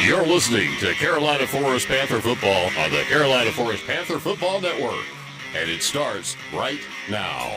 You're listening to Carolina Forest Panther football on the Carolina Forest Panther Football Network, and it starts right now.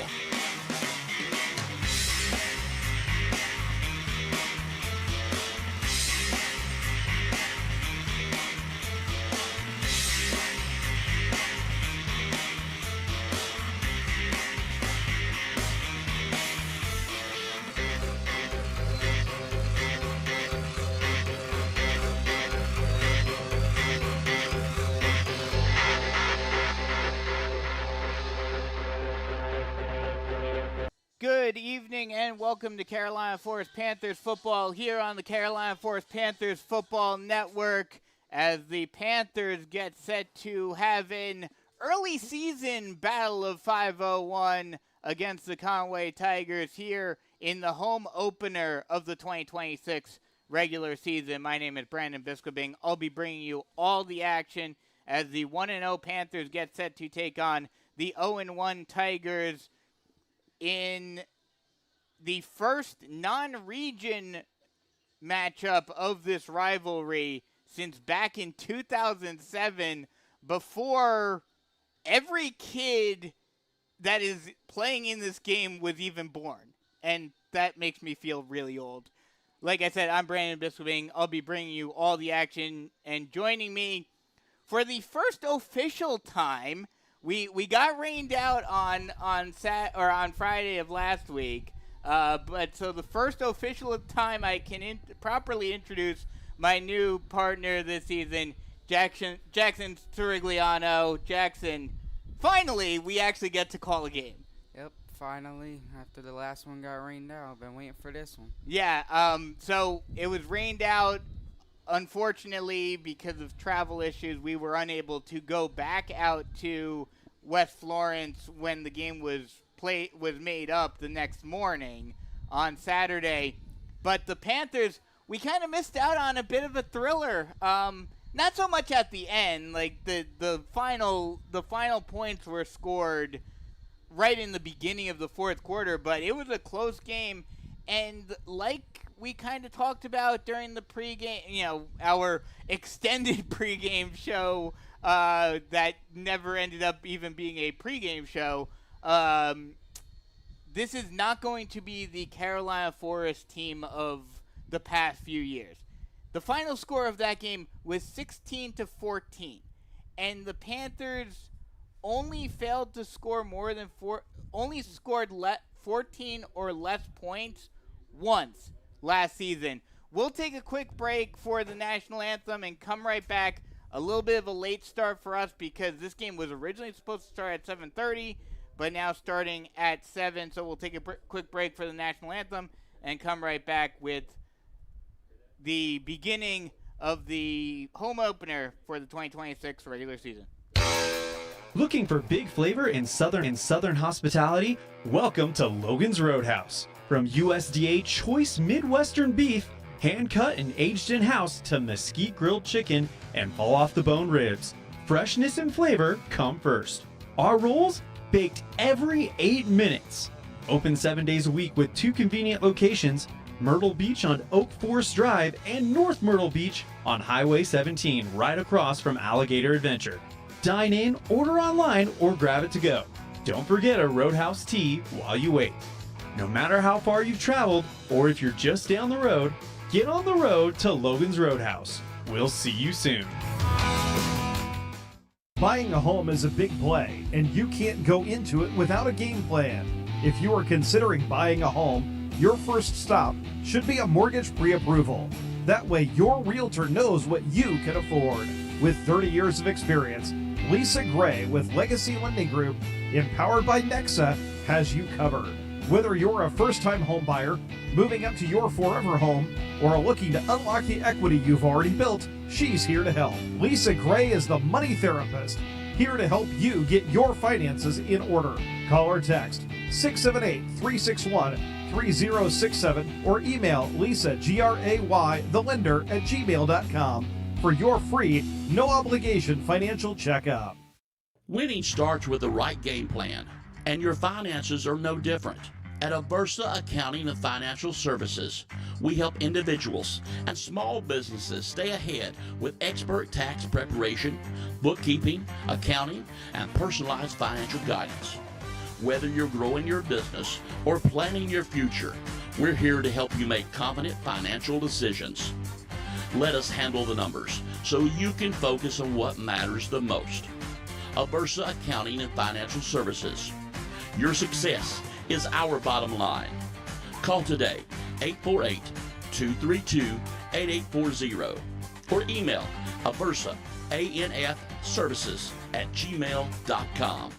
Good evening and welcome to Carolina Forest Panthers football here on the Carolina Forest Panthers Football Network as the Panthers get set to have an early season battle of 501 against the Conway Tigers here in the home opener of the 2026 regular season. My name is Brandon Biskobing. I'll be bringing you all the action as the 1-0 Panthers get set to take on the 0-1 Tigers in the first non-region matchup of this rivalry since back in 2007, before every kid that is playing in this game was even born. And that makes me feel really old. Like I said, I'm Brandon Biskobing. I'll be bringing you all the action, and joining me for the first official time. We got rained out on Friday of last week, but so the first official time I can properly introduce my new partner this season, Jackson Sirigliano. Jackson, finally we actually get to call a game. Yep, finally, after the last one got rained out. I've been waiting for this one. Yeah, so it was rained out. Unfortunately, because of travel issues, we were unable to go back out to West Florence when the game was made up the next morning on Saturday. But the Panthers, we kind of missed out on a bit of a thriller. Not so much at the end, like the final points were scored right in the beginning of the fourth quarter, but it was a close game. And like we kind of talked about during the pregame, our extended pregame show that never ended up even being a pregame show, this is not going to be the Carolina Forest team of the past few years. The final score of that game was 16-14, and the Panthers only failed to score scored 14 or less points once last season. We'll take a quick break for the national anthem and come right back. A little bit of a late start for us because this game was originally supposed to start at 7:30, but now starting at 7. So we'll take a quick break for the national anthem and come right back with the beginning of the home opener for the 2026 regular season. Looking for big flavor in southern hospitality? Welcome to Logan's Roadhouse. From USDA choice Midwestern beef, hand-cut and aged in-house, to mesquite grilled chicken and fall-off-the-bone ribs, freshness and flavor come first. Our rolls, baked every 8 minutes. Open 7 days a week with 2 convenient locations, Myrtle Beach on Oak Forest Drive and North Myrtle Beach on Highway 17, right across from Alligator Adventure. Dine in, order online, or grab it to go. Don't forget a Roadhouse tea while you wait. No matter how far you've traveled, or if you're just down the road, get on the road to Logan's Roadhouse. We'll see you soon. Buying a home is a big play, and you can't go into it without a game plan. If you are considering buying a home, your first stop should be a mortgage pre-approval. That way your realtor knows what you can afford. With 30 years of experience, Lisa Gray with Legacy Lending Group, empowered by Nexa, has you covered. Whether you're a first-time home buyer, moving up to your forever home, or are looking to unlock the equity you've already built, she's here to help. Lisa Gray is the money therapist, here to help you get your finances in order. Call or text 678-361-3067 or email Lisa, Gray, the lender, at gmail.com for your free, no-obligation financial checkup. Winning starts with the right game plan, and your finances are no different. At Aversa Accounting and Financial Services, we help individuals and small businesses stay ahead with expert tax preparation, bookkeeping, accounting, and personalized financial guidance. Whether you're growing your business or planning your future, we're here to help you make confident financial decisions. Let us handle the numbers so you can focus on what matters the most. Aversa Accounting and Financial Services. Your success is our bottom line. Call today, 848-232-8840, or email Aversa, ANF Services @gmail.com.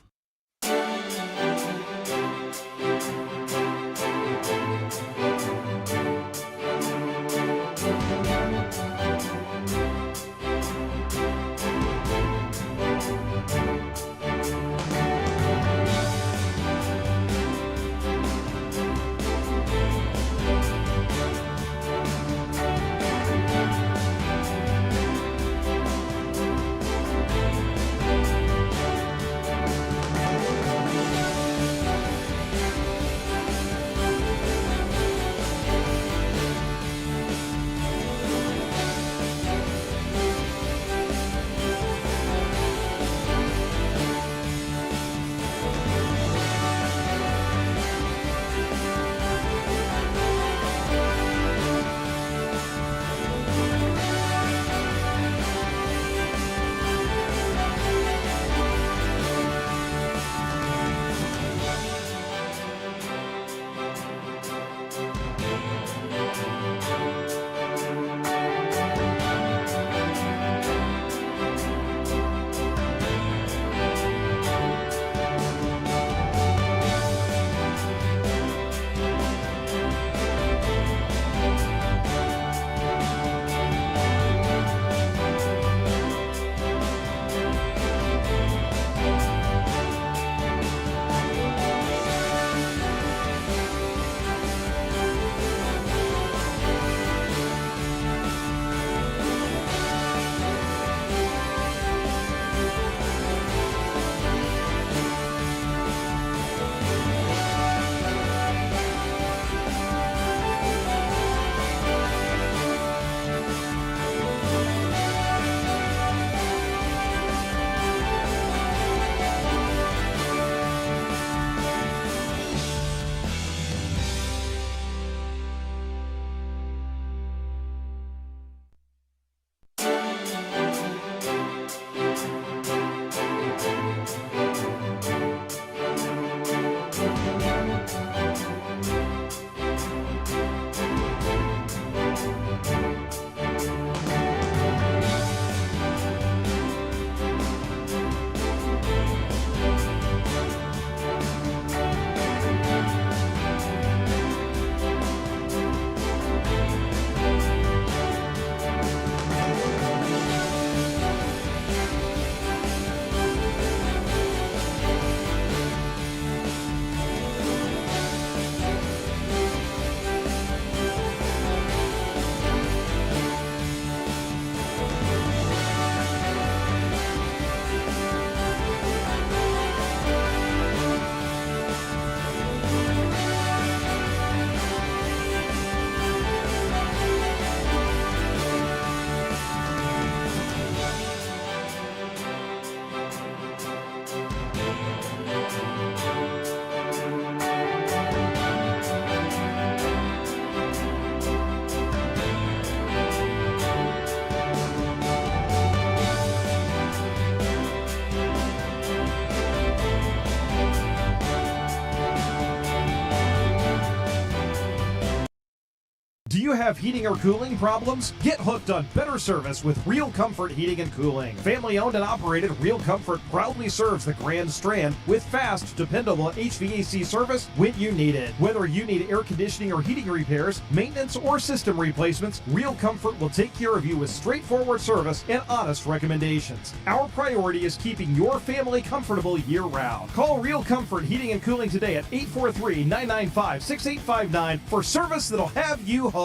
Do you have heating or cooling problems? Get hooked on better service with Real Comfort Heating and Cooling. Family owned and operated, Real Comfort proudly serves the Grand Strand with fast, dependable HVAC service when you need it. Whether you need air conditioning or heating repairs, maintenance, or system replacements, Real Comfort will take care of you with straightforward service and honest recommendations. Our priority is keeping your family comfortable year-round. Call Real Comfort Heating and Cooling today at 843-995-6859 for service that'll have you hooked.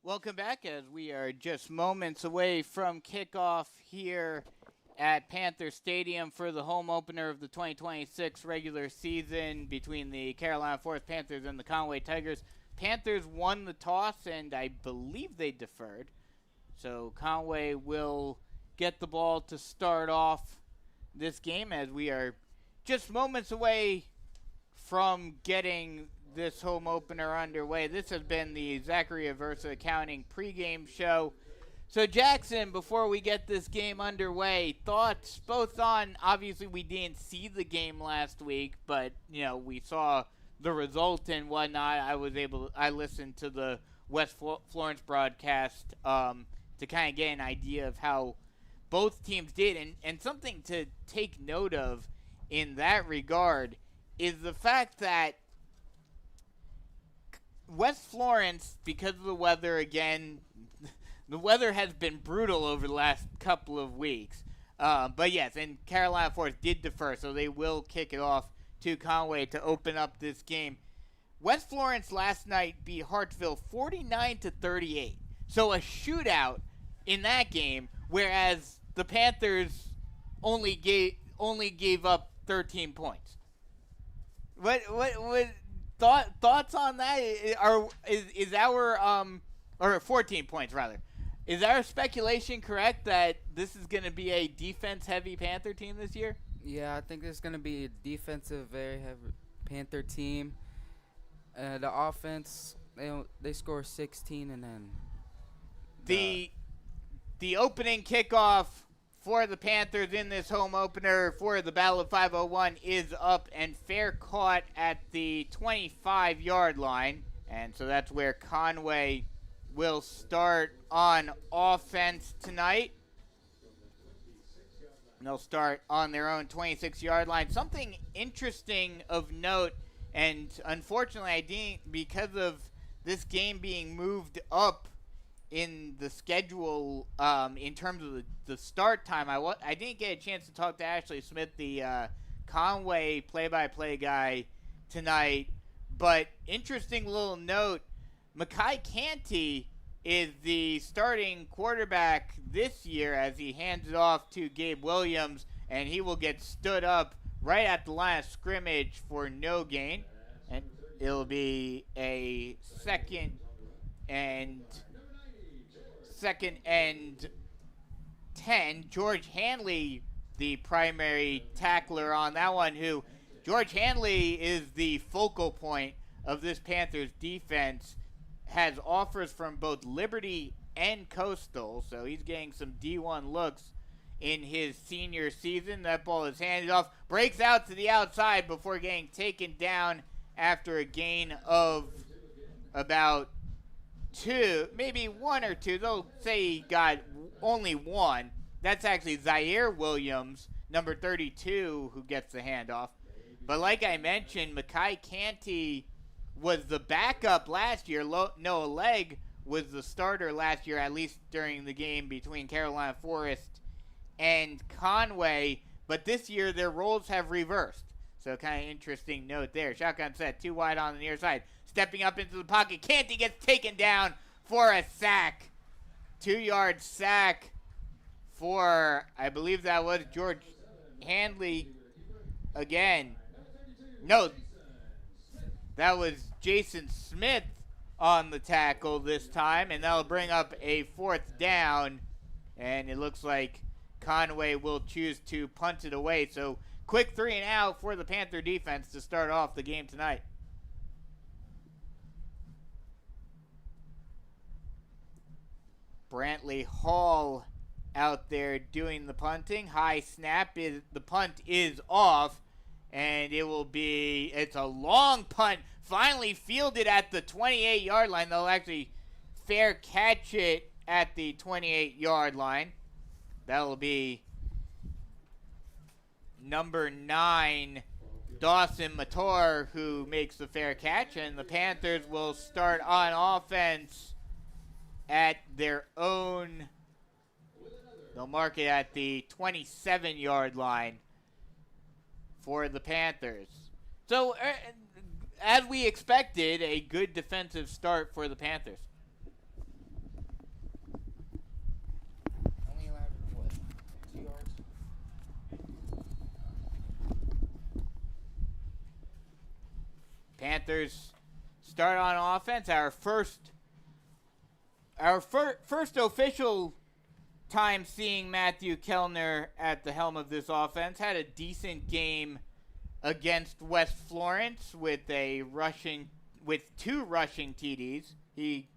Welcome back as we are just moments away from kickoff here at Panther Stadium for the home opener of the 2026 regular season between the Carolina Forest Panthers and the Conway Tigers. Panthers won the toss, and I believe they deferred. So Conway will get the ball to start off this game as we are just moments away from getting this home opener underway. This has been the Zachary Aversa Accounting pregame show. So, Jackson, before we get this game underway, thoughts both on, obviously we didn't see the game last week, but, we saw the result and whatnot. I listened to the West Florence broadcast to kind of get an idea of how both teams did. And something to take note of in that regard is the fact that West Florence, because of the weather, again, the weather has been brutal over the last couple of weeks. But yes, and Carolina Forest did defer, so they will kick it off to Conway to open up this game. West Florence last night beat Hartsville 49-38. So a shootout in that game, whereas the Panthers only gave up 13 points. What thoughts on that? Is our or 14 points rather? Is our speculation correct that this is going to be a defense-heavy Panther team this year? Yeah, I think it's going to be a defensive, very heavy Panther team. The offense, they score 16, and then the opening kickoff for the Panthers in this home opener for the Battle of 501 is up and fair caught at the 25-yard line, and so that's where Conway will start on offense tonight. And they'll start on their own 26-yard line. Something interesting of note, and unfortunately I didn't, because of this game being moved up in the schedule in terms of the start time, I didn't get a chance to talk to Ashley Smith, the Conway play-by-play guy, tonight. But interesting little note, Makai Canty is the starting quarterback this year as he hands it off to Gabe Williams, and he will get stood up right at the line of scrimmage for no gain. And it'll be a second and 10. George Hanley, the primary tackler on that one, who George Hanley is the focal point of this Panthers defense, has offers from both Liberty and Coastal, so he's getting some D1 looks in his senior season. That ball is handed off, breaks out to the outside before getting taken down after a gain of about 2, maybe 1 or 2. They'll say he got only 1. That's actually Zaire Williams, number 32, who gets the handoff. But like I mentioned, Makai Canty was the backup last year. Noah Legg was the starter last year, at least during the game between Carolina Forest and Conway. But this year, their roles have reversed. So kind of interesting note there. Shotgun set, 2 wide on the near side. Stepping up into the pocket. Canty gets taken down for a sack. 2-yard sack for, I believe that was George Hanley again. No, that was Jason Smith on the tackle this time, and that'll bring up a 4th down, and it looks like Conway will choose to punt it away. So quick 3 and out for the Panther defense to start off the game tonight. Brantley Hall out there doing the punting. High snap, the punt is off, and it's a long punt, finally fielded at the 28-yard line. They'll actually fair catch it at the 28-yard line. That'll be number 9, Dawson Mator, who makes the fair catch, and the Panthers will start on offense at their own. They'll mark it at the 27-yard line for the Panthers. So, as we expected, a good defensive start for the Panthers. only allowed, what, 2 yards? Panthers start on offense. Our first official time seeing Matthew Kellner at the helm of this offense. Had a decent game against West Florence with two rushing TDs. He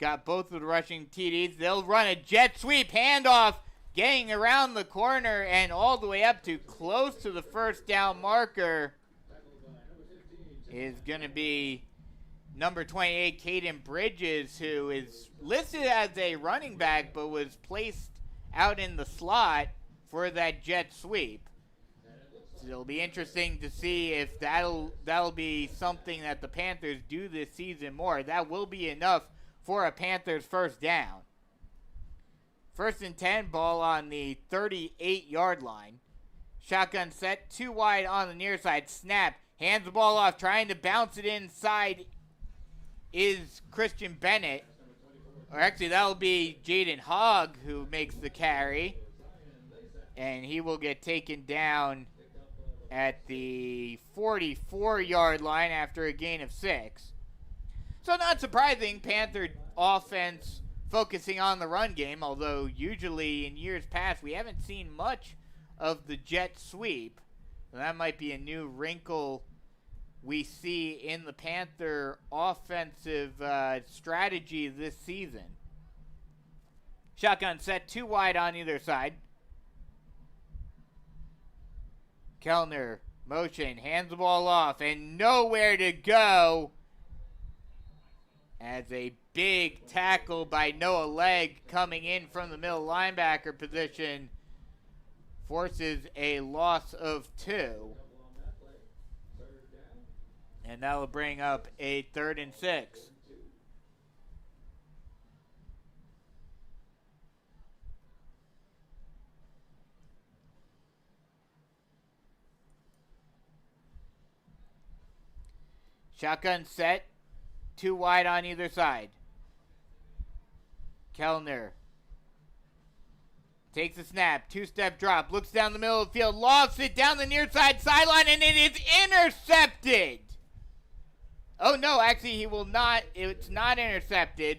got both of the rushing TDs. They'll run a jet sweep handoff, getting around the corner and all the way up to close to the first down marker is going to be number 28, Caden Bridges, who is listed as a running back but was placed out in the slot for that jet sweep. So it'll be interesting to see if that'll be something that the Panthers do this season more. That will be enough for a Panthers first down. 1st and 10, ball on the 38-yard line. Shotgun set, 2 wide on the near side. Snap, hands the ball off, trying to bounce it inside is Christian Bennett. Or actually, that'll be Jaden Hogg who makes the carry. And he will get taken down at the 44-yard line after a gain of 6. So not surprising, Panther offense focusing on the run game, although usually in years past we haven't seen much of the jet sweep. So that might be a new wrinkle we see in the Panther offensive strategy this season. Shotgun set, 2 wide on either side. Kellner, motion, hands the ball off, and nowhere to go as a big tackle by Noah Legg coming in from the middle linebacker position forces a loss of 2. And that will bring up a 3rd and 6. Shotgun set, 2 wide on either side. Kellner takes a snap, 2-step drop, looks down the middle of the field, lofts it down the near side sideline, and it is intercepted. Oh, no, actually, he will not. It's not intercepted.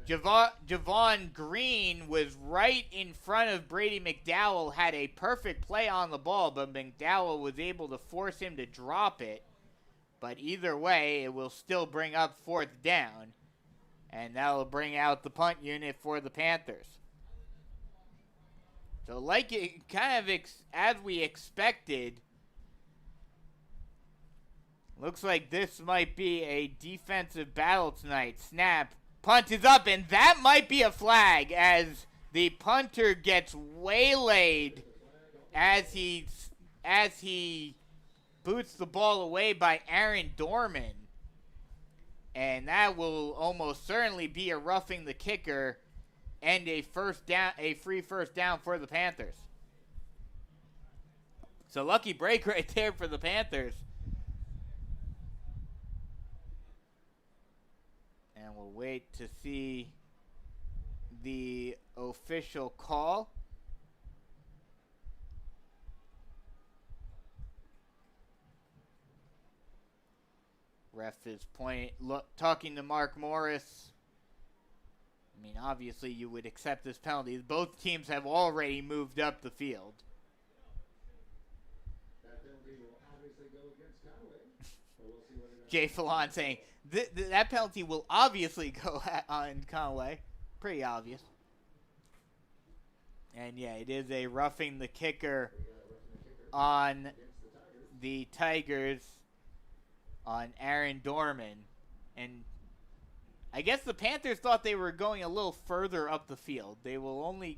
Javon Green was right in front of Brady McDowell, had a perfect play on the ball, but McDowell was able to force him to drop it. But either way, it will still bring up 4th down, and that will bring out the punt unit for the Panthers. So like it kind of as we expected, looks like this might be a defensive battle tonight. Snap, punt is up, and that might be a flag as the punter gets waylaid as he boots the ball away by Aaron Dorman. And that will almost certainly be a roughing the kicker and a free first down for the Panthers. So lucky break right there for the Panthers. And we'll wait to see the official call. Ref is talking to Mark Morris. I mean, obviously you would accept this penalty. Both teams have already moved up the field. That penalty will obviously go against Conway. But we'll see what it Jay Fallon saying, that penalty will obviously go on Conway. Pretty obvious. And yeah, it is a roughing the kicker on the Tigers on Aaron Dorman. And I guess the Panthers thought they were going a little further up the field. They will only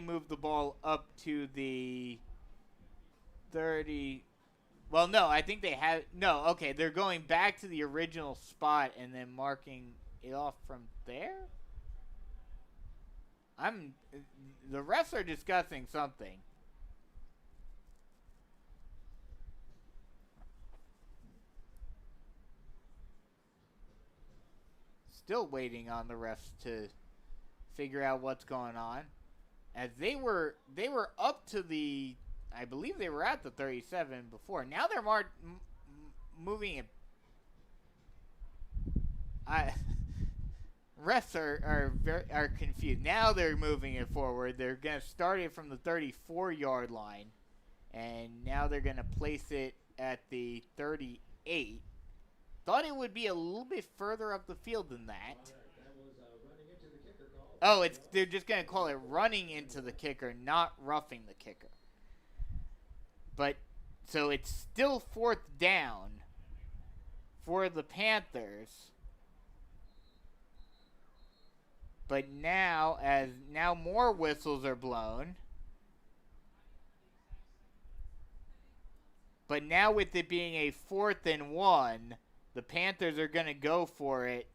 move the ball up to the 30. Well, no, I think they have. No, okay, they're going back to the original spot and then marking it off from there? The refs are discussing something. Still waiting on the refs to figure out what's going on. As they were up to the, I believe they were at the 37 before. Now they're moving it. Refs are confused. Now they're moving it forward. They're going to start it from the 34-yard line, and now they're going to place it at the 38. Thought it would be a little bit further up the field than that. That was running into the kicker call. Oh, they're just going to call it running into the kicker, not roughing the kicker. But, so it's still 4th down for the Panthers. But now more whistles are blown. But now with it being a 4th and 1, the Panthers are going to go for it.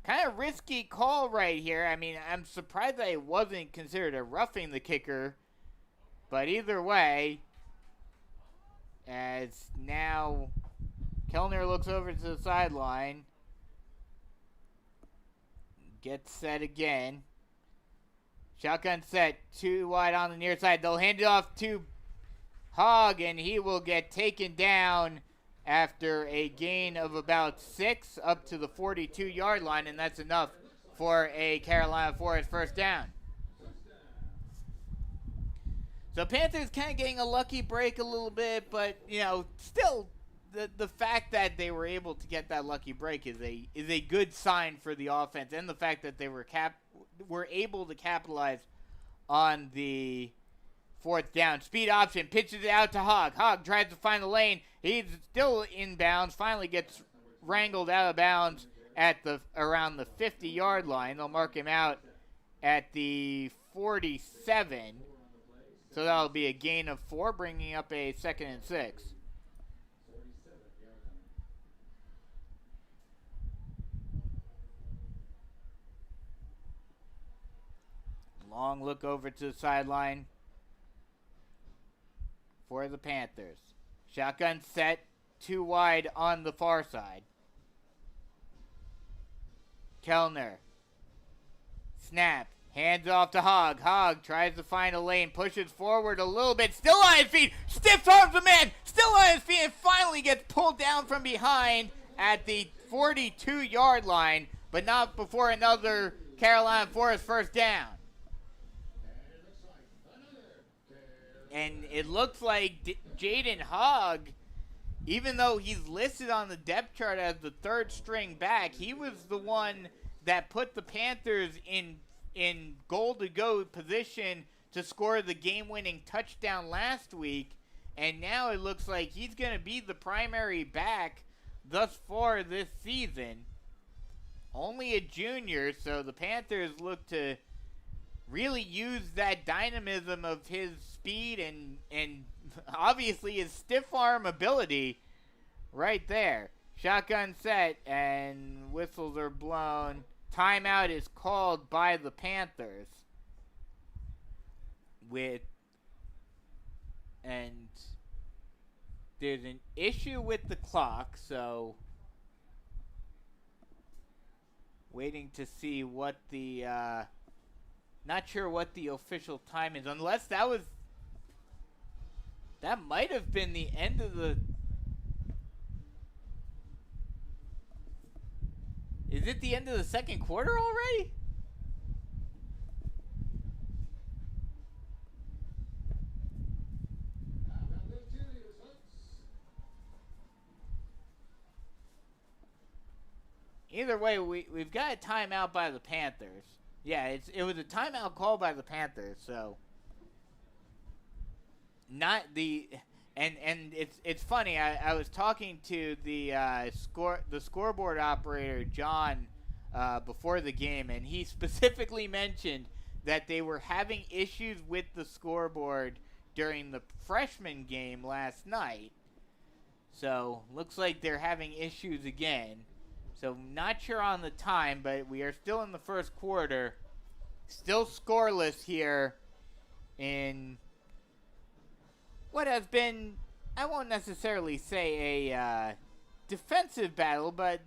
Kind of risky call right here. I mean, I'm surprised that it wasn't considered a roughing the kicker. But either way, as now Kellner looks over to the sideline. Gets set again. Shotgun set. 2 wide on the near side. They'll hand it off to Hogg, and he will get taken down after a gain of about 6 up to the 42-yard line, and that's enough for a Carolina Forest first down. So Panthers kind of getting a lucky break a little bit, but, still the fact that they were able to get that lucky break is a good sign for the offense, and the fact that they were able to capitalize on the 4th down. Speed option, pitches it out to Hogg. Hogg tries to find the lane. He's still inbounds, finally gets wrangled out of bounds at around the 50-yard line. They'll mark him out at the 47. So that'll be a gain of 4, bringing up a 2nd and 6. Long look over to the sideline for the Panthers. Shotgun set, 2 wide on the far side. Kellner. Snap. Hands off to Hogg. Hogg tries to find a lane, pushes forward a little bit, still on his feet, stiff arms the man, still on his feet, and finally gets pulled down from behind at the 42-yard line, but not before another Carolina Forest first down. And it looks like Jaden Hogg, even though he's listed on the depth chart as the 3rd string back, he was the one that put the Panthers in goal-to-go position to score the game-winning touchdown last week. And now it looks like he's going to be the primary back thus far this season. Only a junior, so the Panthers look to really use that dynamism of his speed and obviously his stiff arm ability right there. Shotgun set, and whistles are blown. Timeout is called by the Panthers. And there's an issue with the clock, so waiting to see what the not sure what the official time is, unless that might have been the end of the. Is it the end of the second quarter already? Either way, we've got a timeout by the Panthers. Yeah, it was a timeout call by the Panthers, so not the and it's funny. I was talking to the scoreboard operator John before the game, and he specifically mentioned that they were having issues with the scoreboard during the freshman game last night. So looks like they're having issues again. So not sure on the time, but we are still in the first quarter. Still scoreless here in what has been, I won't necessarily say a defensive battle, but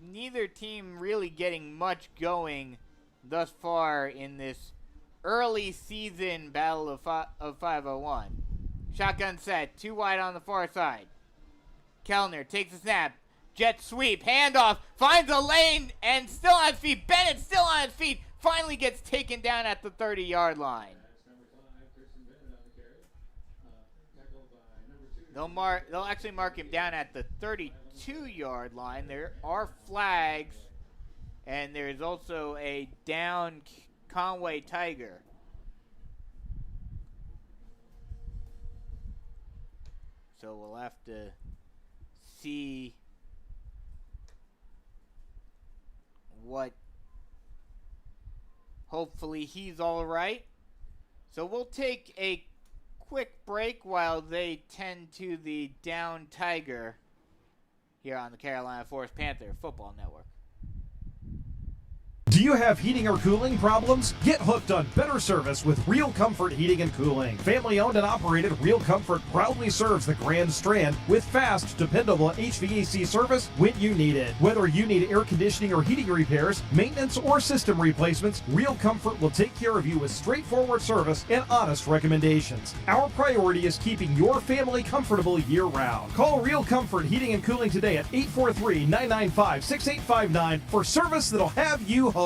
neither team really getting much going thus far in this early season battle of 501. Shotgun set, 2 wide on the far side. Kellner takes a snap, jet sweep, handoff, finds a lane, and still on his feet. Bennett still on his feet, finally gets taken down at the 30-yard line. That's number 5, Christian Bennett on the carry. Tackled by number 2. They'll actually mark him down at the 32-yard line. There are flags, and there's also a down Conway Tiger. So we'll have to see what. Hopefully he's all right. So we'll take a quick break while they tend to the down Tiger here on the Carolina Forest Panther Football Network. Do you have heating or cooling problems? Get hooked on better service with Real Comfort Heating and Cooling. Family owned and operated, Real Comfort proudly serves the Grand Strand with fast, dependable HVAC service when you need it. Whether you need air conditioning or heating repairs, maintenance, or system replacements, Real Comfort will take care of you with straightforward service and honest recommendations. Our priority is keeping your family comfortable year-round. Call Real Comfort Heating and Cooling today at 843-995-6859 for service that'll have you hooked.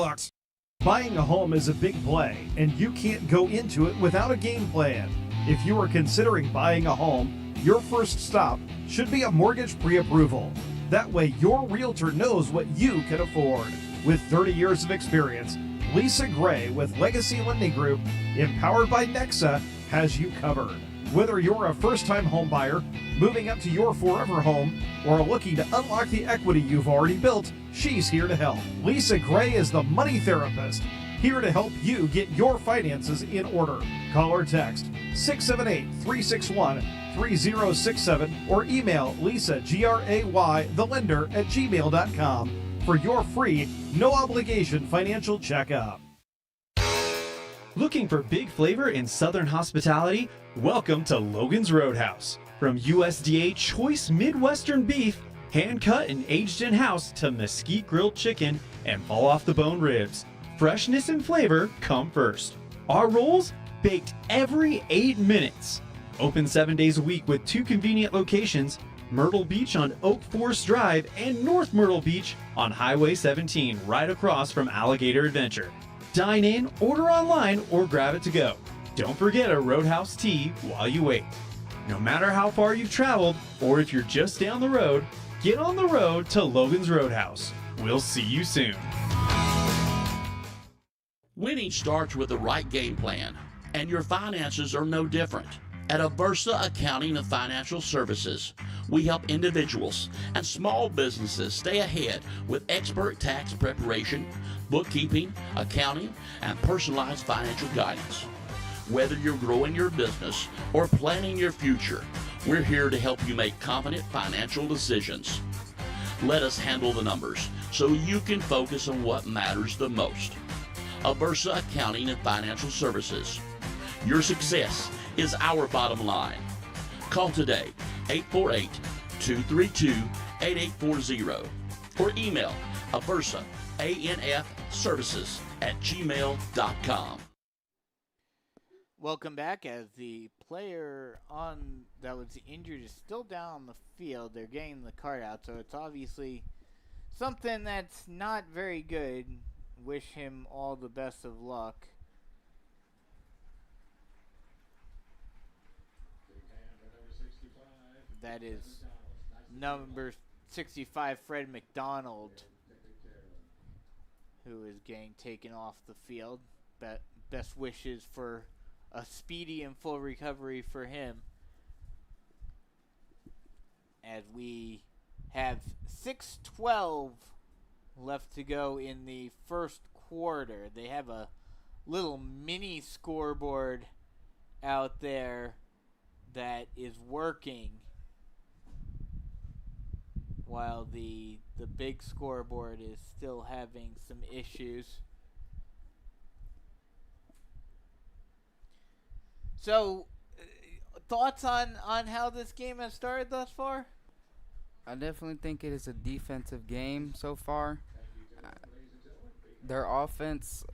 Buying a home is a big play, and you can't go into it without a game plan. If you are considering buying a home, your first stop should be a mortgage pre-approval. That way, your realtor knows what you can afford. With 30 years of experience, Lisa Gray with Legacy Lending Group, empowered by Nexa, has you covered. Whether you're a first-time home buyer, moving up to your forever home, or looking to unlock the equity you've already built, she's here to help. Lisa Gray is the money therapist, here to help you get your finances in order. Call or text 678-361-3067 or email Lisa, Gray, the lender, at gmail.com for your free, no obligation financial checkup. Looking for big flavor in Southern hospitality? Welcome to Logan's Roadhouse. From USDA choice Midwestern beef, hand-cut and aged in-house, to mesquite grilled chicken and fall-off-the-bone ribs, freshness and flavor come first. Our rolls, baked every 8 minutes. Open 7 days a week with 2 convenient locations, Myrtle Beach on Oak Forest Drive and North Myrtle Beach on Highway 17, right across from Alligator Adventure. Dine in, order online, or grab it to go. Don't forget a Roadhouse tea while you wait. No matter how far you've traveled, or if you're just down the road, get on the road to Logan's Roadhouse. We'll see you soon. Winning starts with the right game plan, and your finances are no different. At Aversa Accounting and Financial Services, we help individuals and small businesses stay ahead with expert tax preparation, bookkeeping, accounting, and personalized financial guidance. Whether you're growing your business or planning your future, we're here to help you make confident financial decisions. Let us handle the numbers so you can focus on what matters the most. Aversa Accounting and Financial Services. Your success is our bottom line. Call today, 848-232-8840, or email Aversa, ANFservices@gmail.com. Welcome back. As the player that was injured is still down on the field, they're getting the card out, so it's obviously something that's not very good. Wish him all the best of luck. That is number 65, Fred McDonald, who is getting taken off the field. Best wishes for a speedy and full recovery for him. As we have 6:12 left to go in the first quarter. They have a little mini scoreboard out there that is working, while the big scoreboard is still having some issues. So, thoughts on how this game has started thus far? I definitely think it is a defensive game so far. Their offense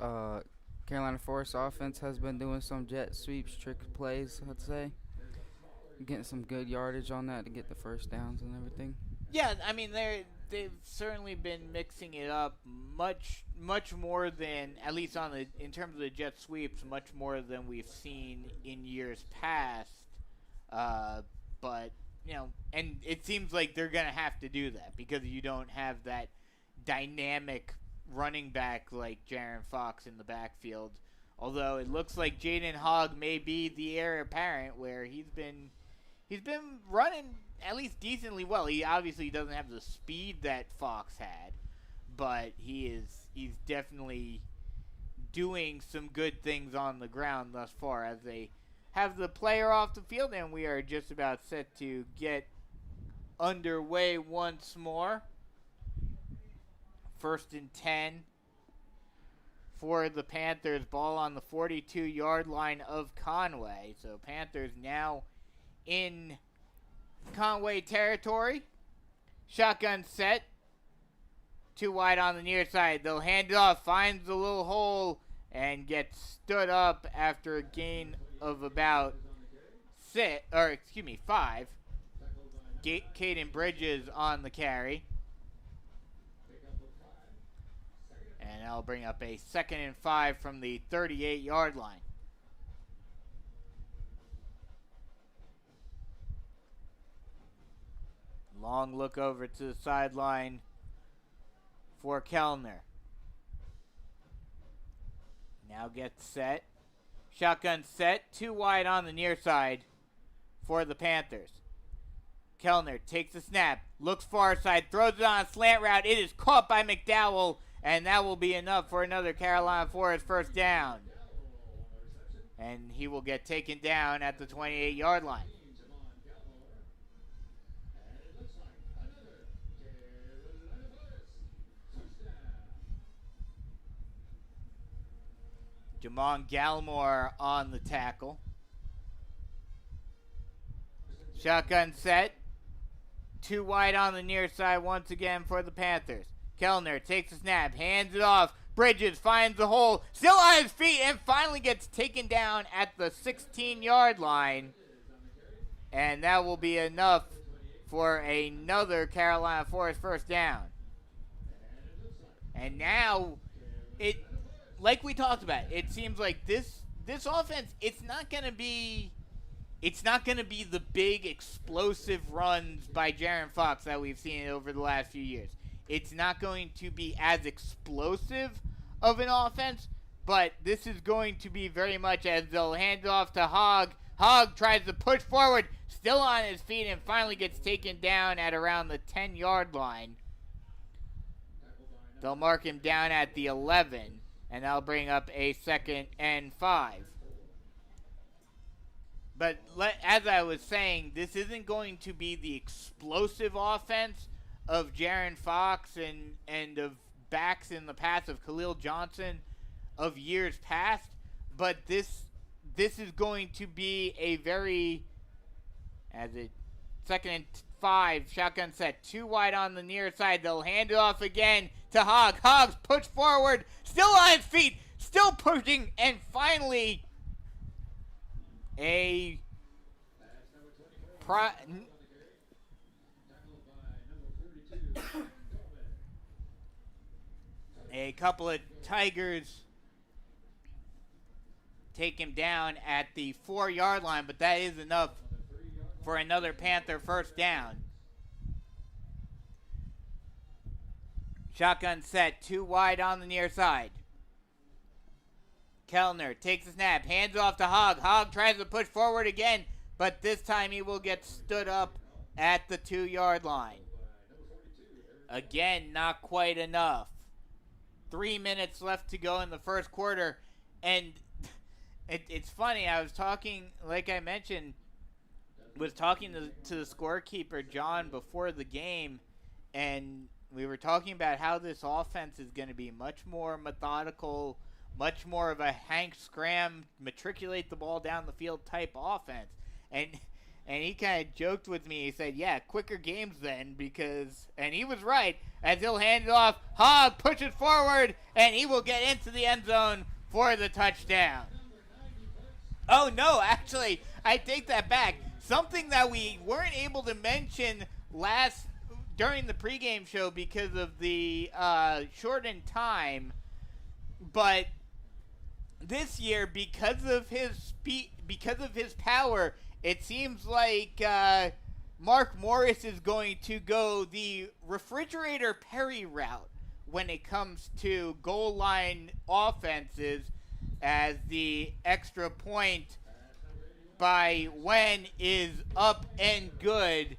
Carolina Forest offense has been doing some jet sweeps, trick plays, I'd say. Getting some good yardage on that to get the first downs and everything. Yeah, I mean they've certainly been mixing it up much more than, at least in terms of the jet sweeps, much more than we've seen in years past. But and it seems like they're gonna have to do that because you don't have that dynamic running back like Jaron Fox in the backfield. Although it looks like Jaden Hogg may be the heir apparent, where he's been running at least decently well. He obviously doesn't have the speed that Fox had, but he's definitely doing some good things on the ground thus far as they have the player off the field, and we are just about set to get underway once more. 1st and 10 for the Panthers. Ball on the 42-yard line of Conway. So Panthers now in Conway territory. Shotgun set. 2 wide on the near side. They'll hand it off. Finds the little hole and gets stood up after a gain of about 5. Caden Bridges on the carry. And that'll bring up a 2nd and 5 from the 38-yard line. Long look over to the sideline for Kellner. Now gets set. Shotgun set. 2 wide on the near side for the Panthers. Kellner takes the snap. Looks far side. Throws it on a slant route. It is caught by McDowell. And that will be enough for another Carolina Forest first down. And he will get taken down at the 28-yard line. Jamon Gallimore on the tackle. Shotgun set. 2 wide on the near side once again for the Panthers. Kellner takes the snap, hands it off. Bridges finds the hole, still on his feet, and finally gets taken down at the 16-yard line. And that will be enough for another Carolina Forest first down. And now, like we talked about, it seems like this offense, it's not going to be the big explosive runs by Jaron Fox that we've seen over the last few years. It's not going to be as explosive of an offense, but this is going to be very much as they'll hand it off to Hogg. Hogg tries to push forward, still on his feet, and finally gets taken down at around the 10-yard line. They'll mark him down at the 11, and that'll bring up a 2nd and 5. But as I was saying, this isn't going to be the explosive offense of Jaron Fox and of backs in the past of Khalil Johnson of years past, but this is going to be a very, 2nd and 5, shotgun set, 2 wide on the near side. They'll hand it off again to Hogg. Hogg's pushed forward, still on his feet, still pushing, and finally a couple of Tigers take him down at the 4-yard line, but that is enough for another Panther first down. Shotgun set, 2 wide on the near side. Kellner takes the snap, hands off to Hogg. Hogg tries to push forward again, but this time he will get stood up at the 2-yard line. Again, not quite enough. 3 minutes left to go in the first quarter, and it's funny. I was talking, like I mentioned, was talking to the scorekeeper, John, before the game, and we were talking about how this offense is going to be much more methodical, much more of a Hank Scram, matriculate the ball down the field type offense. And he kind of joked with me. He said, yeah, quicker games then, and he was right, as he'll hand it off. Hogg pushes forward, and he will get into the end zone for the touchdown. Oh, no, actually, I take that back. Something that we weren't able to mention during the pregame show because of the shortened time, but this year, because of his speed, because of his power, it seems like Mark Morris is going to go the refrigerator Perry route when it comes to goal line offenses, as the extra point by Wen is up and good.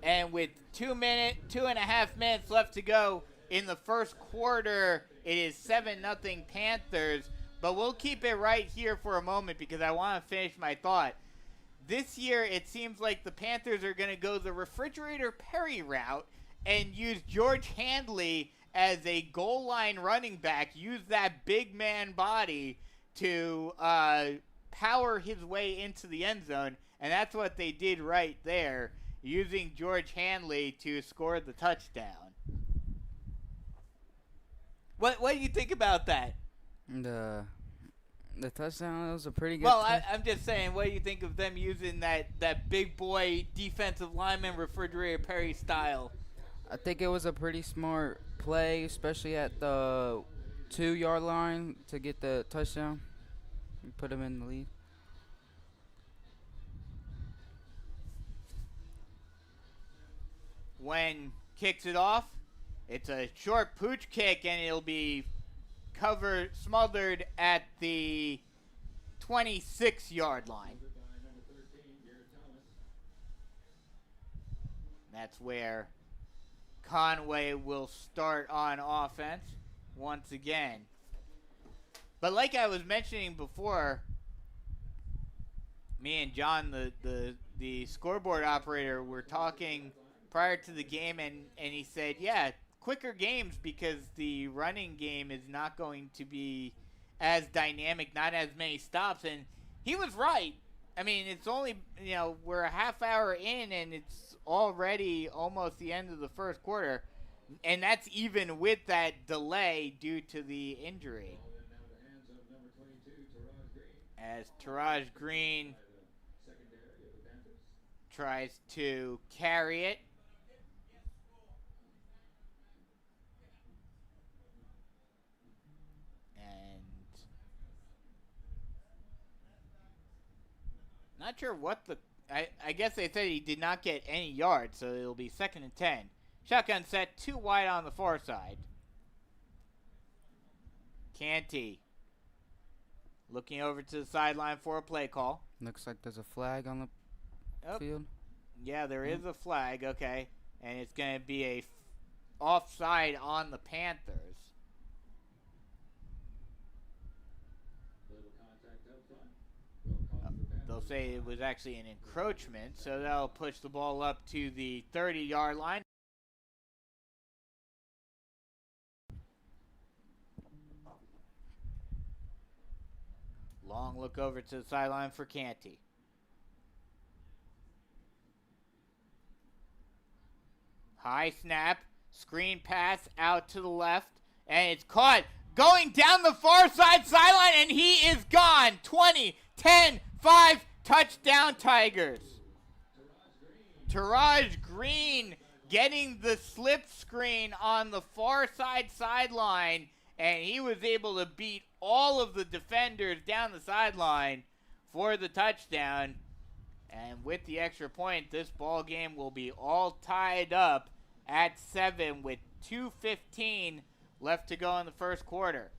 And with 2.5 minutes left to go in the first quarter, it is 7-0 Panthers. But we'll keep it right here for a moment because I want to finish my thought. This year, it seems like the Panthers are going to go the refrigerator Perry route and use George Handley as a goal line running back, use that big man body to power his way into the end zone. And that's what they did right there, using George Handley to score the touchdown. What do you think about that? The touchdown was a pretty good. Well, I'm just saying, what do you think of them using that big boy defensive lineman refrigerator Perry style? I think it was a pretty smart play, especially at the 2-yard line to get the touchdown and put him in the lead. When kicks it off, it's a short pooch kick, and it'll be smothered at the 26-yard line. That's where Conway will start on offense once again. But like I was mentioning before, me and John, the scoreboard operator, were talking prior to the game, and he said, yeah, quicker games because the running game is not going to be as dynamic, not as many stops. And he was right. I mean, it's only, we're a half hour in, and it's already almost the end of the first quarter. And that's even with that delay due to the injury. As Taraj Green tries to carry it. Not sure what I guess they said he did not get any yards, so it'll be 2nd and 10. Shotgun set, 2 wide on the far side. Canty looking over to the sideline for a play call. Looks like there's a flag on the field. Yeah, there is a flag, okay. And it's going to be a offside on the Panthers. They'll say it was actually an encroachment, so that'll push the ball up to the 30-yard line. Long look over to the sideline for Canty. High snap, screen pass out to the left, and it's caught. Going down the far sideline, and he is gone. 20, 10, 5, touchdown Tigers. Taraj Green getting the slip screen on the far sideline, and he was able to beat all of the defenders down the sideline for the touchdown. And with the extra point, this ball game will be all tied up at 7 with 2:15 left to go in the first quarter.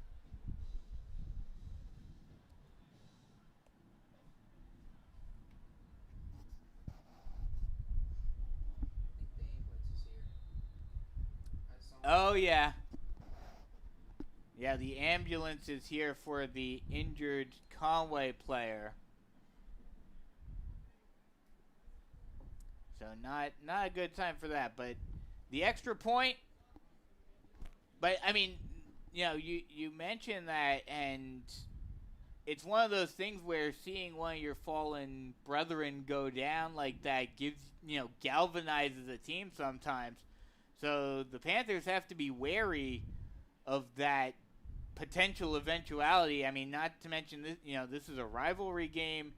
Oh, yeah. Yeah, the ambulance is here for the injured Conway player. So not a good time for that. But the extra point, but, I mean, you mentioned that, and it's one of those things where seeing one of your fallen brethren go down like that gives, galvanizes a team sometimes. So the Panthers have to be wary of that potential eventuality. I mean, not to mention this, this is a rivalry game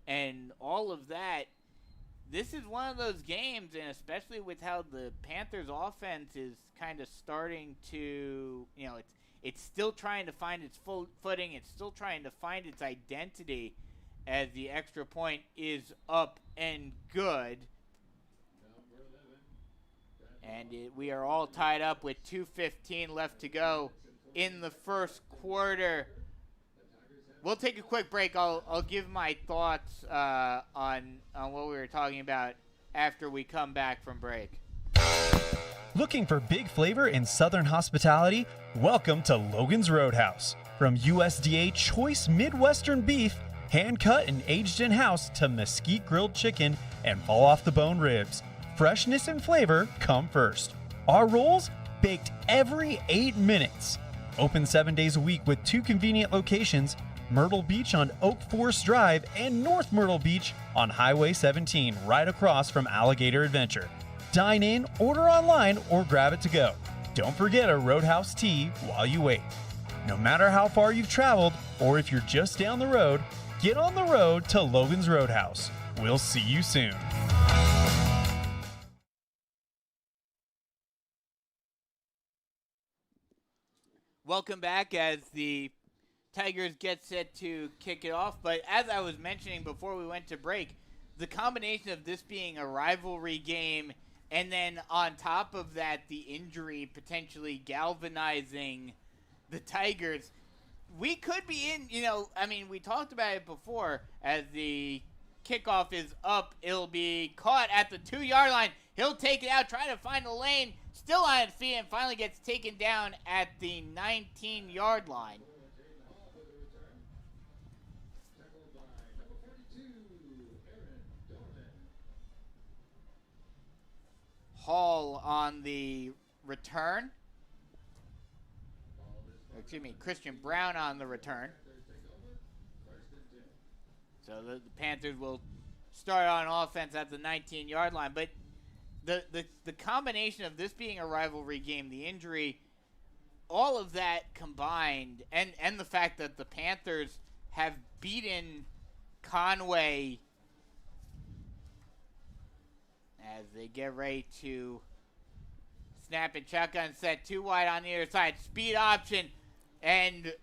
and all of that. This is one of those games, and especially with how the Panthers offense is kind of starting to, it's still trying to find its full footing. It's still trying to find its identity as the extra point is up and good. And we are all tied up with 2:15 left to go in the first quarter. We'll take a quick break. I'll give my thoughts on what we were talking about after we come back from break. Looking for big flavor in Southern hospitality? Welcome to Logan's Roadhouse. From USDA choice Midwestern beef, hand-cut and aged in-house, to mesquite grilled chicken and fall-off-the-bone ribs, freshness and flavor come first. Our rolls, baked every 8 minutes. Open 7 days a week with 2 convenient locations, Myrtle Beach on Oak Forest Drive and North Myrtle Beach on Highway 17, right across from Alligator Adventure. Dine in, order online, or grab it to go. Don't forget a Roadhouse tea while you wait. No matter how far you've traveled, or if you're just down the road, get on the road to Logan's Roadhouse. We'll see you soon. Welcome back as the Tigers get set to kick it off. But as I was mentioning before we went to break, the combination of this being a rivalry game and then on top of that, the injury potentially galvanizing the Tigers, we could be in, we talked about it before. As the kickoff is up, it'll be caught at the 2-yard line. He'll take it out, try to find a lane, still on his feet, and finally gets taken down at the 19-yard line. Hall on the return. Christian Brown on the return. So the Panthers will start on offense at the 19-yard line. But the combination of this being a rivalry game, the injury, all of that combined, and the fact that the Panthers have beaten Conway as they get ready to snap and shotgun set, 2 wide on the other side, speed option, and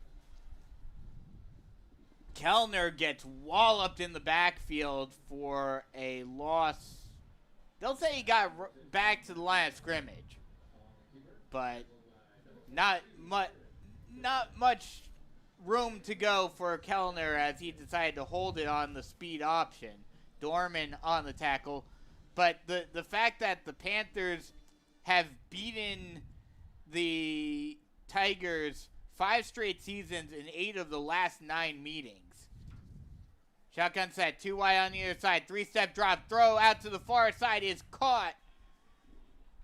Kellner gets walloped in the backfield for a loss. They'll say he got back to the line of scrimmage, but not much room to go for Kellner as he decided to hold it on the speed option. Dorman on the tackle. But the fact that the Panthers have beaten the Tigers 5 straight seasons in 8 of the last 9 meetings. Shotgun set, 2 wide on the other side, 3-step drop, throw out to the far side is caught.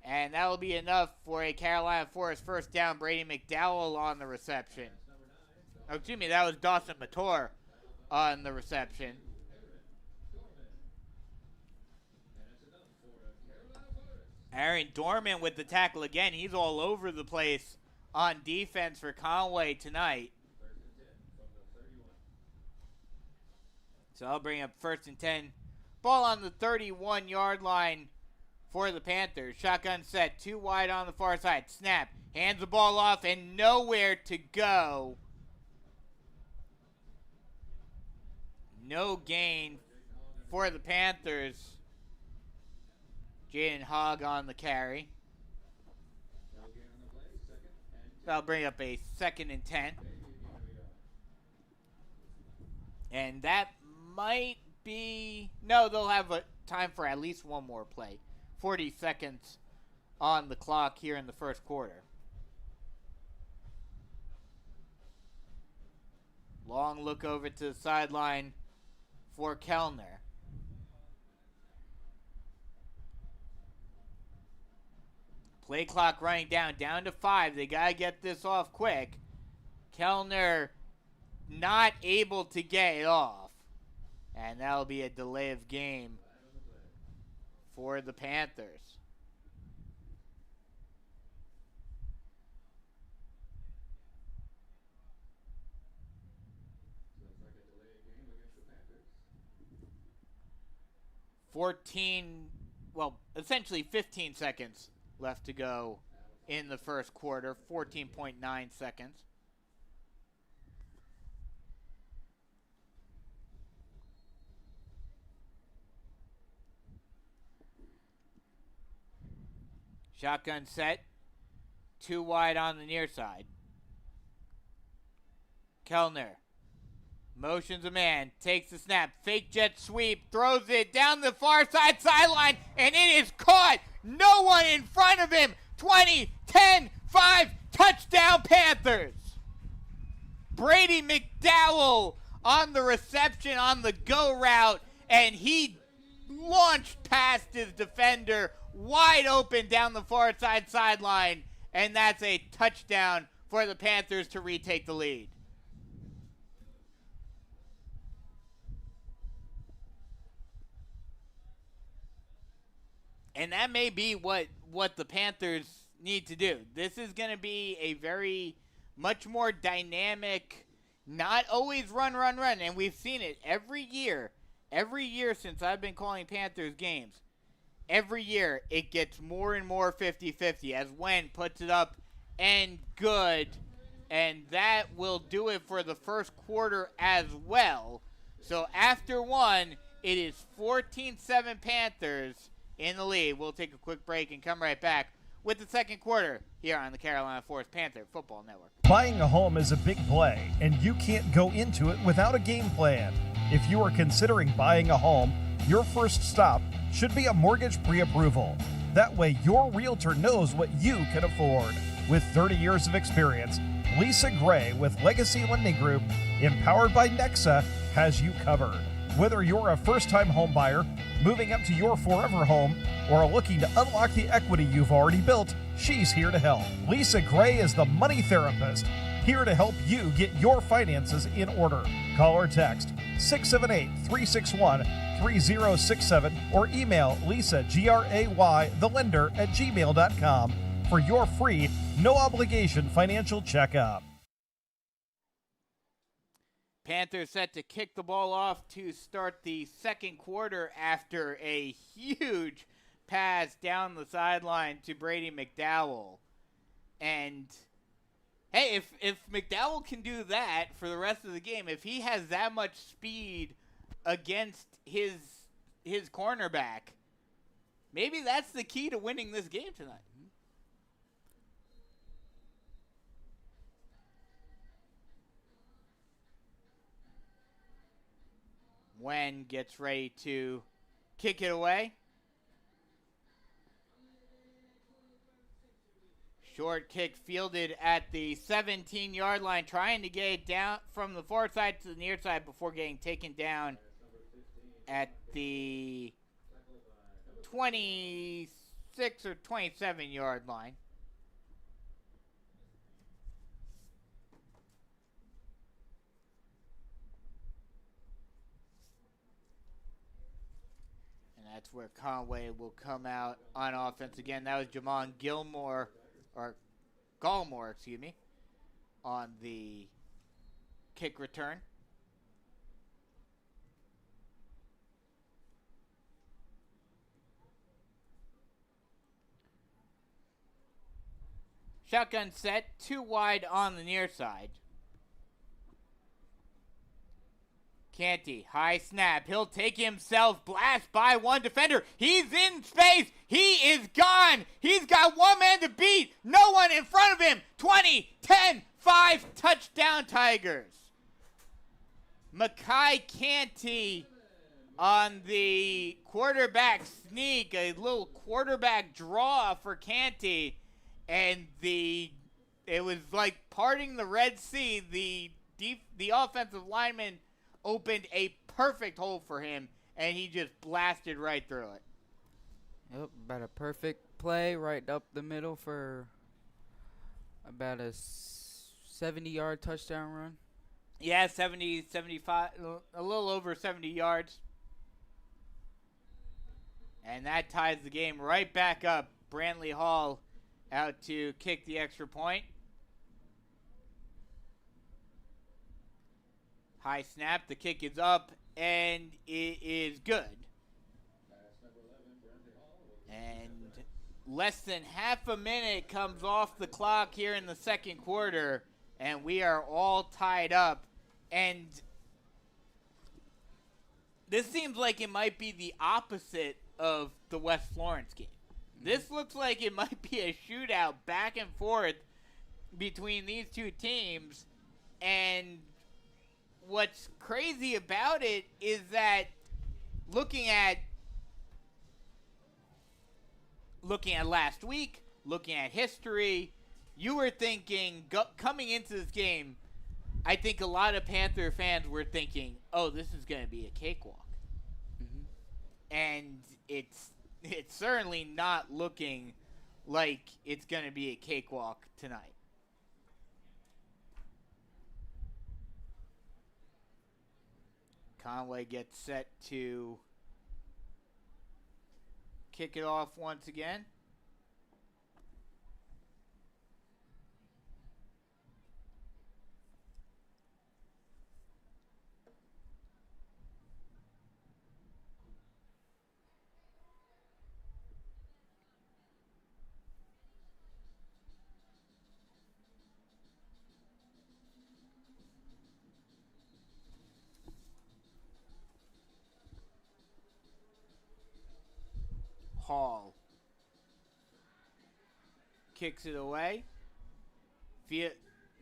And that will be enough for a Carolina Forest first down. Brady McDowell on the reception. Oh, excuse me, that was Dawson Mator on the reception. Aaron Dorman with the tackle again. He's all over the place on defense for Conway tonight. So I'll bring up 1st and 10. Ball on the 31-yard line for the Panthers. Shotgun set, 2 wide on the far side. Snap, hands the ball off, and nowhere to go. No gain for the Panthers. Jaden Hogg on the carry. So I'll bring up a 2nd and 10. And that might be... No, they'll have a time for at least one more play. 40 seconds on the clock here in the first quarter. Long look over to the sideline for Kellner. Play clock running down to 5. They got to get this off quick. Kellner not able to get it off. And that'll be a delay of game for the Panthers. essentially 15 seconds left to go in the first quarter, 14.9 seconds. Shotgun set. 2 wide on the near side. Kellner motions a man, takes the snap, fake jet sweep, throws it down the far sideline, and it is caught. No one in front of him. 20, 10, 5, touchdown Panthers. Brady McDowell on the reception on the go route, and he launched past his defender wide open down the far sideline, and that's a touchdown for the Panthers to retake the lead. And that may be what the Panthers need to do. This is going to be a very much more dynamic, not always run. And we've seen it every year since I've been calling Panthers games. Every year it gets more and more 50-50 as Wen puts it up and good. And that will do it for the first quarter as well. So after one, it is 14-7 Panthers in the lead. We'll take a quick break and come right back with the second quarter here on the Carolina Forest Panther Football Network. Buying a home is a big play, and you can't go into it without a game plan. If you are considering buying a home, your first stop should be a mortgage pre-approval. That way, your realtor knows what you can afford. With 30 years of experience, Lisa Gray with Legacy Lending Group, empowered by Nexa, has you covered. Whether you're a first-time home buyer, moving up to your forever home, or looking to unlock the equity you've already built, she's here to help. Lisa Gray is the money therapist, here to help you get your finances in order. Call or text 678-361-3067 or email Lisa, Gray, the lender, at gmail.com for your free, no-obligation financial checkup. Panthers set to kick the ball off to start the second quarter after a huge pass down the sideline to Brady McDowell. And, hey, if McDowell can do that for the rest of the game, if he has that much speed against his cornerback, maybe that's the key to winning this game tonight. Wen gets ready to kick it away. Short kick fielded at the 17-yard line, trying to get it down from the far side to the near side before getting taken down at the 26 or 27-yard line. That's where Conway will come out on offense again. That was Jamon Gallmore, on the kick return. Shotgun set, 2 wide on the near side. Canty, high snap. He'll take himself, blast by one defender. He's in space. He is gone. He's got one man to beat. No one in front of him. 20, 10, 5, touchdown Tigers. Makai Canty on the quarterback sneak, a little quarterback draw for Canty, and it was like parting the Red Sea. The offensive lineman opened a perfect hole for him, and he just blasted right through it. Yep, about a perfect play right up the middle for about a 70-yard touchdown run. Yeah, 70, 75, a little over 70 yards. And that ties the game right back up. Brantley Hall out to kick the extra point. High snap, the kick is up, and it is good. And less than half a minute comes off the clock here in the second quarter, and we are all tied up. And this seems like it might be the opposite of the West Florence game. This looks like it might be a shootout back and forth between these two teams. And what's crazy about it is that looking at last week, looking at history, you were thinking, coming into this game, I think a lot of Panther fans were thinking, oh, this is going to be a cakewalk. Mm-hmm. And it's certainly not looking like it's going to be a cakewalk tonight. Conway gets set to kick it off once again. Hall kicks it away.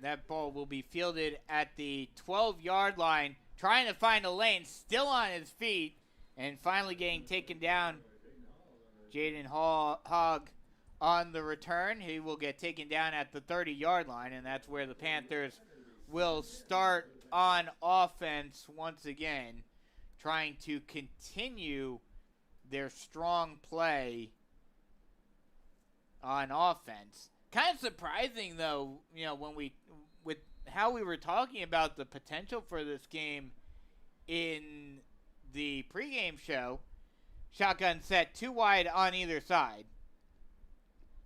That ball will be fielded at the 12-yard line, trying to find a lane, still on his feet, and finally getting taken down. Jaden Hogg on the return. He will get taken down at the 30-yard line, and that's where the Panthers will start on offense once again, trying to continue their strong play on offense. Kind of surprising, though, with how we were talking about the potential for this game in the pregame show. Shotgun set, 2 wide on either side.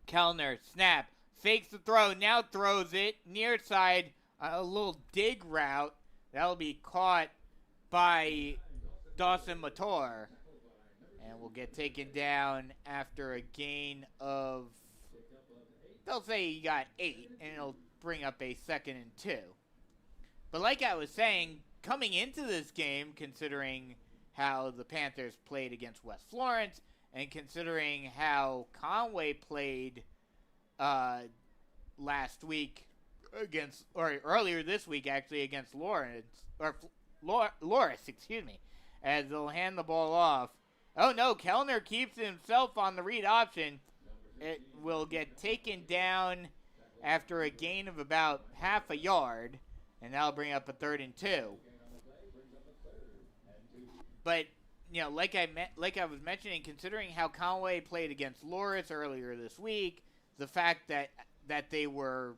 Kellner, snap, fakes the throw, now throws it near side, a little dig route. That'll be caught by Dawson Mator. And will get taken down after a gain of, they'll say he got 8, and it'll bring up a 2nd and 2. But like I was saying, coming into this game, considering how the Panthers played against West Florence, and considering how Conway played last week earlier this week actually against Loris, as they'll hand the ball off. Oh no, Kellner keeps himself on the read option. It will get taken down after a gain of about half a yard, and that'll bring up a 3rd and 2. But, like I was mentioning, considering how Conway played against Loris earlier this week, the fact that they were,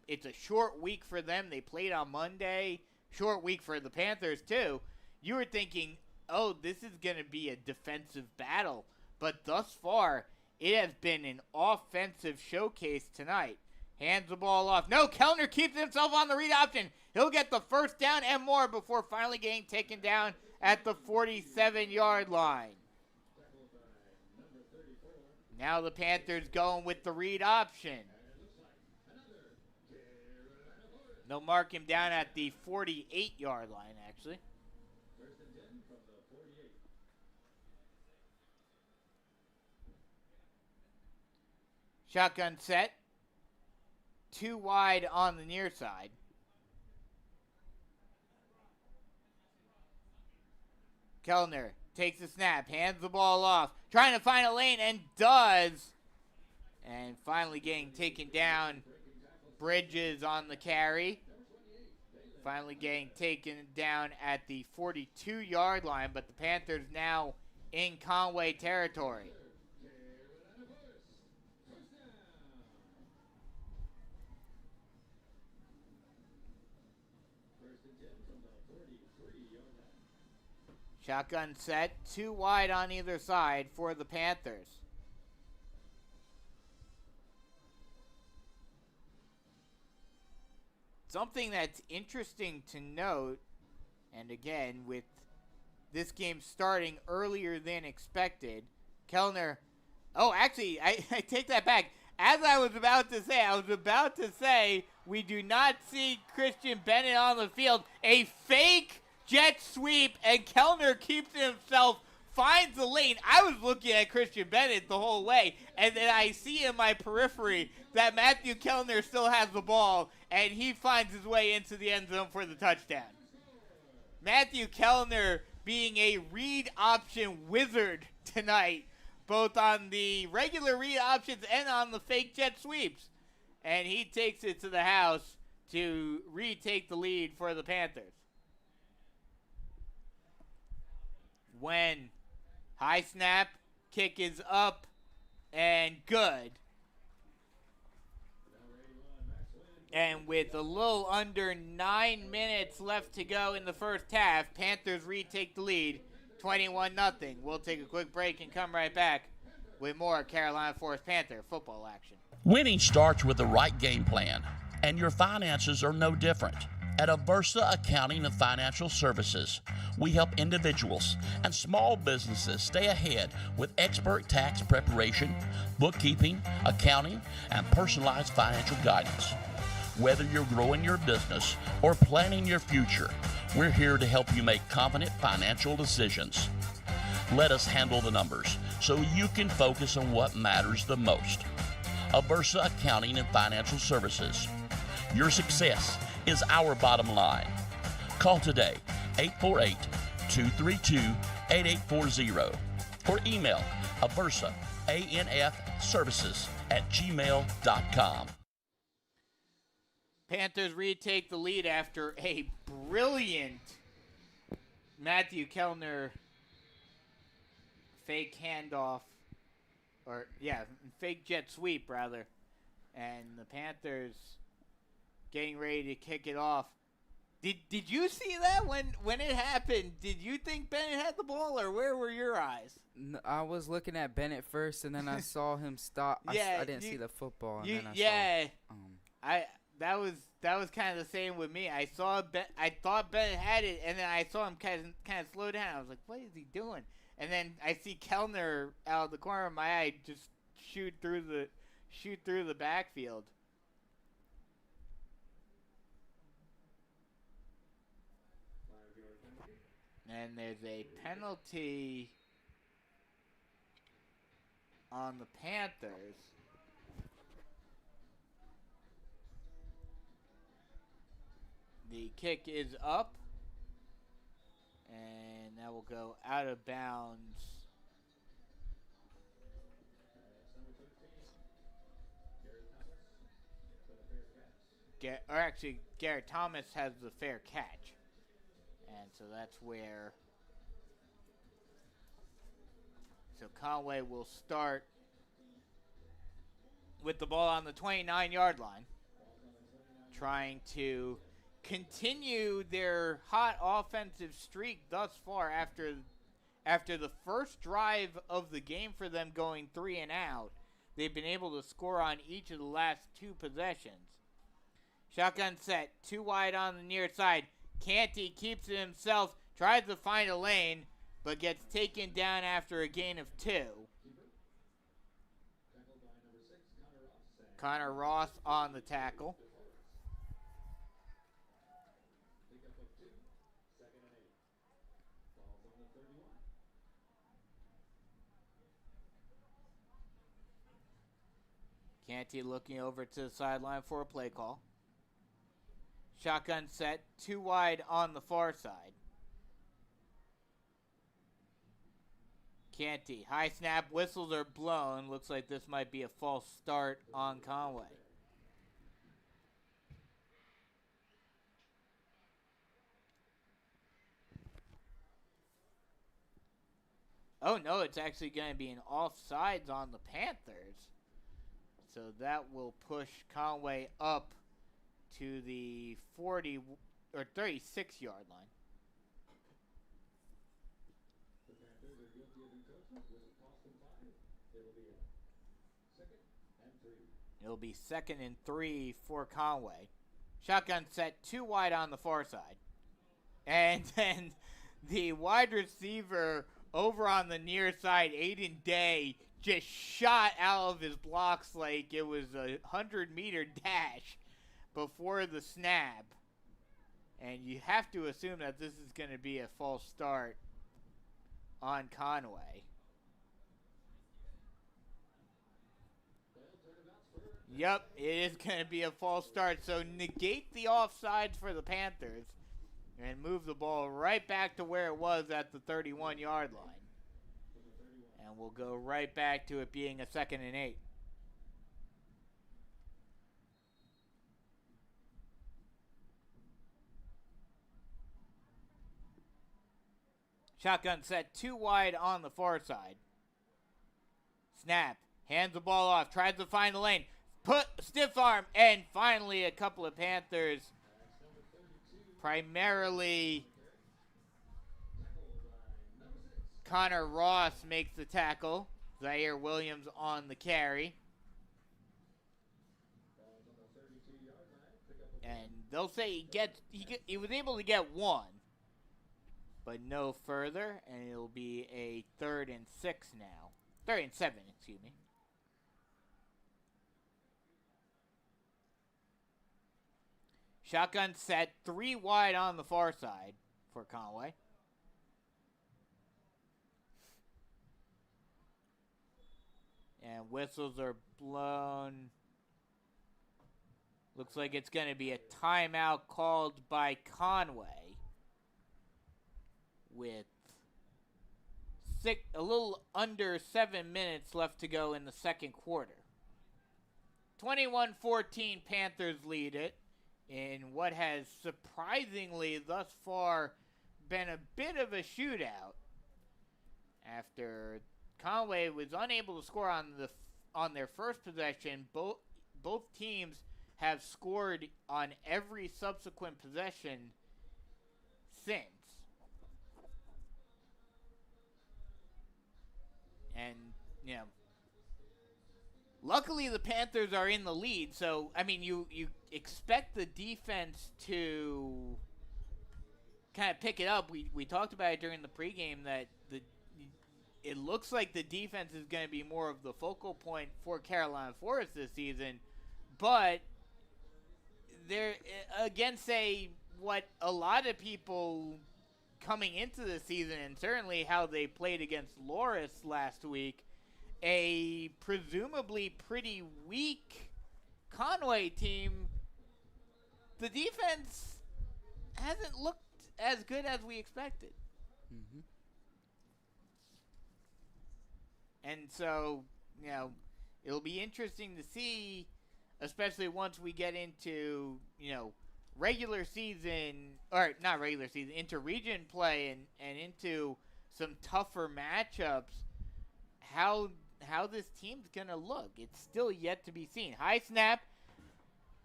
it's a short week for them. They played on Monday. Short week for the Panthers, too. You were thinking, oh, this is going to be a defensive battle. But thus far, it has been an offensive showcase tonight. Hands the ball off. No, Kellner keeps himself on the read option. He'll get the first down and more before finally getting taken down at the 47-yard line. Now the Panthers going with the read option. They'll mark him down at the 48-yard line, actually. Shotgun set. 2 wide on the near side. Kellner takes the snap, hands the ball off, trying to find a lane, and does. And finally getting taken down. Bridges on the carry. Finally getting taken down at the 42-yard line, but the Panthers now in Conway territory. Shotgun set, 2 wide on either side for the Panthers. Something that's interesting to note, and again, with this game starting earlier than expected, Kellner. Oh, actually, I take that back. As I was about to say, we do not see Christian Bennett on the field. A fake jet sweep, and Kellner keeps it himself, finds the lane. I was looking at Christian Bennett the whole way, and then I see in my periphery that Matthew Kellner still has the ball, and he finds his way into the end zone for the touchdown. Matthew Kellner being a read option wizard tonight, both on the regular read options and on the fake jet sweeps. And he takes it to the house to retake the lead for the Panthers. When high snap, kick is up and good. And with a little under 9 minutes left to go in the first half, Panthers retake the lead, 21-0. We'll take a quick break and come right back with more Carolina Forest Panther football action. Winning starts with the right game plan, and your finances are no different. At Aversa Accounting and Financial Services, we help individuals and small businesses stay ahead with expert tax preparation, bookkeeping, accounting, and personalized financial guidance. Whether you're growing your business or planning your future, we're here to help you make confident financial decisions. Let us handle the numbers so you can focus on what matters the most. Aversa Accounting and Financial Services. Your success is our bottom line. Call today, 848-232-8840, or email aversaanfservices@gmail.com. Panthers retake the lead after a brilliant Matthew Kellner fake handoff, fake jet sweep rather, and the Panthers getting ready to kick it off. Did you see that when it happened? Did you think Bennett had the ball, or where were your eyes? No, I was looking at Bennett first, and then I saw him stop. I didn't see the football, and then I saw. That was kind of the same with me. I thought Bennett had it, and then I saw him kind of slow down. I was like, what is he doing? And then I see Kellner out of the corner of my eye just shoot through the backfield. And there's a penalty on the Panthers. The kick is up, and that will go out of bounds. Garrett Thomas has the fair catch. And so that's where. So Conway will start with the ball on the 29-yard line, trying to continue their hot offensive streak thus far after the first drive of the game for them going 3 and out. They've been able to score on each of the last 2 possessions. Shotgun set, 2 wide on the near side. Canty keeps it himself, tries to find a lane, but gets taken down after a gain of 2. Connor Ross on the tackle. Canty looking over to the sideline for a play call. Shotgun set, 2 wide on the far side. Canty, high snap, whistles are blown. Looks like this might be a false start on Conway. Oh no, it's actually going to be an offsides on the Panthers. So that will push Conway up to the 40 or 36-yard line. It'll be 2nd and 3 for Conway. Shotgun set, 2 wide on the far side. And then the wide receiver over on the near side, Aiden Day just shot out of his blocks like it was a 100-meter dash before the snap. And you have to assume that this is going to be a false start on Conway. Yep, it is going to be a false start. So negate the offsides for the Panthers and move the ball right back to where it was at the 31-yard line. And we'll go right back to it being a 2nd and 8. Shotgun set 2 wide on the far side. Snap. Hands the ball off. Tries to find the lane. Stiff arm. And finally a couple of Panthers. Primarily Connor Ross makes the tackle. Zaire Williams on the carry. And they'll say he was able to get 1. But no further, and it'll be a 3rd and 6 now. 3rd and 7, excuse me. Shotgun set 3 wide on the far side for Conway. And whistles are blown. Looks like it's going to be a timeout called by Conway. With a little under 7 minutes left to go in the second quarter. 21-14, Panthers lead it in what has surprisingly thus far been a bit of a shootout. After Conway was unable to score on their first possession, both teams have scored on every subsequent possession since. And, luckily the Panthers are in the lead. So, I mean, you expect the defense to kind of pick it up. We talked about it during the pregame that it looks like the defense is going to be more of the focal point for Carolina Forest this season. But they're against what a lot of people coming into the season, and certainly how they played against Loris last week, a presumably pretty weak Conway team. The defense hasn't looked as good as we expected. Mm-hmm. And so, it'll be interesting to see, especially once we get into, regular season, or not regular season, into region play and into some tougher matchups, how this team's going to look. It's still yet to be seen. High snap.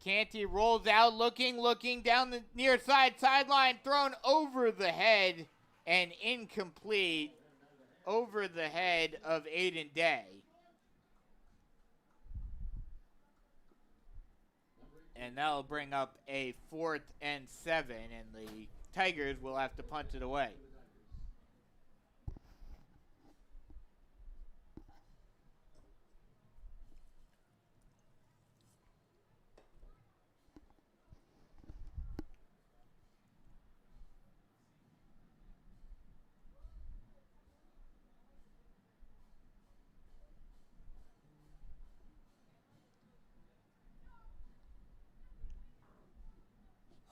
Canty rolls out, looking down the near sideline, thrown over the head and incomplete over the head of Aiden Day. And that'll bring up a 4th and 7, and the Tigers will have to punt it away.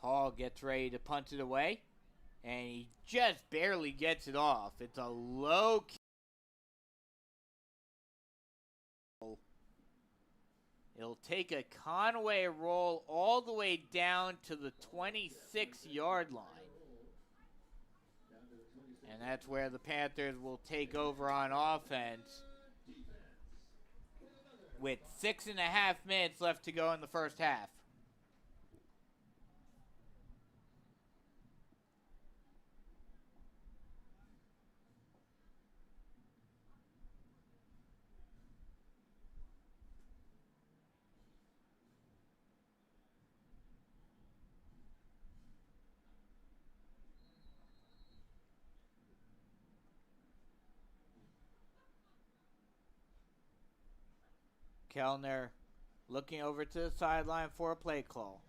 Hall gets ready to punt it away, and he just barely gets it off. It's a low kick. It'll take a Conway roll all the way down to the 26-yard line. And that's where the Panthers will take over on offense with 6.5 minutes left to go in the first half. Kellner looking over to the sideline for a play call.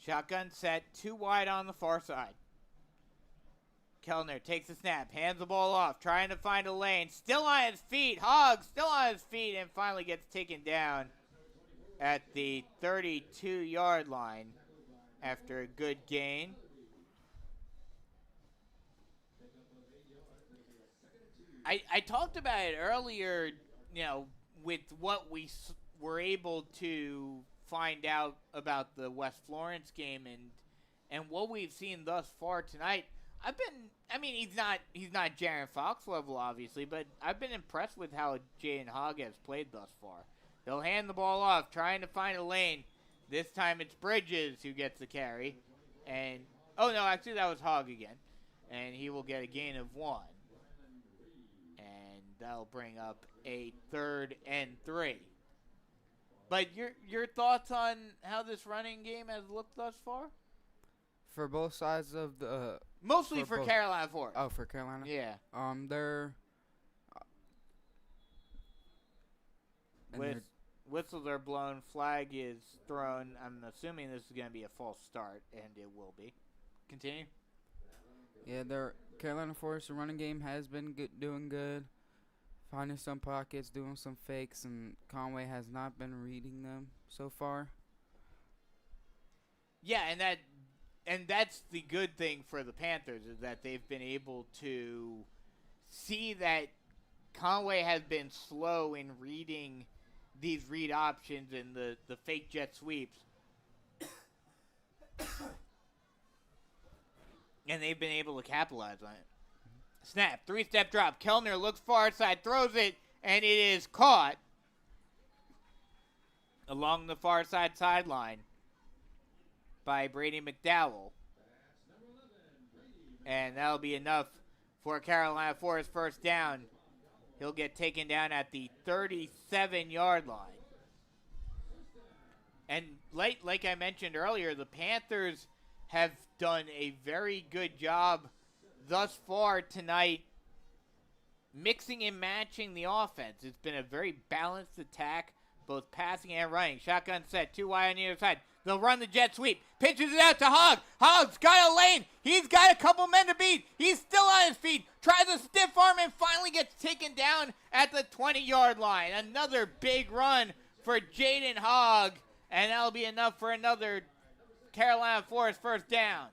Shotgun set, 2 wide on the far side. Kellner takes the snap, hands the ball off, trying to find a lane. Still on his feet. Hogg still on his feet and finally gets taken down at the 32-yard line after a good gain. I talked about it earlier, with what we were able to find out about the West Florence game and what we've seen thus far tonight. He's not Jaron Fox level, obviously, but I've been impressed with how Jaden Hogg has played thus far. They'll hand the ball off, trying to find a lane. This time it's Bridges who gets the carry. And, actually that was Hogg again. And he will get a gain of 1. And that'll bring up a 3rd and 3. But your thoughts on how this running game has looked thus far? For both sides of the... Mostly for Carolina Forest. Oh, for Carolina? Yeah. They're... Whistles are blown. Flag is thrown. I'm assuming this is going to be a false start, and it will be. Continue. Yeah, their Carolina Forest running game has been doing good. Finding some pockets, doing some fakes, and Conway has not been reading them so far. Yeah, and that's the good thing for the Panthers is that they've been able to see that Conway has been slow in reading these read options and the fake jet sweeps. And they've been able to capitalize on it. Snap, 3-step drop. Kellner looks far side, throws it, and it is caught along the far side sideline by Brady McDowell. And that'll be enough for Carolina Forest first down. He'll get taken down at the 37-yard line. And like I mentioned earlier, the Panthers have done a very good job thus far tonight mixing and matching the offense. It's been a very balanced attack, both passing and running. Shotgun set, 2 wide on the other side. They'll run the jet sweep. Pitches it out to Hogg. Hogg's got a lane. He's got a couple men to beat. He's still on his feet. Tries a stiff arm and finally gets taken down at the 20-yard line. Another big run for Jaden Hogg, and that'll be enough for another Carolina Forest first down.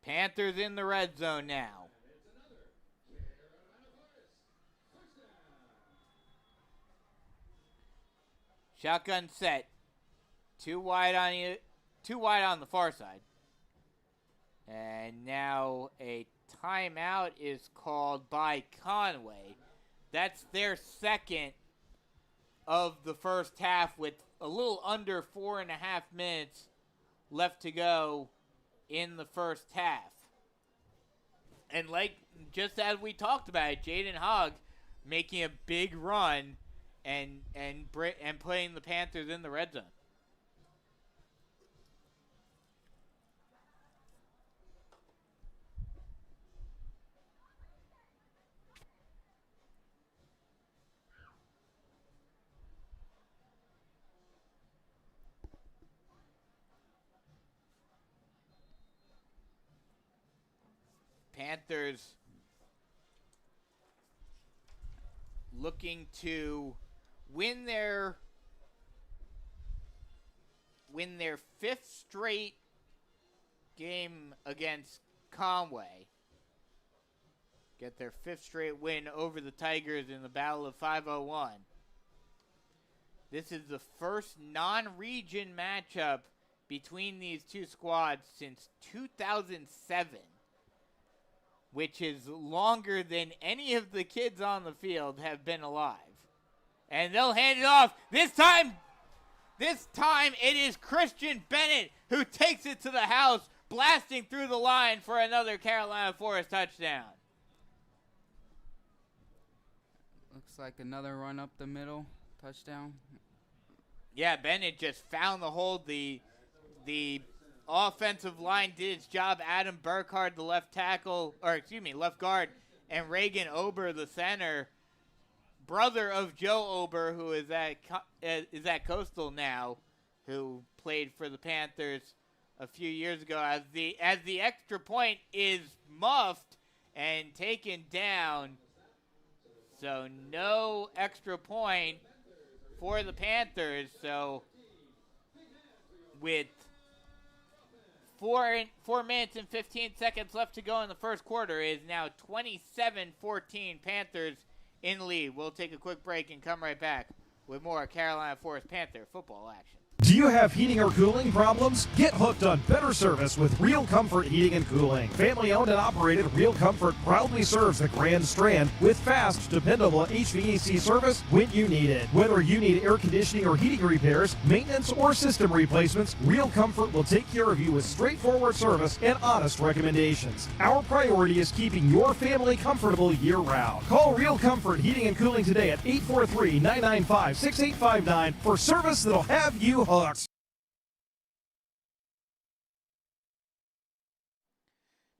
Panthers in the red zone now. Shotgun set. 2 wide on the far side. And now a timeout is called by Conway. That's their second of the first half with a little under 4.5 minutes left to go in the first half. And just as we talked about it, Jaden Hogg making a big run and putting the Panthers in the red zone. Panthers looking to win their 5th straight game against Conway. Get their 5th straight win over the Tigers in the Battle of 501. This is the first non-region matchup between these two squads since 2007. Which is longer than any of the kids on the field have been alive. And they'll hand it off. This time it is Christian Bennett who takes it to the house, blasting through the line for another Carolina Forest touchdown. Looks like another run up the middle touchdown. Yeah, Bennett just found the hole. The offensive line did its job. Adam Burkhardt, the left guard, and Reagan Ober, the center, brother of Joe Ober, who is at Coastal now, who played for the Panthers a few years ago. As the extra point is muffed and taken down, so no extra point for the Panthers. So with 4 minutes and 15 seconds left to go in the first quarter, it is now 27-14 Panthers in the lead. We'll take a quick break and come right back with more Carolina Forest Panther football action. Do you have heating or cooling problems? Get hooked on better service with Real Comfort Heating and Cooling. Family owned and operated, Real Comfort proudly serves the Grand Strand with fast, dependable HVAC service when you need it. Whether you need air conditioning or heating repairs, maintenance, or system replacements, Real Comfort will take care of you with straightforward service and honest recommendations. Our priority is keeping your family comfortable year-round. Call Real Comfort Heating and Cooling today at 843-995-6859 for service that'll have you hooked.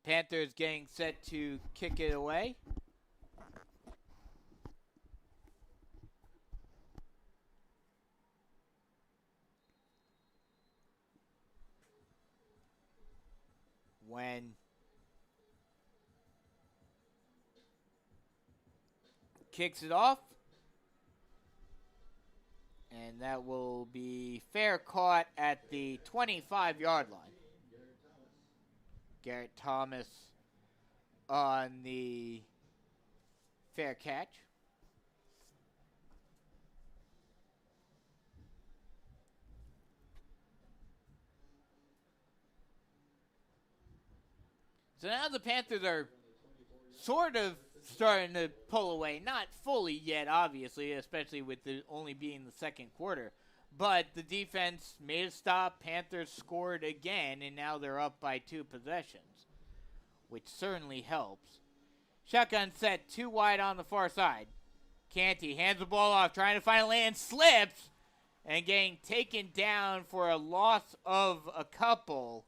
Panthers getting set to kick it away. When kicks it off. And that will be fair caught at the 25-yard line. Garrett Thomas on the fair catch. So now the Panthers are sort of starting to pull away. Not fully yet, obviously, especially with the only being the second quarter. But the defense made a stop. Panthers scored again, and now they're up by 2 possessions, which certainly helps. Shotgun set, 2 wide on the far side. Canty hands the ball off, trying to find a lane, slips, and getting taken down for a loss of a couple.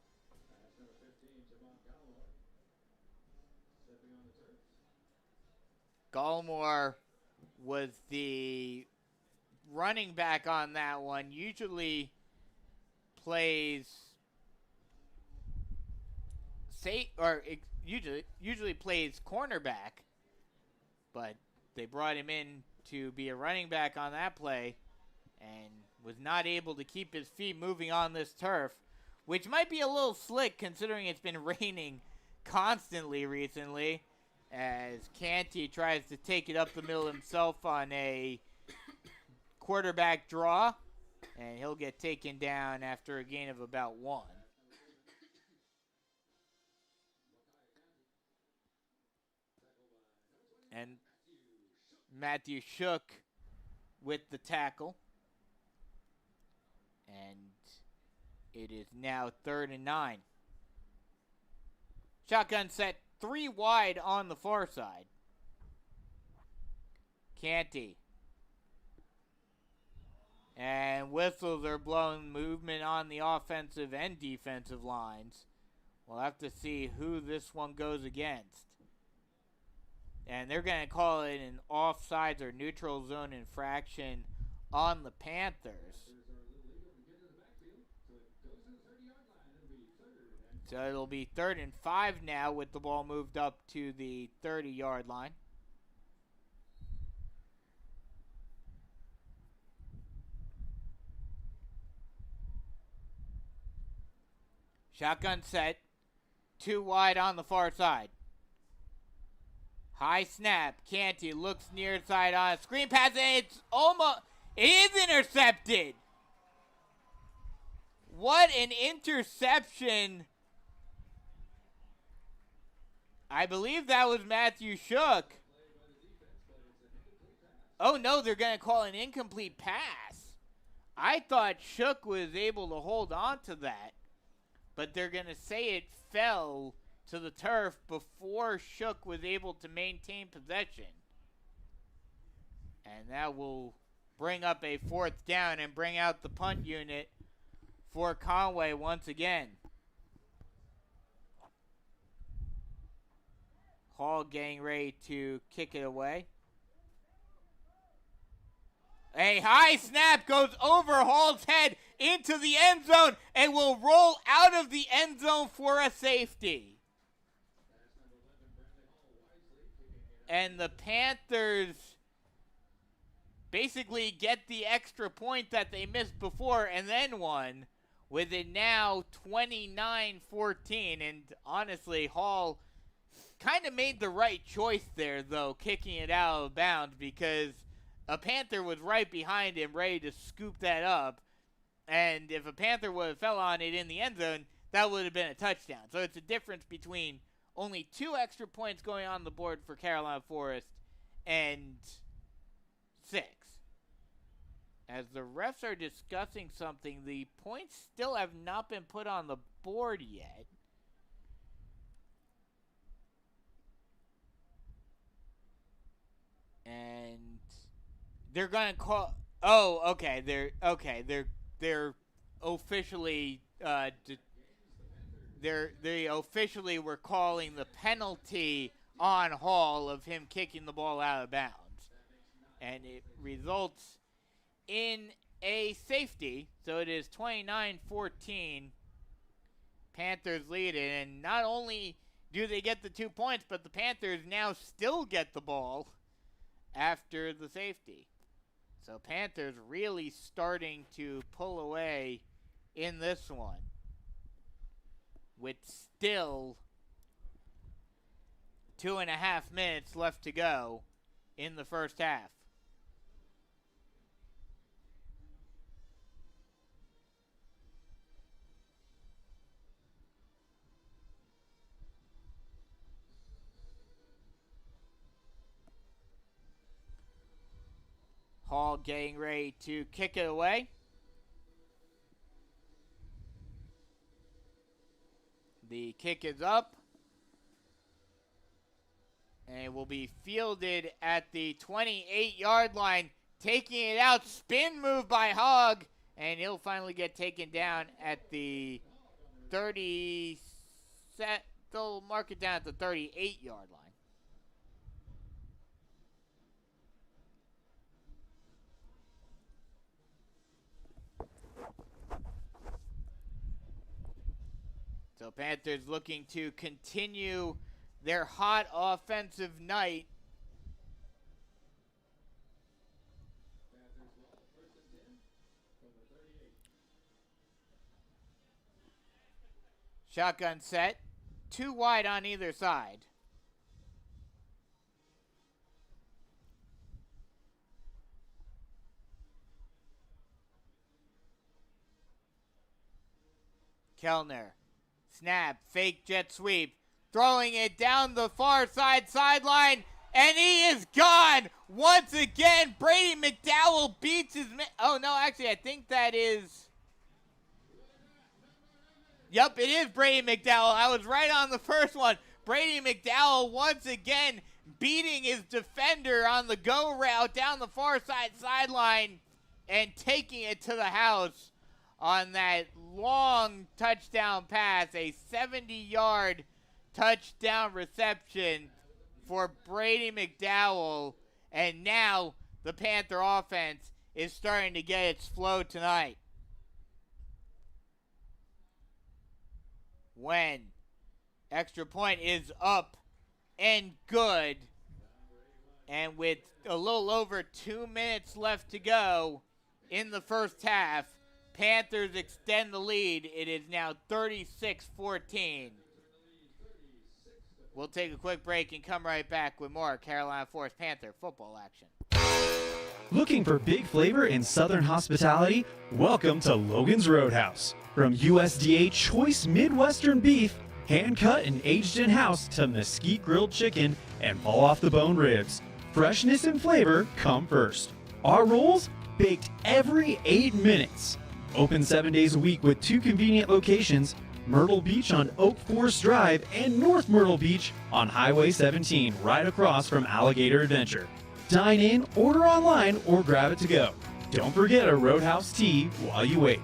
Gallimore was the running back on that one. Usually plays usually plays cornerback, but they brought him in to be a running back on that play and was not able to keep his feet moving on this turf, which might be a little slick considering it's been raining constantly recently, as Canty tries to take it up the middle himself on a quarterback draw, and he'll get taken down after a gain of about 1. And Matthew Shook with the tackle. And it is now 3rd and 9. Shotgun set, 3 wide on the far side. Canty. And whistles are blowing, movement on the offensive and defensive lines. We'll have to see who this one goes against. And they're going to call it an offsides or neutral zone infraction on the Panthers. So it'll be 3rd and 5 now with the ball moved up to the 30-yard line. Shotgun set. 2 wide on the far side. High snap. Canty looks near side on a screen pass, and it is intercepted. What an interception. I believe that was Matthew Shook. Oh, no, they're going to call an incomplete pass. I thought Shook was able to hold on to that, but they're going to say it fell to the turf before Shook was able to maintain possession. And that will bring up a 4th down and bring out the punt unit for Conway once again. Hall getting ready to kick it away. A high snap goes over Hall's head into the end zone and will roll out of the end zone for a safety. And the Panthers basically get the extra point that they missed before and then won, with it now 29-14. And honestly, Hall kind of made the right choice there, though, kicking it out of bounds, because a Panther was right behind him ready to scoop that up. And if a Panther would have fell on it in the end zone, that would have been a touchdown. So it's a difference between only 2 extra points going on the board for Carolina Forest and 6. As the refs are discussing something, the points still have not been put on the board yet. And they're going to call... Oh, okay. They're officially... They officially were calling the penalty on Hall of him kicking the ball out of bounds. And it results in a safety. So it is 29-14. Panthers lead it. And not only do they get the 2 points, but the Panthers now still get the ball after the safety. So Panthers really starting to pull away in this one, with still 2.5 minutes left to go in the first half. Hall getting ready to kick it away. The kick is up, and it will be fielded at the 28-yard line. Taking it out, spin move by Hogg, and he'll finally get taken down at the 30. They'll mark it down at the 38-yard line. So Panthers looking to continue their hot offensive night. Shotgun set. 2 wide on either side. Kellner. Snap, fake jet sweep, throwing it down the far sideline, and he is gone once again. Brady McDowell beats his man. Oh, no, actually, I think that is... Yep, it is Brady McDowell. I was right on the first one. Brady McDowell once again beating his defender on the go route down the far sideline and taking it to the house on that long touchdown pass, a 70-yard touchdown reception for Brady McDowell. And now the Panther offense is starting to get its flow tonight. When extra point is up and good, and with a little over 2 minutes left to go in the first half, Panthers extend the lead. It is now 36-14. We'll take a quick break and come right back with more Carolina Forest Panther football action. Looking for big flavor in Southern hospitality? Welcome to Logan's Roadhouse. From USDA choice Midwestern beef, hand-cut and aged in-house, to mesquite grilled chicken and fall-off-the-bone ribs, freshness and flavor come first. Our rolls, baked every 8 minutes. Open 7 days a week with 2 convenient locations, Myrtle Beach on Oak Forest Drive and North Myrtle Beach on Highway 17, right across from Alligator Adventure. Dine in, order online, or grab it to go. Don't forget a Roadhouse tea while you wait.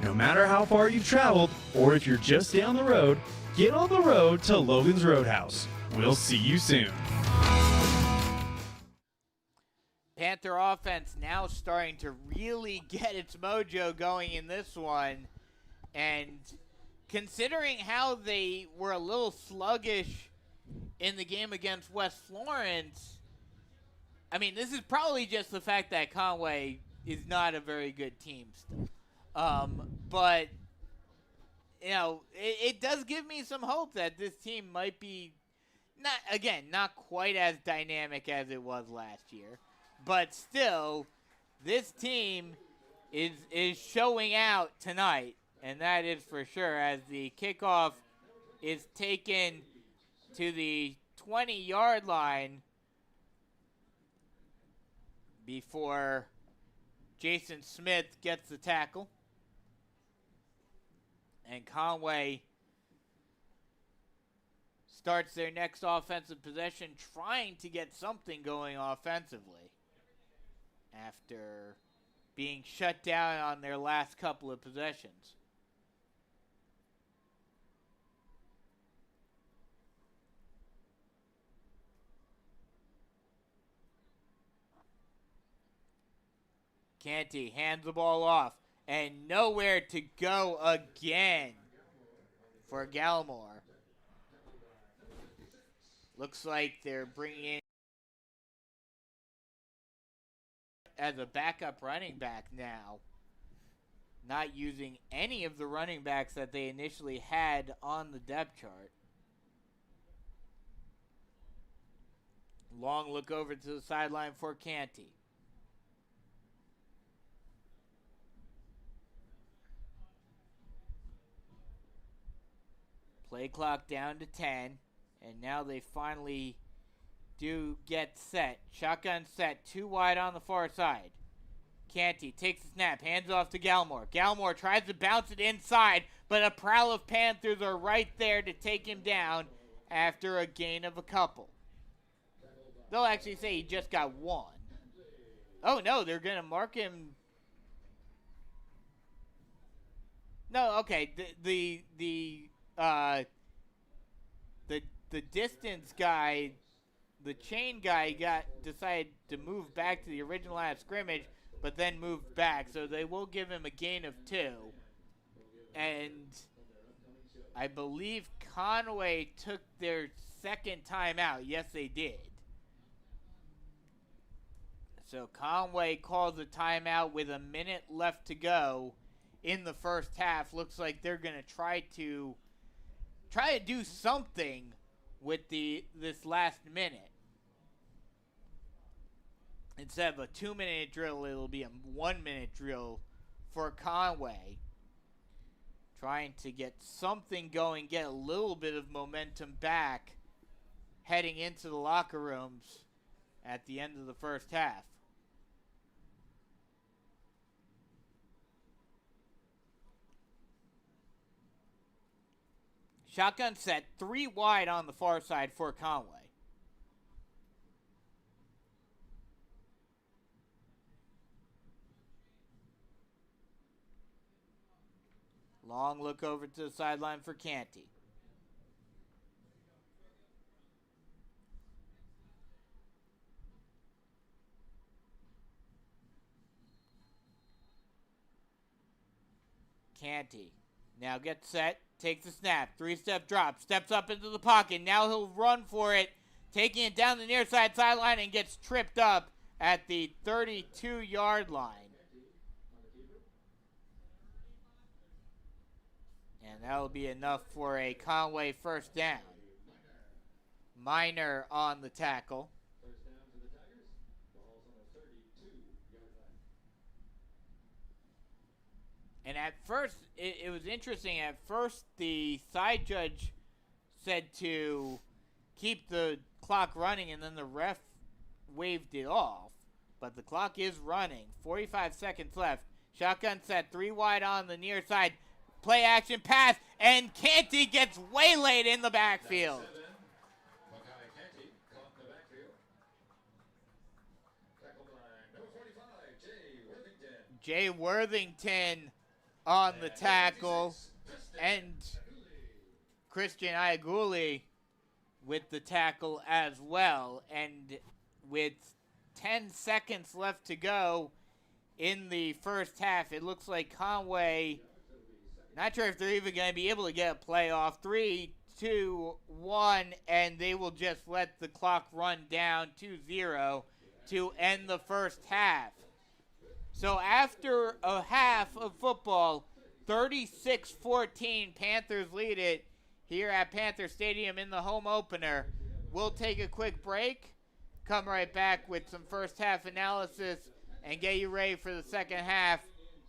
No matter how far you've traveled or if you're just down the road, get on the road to Logan's Roadhouse. We'll see you soon. Panther offense now starting to really get its mojo going in this one. And considering how they were a little sluggish in the game against West Florence, I mean, this is probably just the fact that Conway is not a very good team still. But, you know, it does give me some hope that this team might be, not quite as dynamic as it was last year. But still, this team is showing out tonight, and that is for sure, as the kickoff is taken to the 20-yard line before Jason Smith gets the tackle. And Conway starts their next offensive possession trying to get something going offensively after being shut down on their last couple of possessions. Canty hands the ball off, and nowhere to go again for Gallimore. Looks like they're bringing in as a backup running back now, not using any of the running backs that they initially had on the depth chart. Long look over to the sideline for Canty. Play clock down to 10, and now they finally do get set. Shotgun set, 2 wide on the far side. Canty takes the snap, hands off to Gallimore. Gallimore tries to bounce it inside, but a prowl of Panthers are right there to take him down after a gain of a couple. They'll actually say he just got 1. Oh no, they're going to mark him. No, okay, the distance guy, the chain guy decided to move back to the original line of scrimmage, but then moved back. So they will give him a gain of 2. And I believe Conway took their second timeout. Yes, they did. So Conway calls a timeout with a minute left to go in the first half. Looks like they're going to try to do something with this last minute. Instead of a 2-minute drill, it'll be a 1-minute drill for Conway. Trying to get something going, get a little bit of momentum back heading into the locker rooms at the end of the first half. Shotgun set, 3 wide on the far side for Conway. Long look over to the sideline for Canty. Canty now gets set, takes the snap, 3-step drop, steps up into the pocket. Now he'll run for it, taking it down the near side sideline and gets tripped up at the 32-yard line. And that'll be enough for a Conway first down. Minor on the tackle. And at first, it was interesting. At first, the side judge said to keep the clock running, and then the ref waved it off. But the clock is running. 45 seconds left. Shotgun set, 3 wide on the near side. Play action pass, and Canty gets waylaid in the backfield. Jay Worthington on the tackle, and Christian Iaguli with the tackle as well. And with 10 seconds left to go in the first half, it looks like Conway, not sure if they're even going to be able to get a playoff. 3, 2, 1, and they will just let the clock run down 2-0 to end the first half. So after a half of football, 36-14, Panthers lead it here at Panther Stadium in the home opener. We'll take a quick break, come right back with some first half analysis, and get you ready for the second half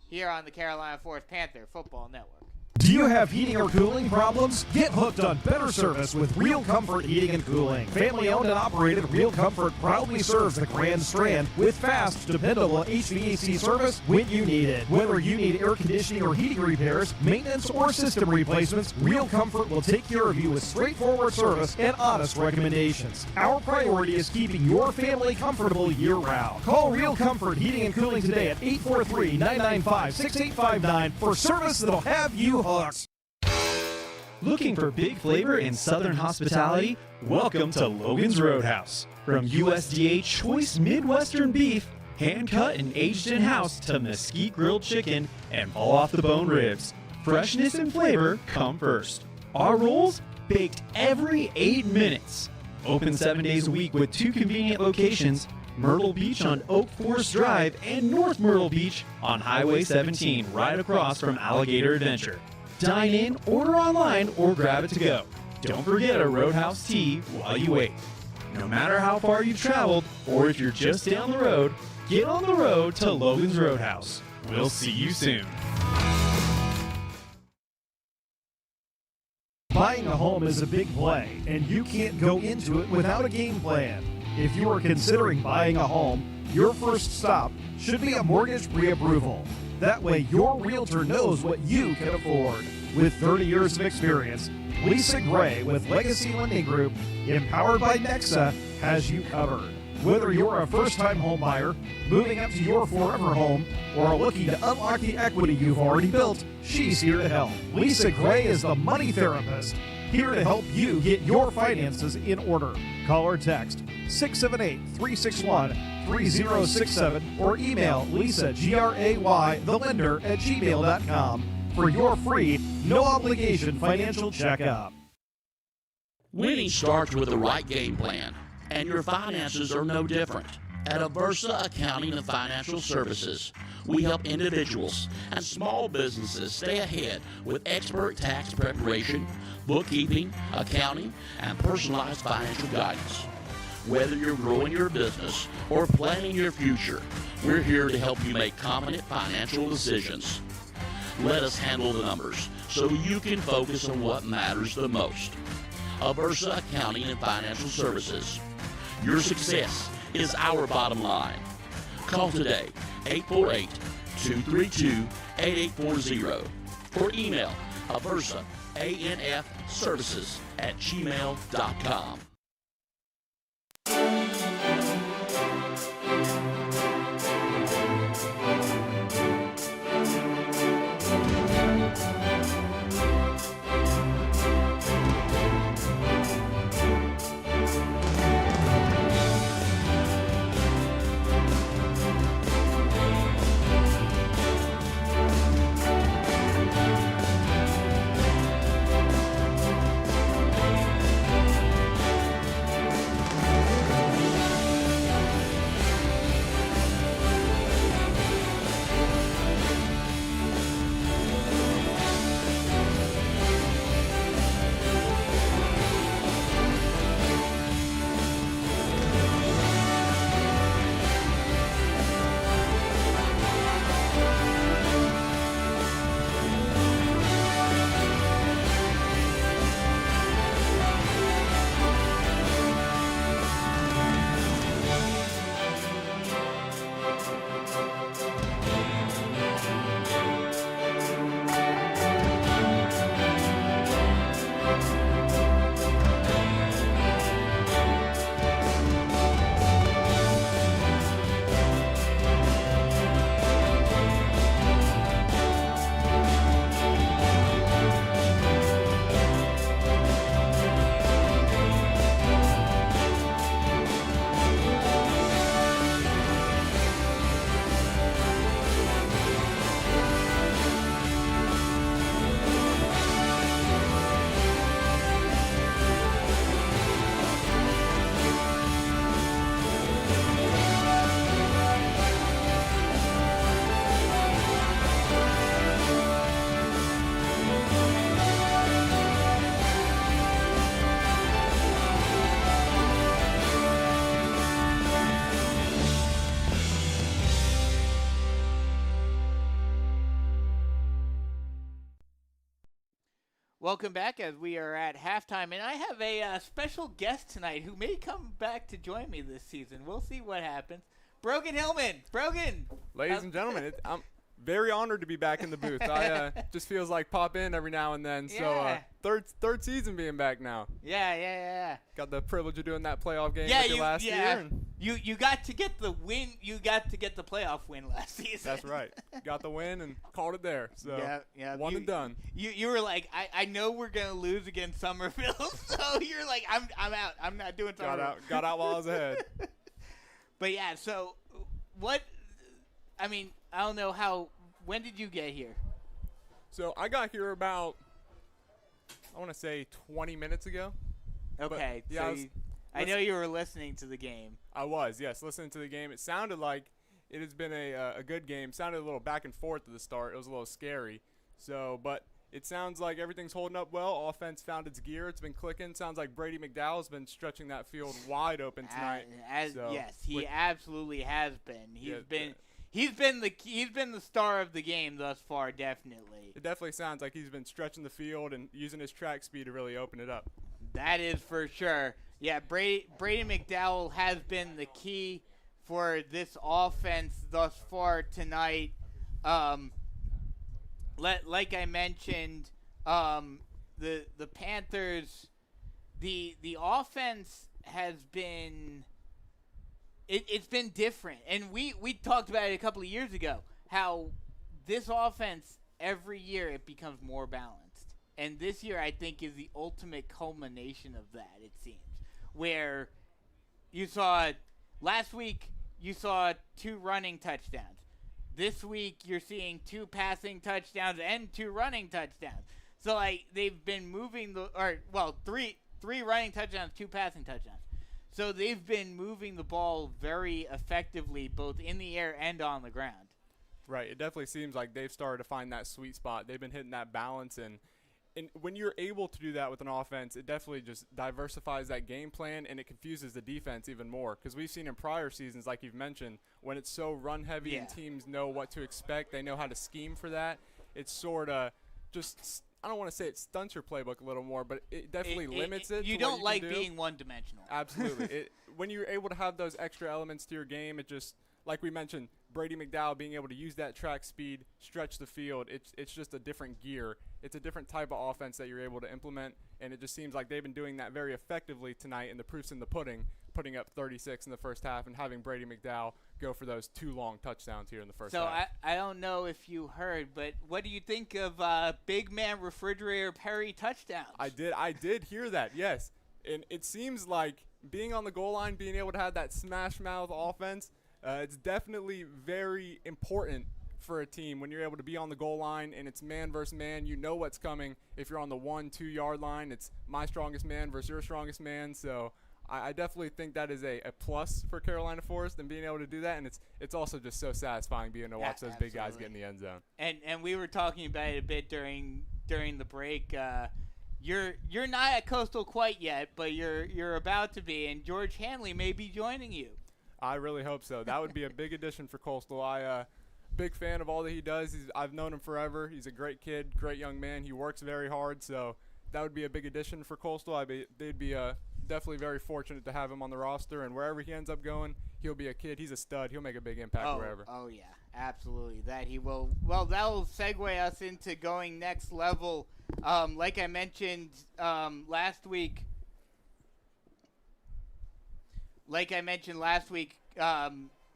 here on the Carolina Forest Panther Football Network. Do you have heating or cooling problems? Get hooked on better service with Real Comfort Heating and Cooling. Family owned and operated, Real Comfort proudly serves the Grand Strand with fast, dependable HVAC service when you need it. Whether you need air conditioning or heating repairs, maintenance, or system replacements, Real Comfort will take care of you with straightforward service and honest recommendations. Our priority is keeping your family comfortable year-round. Call Real Comfort Heating and Cooling today at 843-995-6859 for service that'll have you hooked. Looking for big flavor in Southern hospitality? Welcome to Logan's Roadhouse. From USDA choice Midwestern beef, hand-cut and aged in-house, to mesquite grilled chicken and fall-off-the-bone ribs, freshness and flavor come first. Our rolls, baked every 8 minutes. Open 7 days a week with 2 convenient locations, Myrtle Beach on Oak Forest Drive and North Myrtle Beach on Highway 17, right across from Alligator Adventure. Dine in, order online, or grab it to go. Don't forget a Roadhouse tea while you wait. No matter how far you've traveled, or if you're just down the road, get on the road to Logan's Roadhouse. We'll see you soon. Buying a home is a big play, and you can't go into it without a game plan. If you are considering buying a home, your first stop should be a mortgage pre-approval. That way, your realtor knows what you can afford. With 30 years of experience, Lisa Gray with Legacy Lending Group, empowered by Nexa, has you covered. Whether you're a first-time home buyer, moving up to your forever home, or are looking to unlock the equity you've already built, she's here to help. Lisa Gray is the money therapist, here to help you get your finances in order. Call or text 678-361-3067 or email Lisa, Gray, the lender, at gmail.com for your free, no-obligation financial checkup. Winning starts with the right game plan, and your finances are no different. At Aversa Accounting and Financial Services, we help individuals and small businesses stay ahead with expert tax preparation, bookkeeping, accounting, and personalized financial guidance. Whether you're growing your business or planning your future, we're here to help you make confident financial decisions. Let us handle the numbers so you can focus on what matters the most. Aversa Accounting and Financial Services. Your success is our bottom line. Call today, 848-232-8840, or email Aversa, ANFservices@gmail.com. Welcome back as we are at halftime, and I have a special guest tonight who may come back to join me this season. We'll see what happens. Brogan Hillman. Brogan. Ladies and gentlemen, I'm very honored to be back in the booth. I just feels like pop in every now and then. Yeah. So third season being back now. Yeah. Got the privilege of doing that playoff game with you last year. And You got to get the win. You got to get the playoff win last season. that's right. Got the win and called it there. So yeah. and done. You were like, I know we're gonna lose against Somerville, so you're like, I'm out. I'm not doing Somerville. Got out while I was ahead. But yeah, so what? I mean, I don't know how. When did you get here? So I got here about, I want to say 20 minutes ago. Okay. But, yeah, so I know you were listening to the game. I was, yes, listening to the game. It sounded like it has been a good game. Sounded a little back and forth at the start. It was a little scary. So, but it sounds like everything's holding up well. Offense found its gear. It's been clicking. Sounds like Brady McDowell has been stretching that field wide open tonight. Yes, he absolutely has been. He's been the star of the game thus far, definitely. It definitely sounds like he's been stretching the field and using his track speed to really open it up. That is for sure. Yeah, Brady McDowell has been the key for this offense thus far tonight. Like I mentioned, the Panthers, the offense has been. It's been different, and we talked about it a couple of years ago, how this offense, every year, it becomes more balanced. And this year, I think, is the ultimate culmination of that, it seems. Where you saw, last week, you saw 2 running touchdowns. This week, you're seeing 2 passing touchdowns and 2 running touchdowns. So, like, they've been moving 3 running touchdowns, 2 passing touchdowns. So they've been moving the ball very effectively, both in the air and on the ground. Right. It definitely seems like they've started to find that sweet spot. They've been hitting that balance, and when you're able to do that with an offense, it definitely just diversifies that game plan, and it confuses the defense even more. Because we've seen in prior seasons, like you've mentioned, when it's so run-heavy and teams know what to expect, they know how to scheme for that, it's sort of just – I don't want to say it stunts your playbook a little more, but it definitely limits it. You don't like being one-dimensional. Absolutely. When you're able to have those extra elements to your game, it just, like we mentioned, Brady McDowell being able to use that track speed, stretch the field, it's just a different gear. It's a different type of offense that you're able to implement, and it just seems like they've been doing that very effectively tonight, and the proof's in the pudding, putting up 36 in the first half and having Brady McDowell go for those 2 long touchdowns here in the first half. So I don't know if you heard, but what do you think of Big Man Refrigerator Perry touchdowns? I did hear that, yes. And it seems like being on the goal line, being able to have that smash mouth offense, it's definitely very important for a team when you're able to be on the goal line and it's man versus man. You know what's coming. If you're on the 1-2 yard line, it's my strongest man versus your strongest man. So I definitely think that is a plus for Carolina Forest and being able to do that, and it's also just so satisfying being able to watch those big guys get in the end zone. And we were talking about it a bit during the break. You're not at Coastal quite yet, but you're about to be, and George Hanley may be joining you. I really hope so. That would be a big addition for Coastal. Big fan of all that he does. I've known him forever. He's a great kid, great young man. He works very hard, so that would be a big addition for Coastal. They'd be definitely very fortunate to have him on the roster, and wherever he ends up going, he'll be a kid. He's a stud. He'll make a big impact wherever. Oh, yeah, absolutely. That he will. Well, that will segue us into going next level. Like I mentioned last week.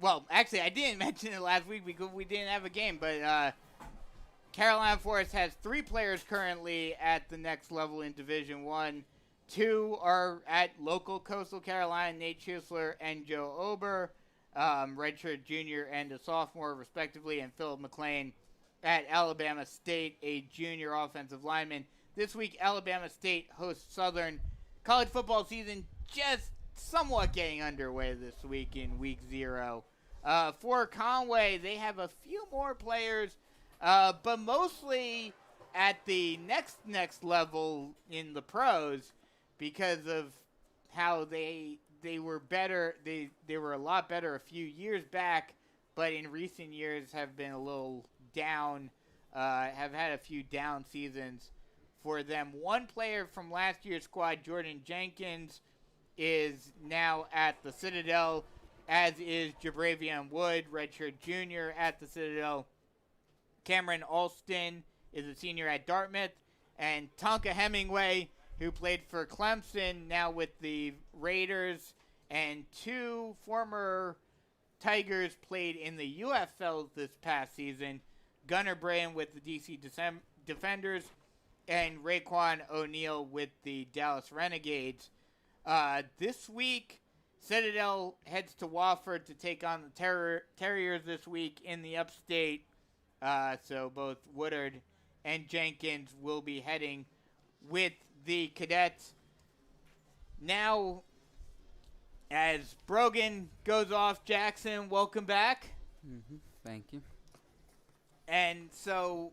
Well, actually, I didn't mention it last week because we didn't have a game, but Carolina Forest has 3 players currently at the next level in Division I. 2 are at local Coastal Carolina, Nate Schusler and Joe Ober, redshirt junior and a sophomore, respectively, and Philip McLean at Alabama State, a junior offensive lineman. This week, Alabama State hosts Southern. College football season just somewhat getting underway this week in Week 0. For Conway, they have a few more players, but mostly at the next level in the pros, because of how they were better. They were a lot better a few years back, but in recent years have been a little down, have had a few down seasons for them. One player from last year's squad, Jordan Jenkins, is now at the Citadel, as is Jabravion Wood, redshirt junior at the Citadel. Cameron Alston is a senior at Dartmouth. And Tonka Hemingway, who played for Clemson, now with the Raiders. And two former Tigers played in the UFL this past season. Gunnar Brahan with the DC Defenders and Raekwon O'Neal with the Dallas Renegades. This week, Citadel heads to Wofford to take on the Terriers this week in the upstate. So both Woodard and Jenkins will be heading with the Cadets. Now, as Brogan goes off, Jackson, welcome back. Thank you. And so,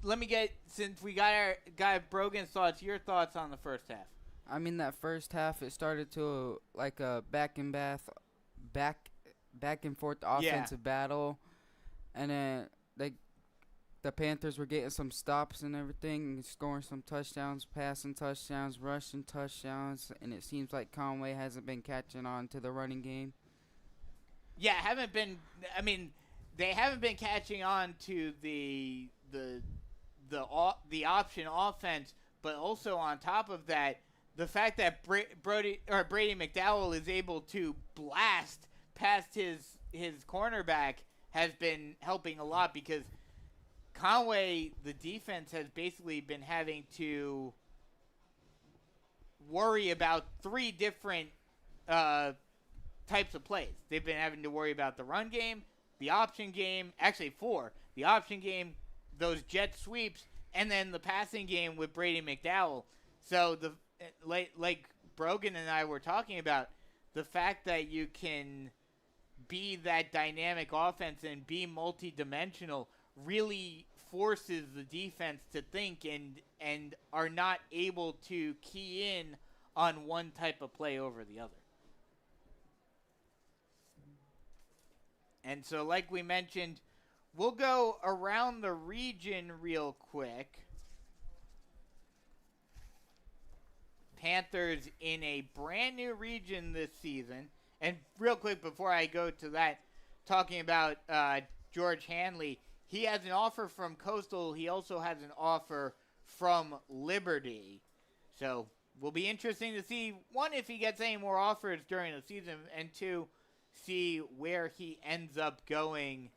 let me get, since we got our guy Brogan's thoughts, your thoughts on the first half. I mean, that first half, it started to like a back and forth offensive battle, and then the Panthers were getting some stops and everything, scoring some touchdowns, passing touchdowns, rushing touchdowns, and it seems like Conway hasn't been catching on to the running game. Yeah, they haven't been catching on to the option offense, but also on top of that, the fact that Brady McDowell is able to blast past his cornerback has been helping a lot, because Conway, the defense, has basically been having to worry about three different types of plays. They've been having to worry about the run game, the option game, actually four. The option game, those jet sweeps, and then the passing game with Brady McDowell. So, like Brogan and I were talking about, the fact that you can be that dynamic offense and be multidimensional really forces the defense to think and are not able to key in on one type of play over the other. And so, like we mentioned, we'll go around the region real quick. Panthers in a brand new region this season. And real quick before I go to that, talking about George Hanley, he has an offer from Coastal. He also has an offer from Liberty. So, will be interesting to see, one, if he gets any more offers during the season, and two, see where he ends up going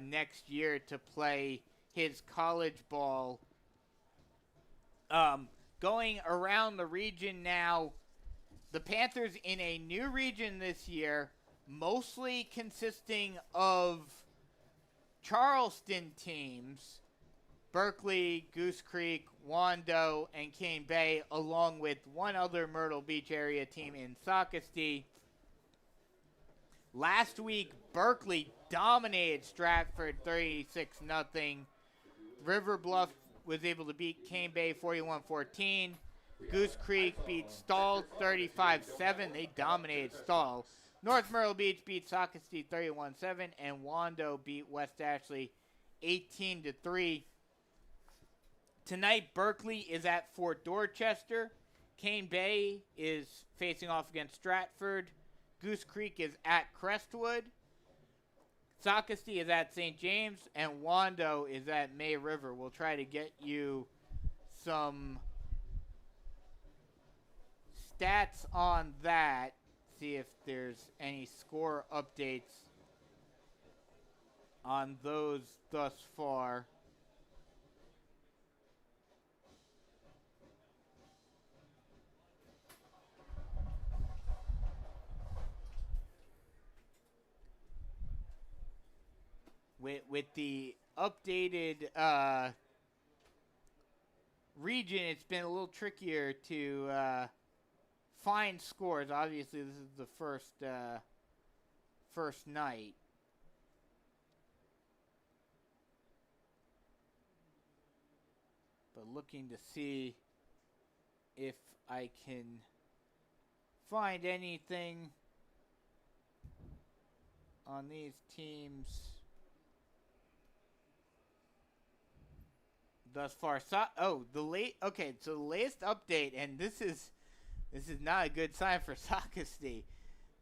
next year to play his college ball. Going around the region now, the Panthers in a new region this year, mostly consisting of Charleston teams, Berkeley, Goose Creek, Wando, and Cane Bay, along with one other Myrtle Beach area team in Socastee. Last week, Berkeley dominated Stratford 36-0. River Bluff was able to beat Cane Bay 41-14. Goose Creek beat Stall 35-7. They dominated Stall. North Myrtle Beach beat Socastee 31-7. And Wando beat West Ashley 18-3. Tonight, Berkeley is at Fort Dorchester. Cane Bay is facing off against Stratford. Goose Creek is at Crestwood. Socastee is at St. James. And Wando is at May River. We'll try to get you some stats on that. See if there's any score updates on those thus far. With the updated region, it's been a little trickier to find scores. Obviously, this is the first night. But looking to see if I can find anything on these teams thus far. Okay, so the latest update, and this is not a good sign for Sockesty.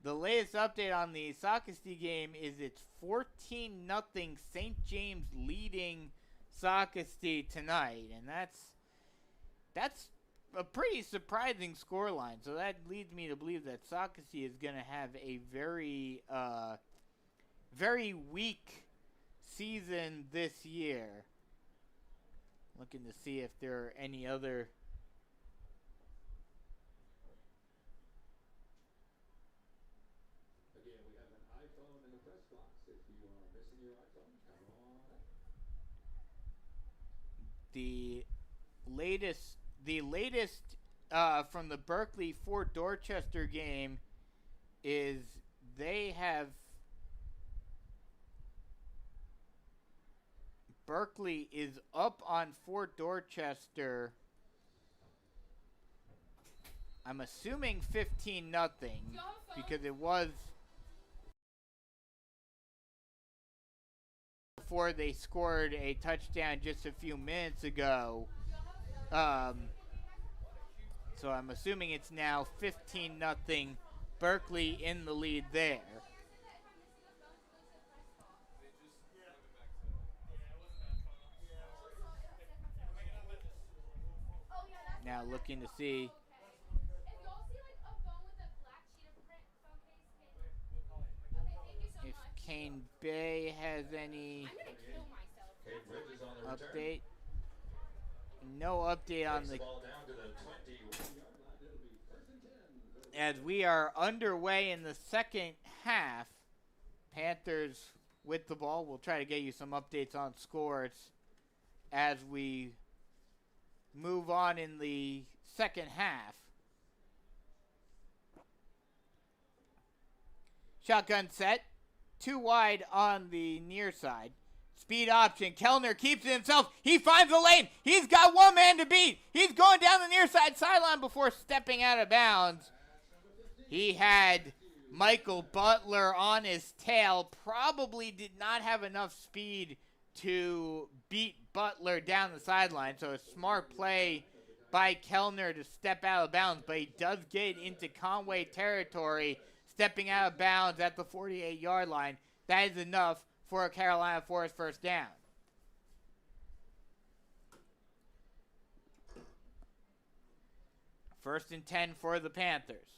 The latest update on the Sockesty game is it's 14-0 St. James leading Sockesty tonight, and that's a pretty surprising scoreline. So that leads me to believe that Sockesty is going to have a very very weak season this year. Looking to see if there are any other the latest from the Berkeley Fort Dorchester game is Berkeley is up on Fort Dorchester. I'm assuming 15-0 because it was before they scored a touchdown just a few minutes ago. So I'm assuming it's now 15-0 Berkeley in the lead there. Now looking to see if Kane Bay has any update. No update on the as we are underway in the second half. Panthers with the ball. We'll try to get you some updates on scores as we move on in the second half. Shotgun set. 2 wide on the near side. Speed option. Kellner keeps it himself. He finds the lane. He's got one man to beat. He's going down the near side sideline before stepping out of bounds. He had Michael Butler on his tail. Probably did not have enough speed to beat Butler down the sideline. So a smart play by Kellner to step out of bounds. But he does get into Conway territory, stepping out of bounds at the 48-yard line. That is enough for a Carolina Forest first down. First and 10 for the Panthers.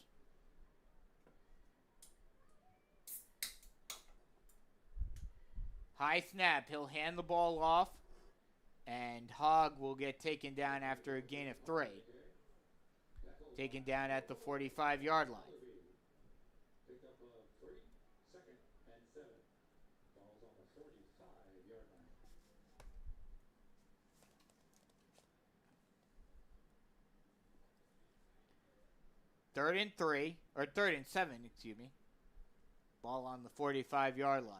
High snap. He'll hand the ball off, and Hogg will get taken down after a gain of 3. Taken down at the 45-yard line. Third and 7, excuse me. Ball on the 45-yard line.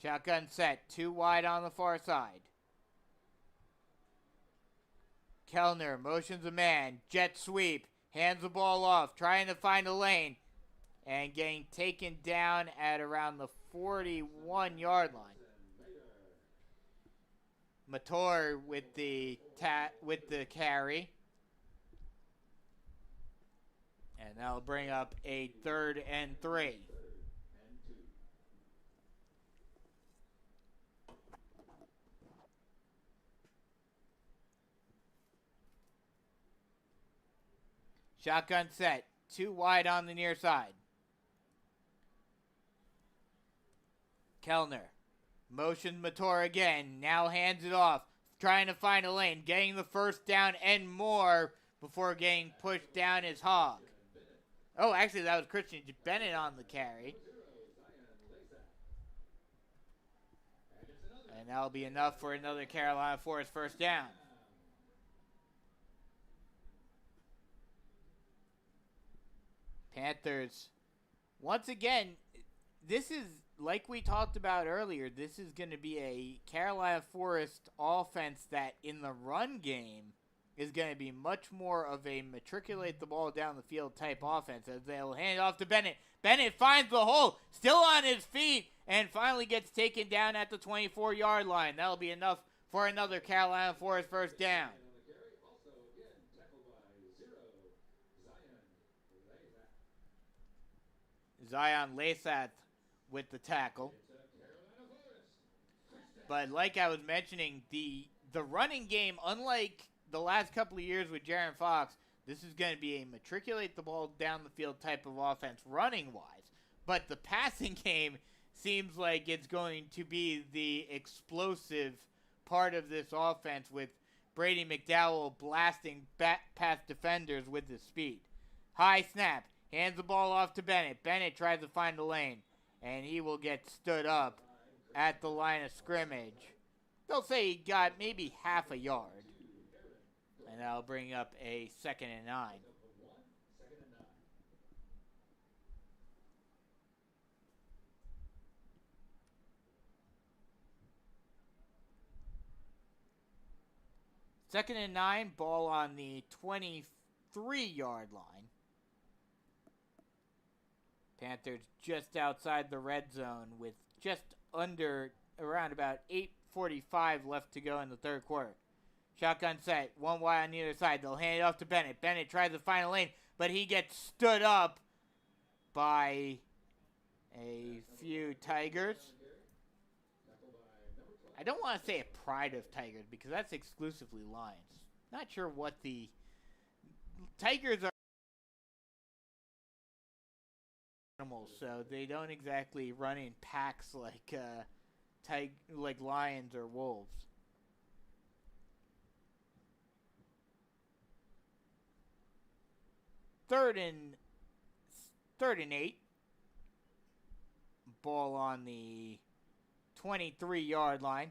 Shotgun set, 2 wide on the far side. Kellner motions a man, jet sweep, hands the ball off, trying to find a lane, and getting taken down at around the 41-yard line. Mator with the carry. And that'll bring up a 3rd and 3. Shotgun set. 2 wide on the near side. Kellner. Motions Mator again. Now hands it off. Trying to find a lane. Getting the first down and more before getting pushed down is Hogg. Oh, actually, that was Christian Bennett on the carry. And that'll be enough for another Carolina Forest first down. Panthers, once again, this is, like we talked about earlier, this is going to be a Carolina Forest offense that in the run game is going to be much more of a matriculate the ball down the field type offense as they'll hand it off to Bennett. Bennett finds the hole, still on his feet, and finally gets taken down at the 24-yard line. That'll be enough for another Carolina Forest first down. Zion Lathath with the tackle. But like I was mentioning, the running game, unlike the last couple of years with Jaron Fox, this is going to be a matriculate the ball down the field type of offense running-wise. But the passing game seems like it's going to be the explosive part of this offense with Brady McDowell blasting back past defenders with his speed. High snap. Hands the ball off to Bennett. Bennett tries to find the lane, and he will get stood up at the line of scrimmage. They'll say he got maybe half a yard, and that'll bring up a 2nd and 9. Second and 9, ball on the 23-yard line. Panthers just outside the red zone with just around about 8:45 left to go in the third quarter. Shotgun set, one wide on either side. They'll hand it off to Bennett. Bennett tries to find a lane, but he gets stood up by a few Tigers. I don't want to say a pride of Tigers because that's exclusively Lions. Not sure what the Tigers are. Animals, so they don't exactly run in packs like like lions or wolves. Third and 8. Ball on the 23-yard line.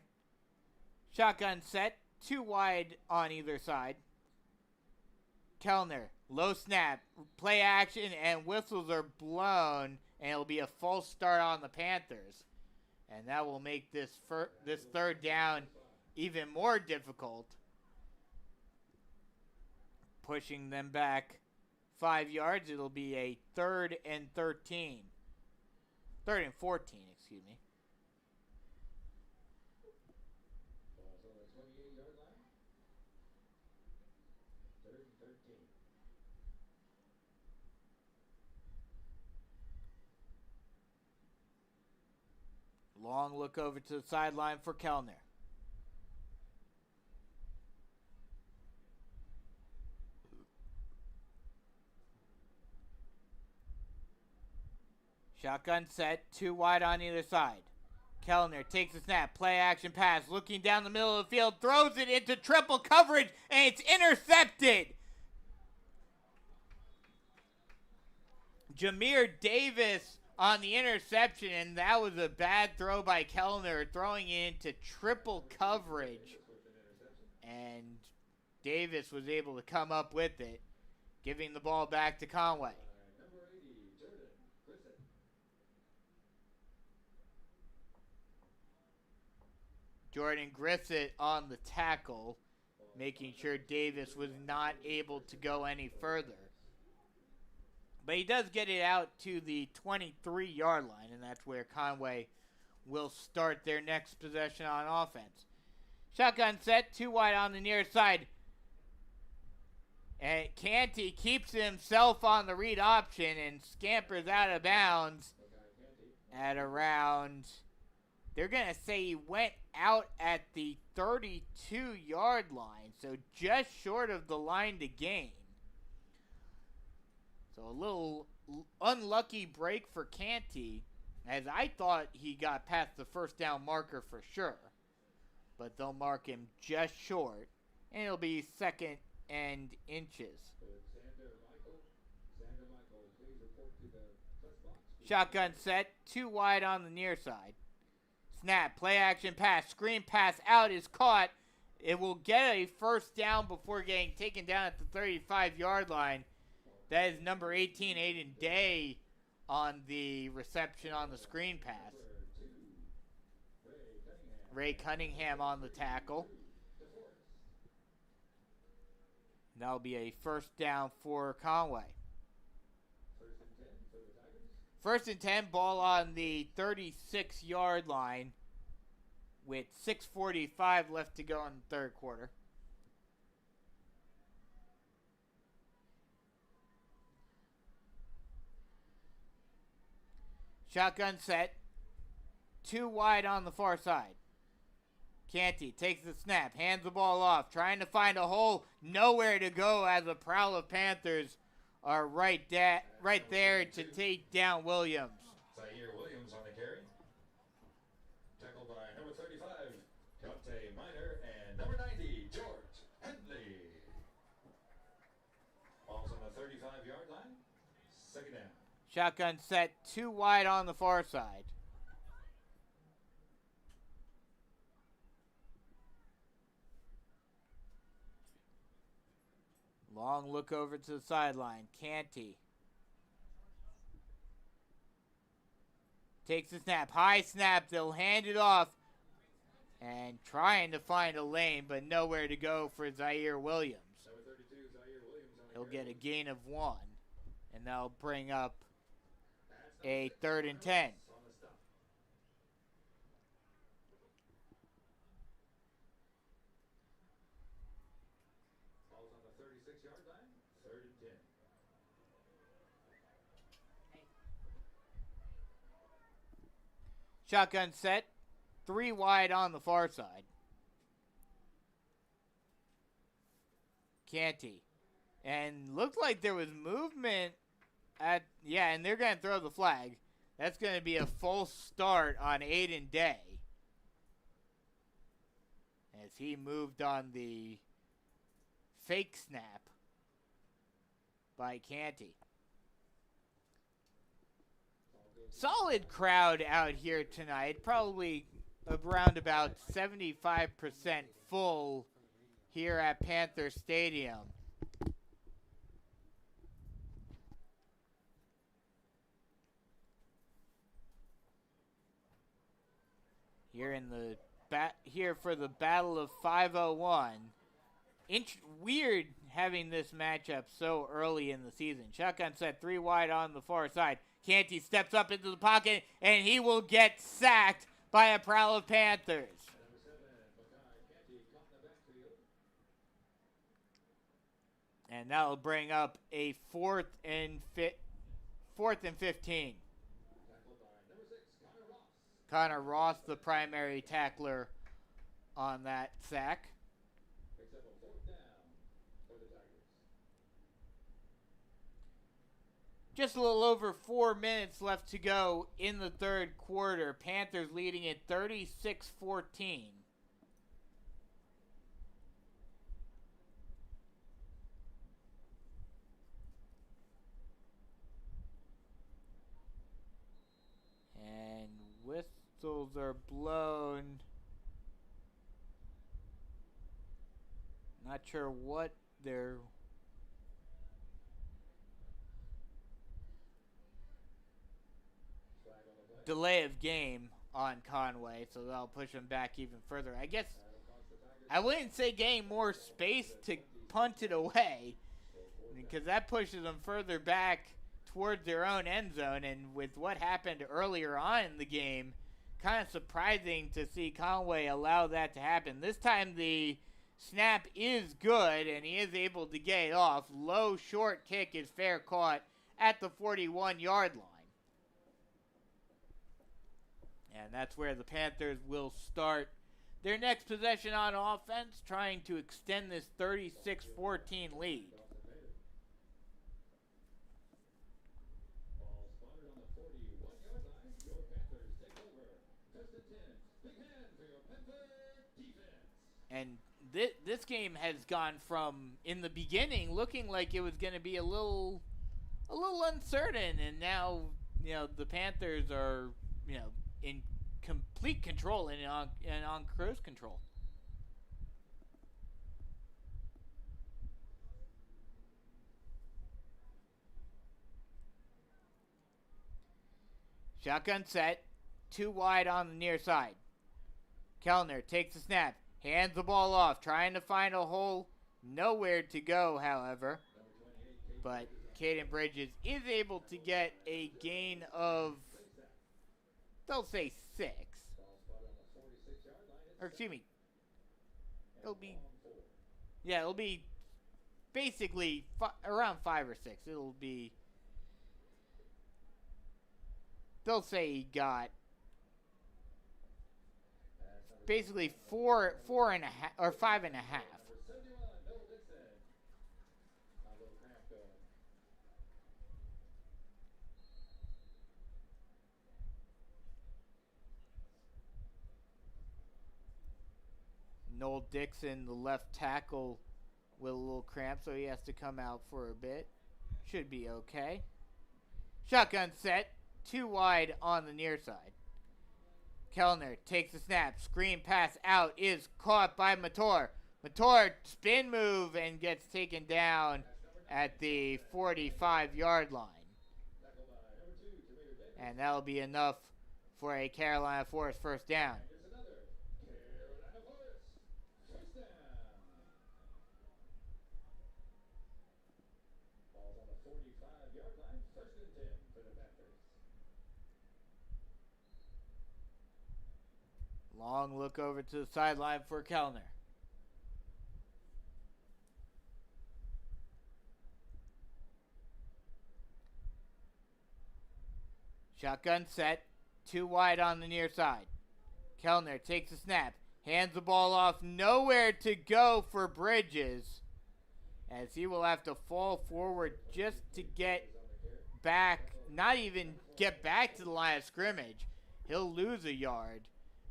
Shotgun set, 2 wide on either side. Kellner, low snap, play action, and whistles are blown, and it'll be a false start on the Panthers. And that will make this third down even more difficult, pushing them back 5 yards. It'll be a 3rd and 14, excuse me. Long look over to the sideline for Kellner. Shotgun set, 2 wide on either side. Kellner takes a snap, play action pass, looking down the middle of the field, throws it into triple coverage, and it's intercepted. Jameer Davis on the interception, and that was a bad throw by Kellner, throwing it into triple coverage. And Davis was able to come up with it, giving the ball back to Conway. Jordan Grissett on the tackle, making sure Davis was not able to go any further. But he does get it out to the 23-yard line, and that's where Conway will start their next possession on offense. Shotgun set, 2 wide on the near side. And Canty keeps himself on the read option and scampers out of bounds at around, they're going to say he went out at the 32-yard line, so just short of the line to gain. So a little unlucky break for Canty, as I thought he got past the first down marker for sure. But they'll mark him just short, and it'll be 2nd and inches. Shotgun set, 2 wide on the near side. Snap, play action pass, screen pass out is caught. It will get a first down before getting taken down at the 35-yard line. That is number 18, Aiden Day, on the reception on the screen pass. Ray Cunningham on the tackle. That'll be a first down for Conway. First and 10, ball on the 36-yard line with 6:45 left to go in the third quarter. Shotgun set. 2 wide on the far side. Canty takes the snap, hands the ball off, trying to find a hole, nowhere to go as a prowl of Panthers are right there to take down Williams. Zaire Williams on the carry. Tackled by number 35, Dante Miner, and number 90, George Henley. Ball's on the 35-yard line. Second down. Shotgun set, 2 wide on the far side. Long look over to the sideline. Canty takes the snap. High snap. They'll hand it off. And trying to find a lane, but nowhere to go for Zaire Williams. He'll get a gain of 1. And that'll bring up a 3rd and 10. Shotgun set. 3 wide on the far side. Canty. And looked like there was movement and they're going to throw the flag. That's going to be a false start on Aiden Day. As he moved on the fake snap by Canty. Solid crowd out here tonight. Probably around about 75% full here at Panther Stadium. Here for the Battle of 501. Weird having this matchup so early in the season. Shotgun set, 3 wide on the far side. Canty steps up into the pocket, and he will get sacked by a prowl of Panthers. And that will bring up a 4th and 15. Connor Ross, the primary tackler on that sack. Just a little over 4 minutes left to go in the third quarter. Panthers leading at 36-14. And whistles are blown. Not sure what they're... delay of game on Conway, so that'll push him back even further. I guess I wouldn't say getting more space to punt it away, because that pushes them further back towards their own end zone, and with what happened earlier on in the game, kind of surprising to see Conway allow that to happen. This time the snap is good, and he is able to get it off. Low short kick is fair caught at the 41-yard line. And that's where the Panthers will start their next possession on offense, trying to extend this 36-14 lead. And this game has gone from, in the beginning, looking like it was going to be a little uncertain, and now, the Panthers are, in complete control and on cruise control. Shotgun set, 2 wide on the near side. Kellner takes the snap, hands the ball off, trying to find a hole Nowhere to go, however. But Caden Bridges is able to get a gain of, they'll say 6. Or excuse me. It'll be basically around 5 or 6. It'll be, they'll say he got basically 4.5 or 5.5. Noel Dixon, the left tackle, with a little cramp, so he has to come out for a bit. Should be okay. Shotgun set, 2 wide on the near side. Kellner takes the snap. Screen pass out is caught by Mator. Mator spin move and gets taken down at the 45-yard line. And that'll be enough for a Carolina Forest first down. Long look over to the sideline for Kellner. Shotgun set, 2 wide on the near side. Kellner takes the snap, hands the ball off, nowhere to go for Bridges, as he will have to fall forward just to get back, not even get back to the line of scrimmage. He'll lose a yard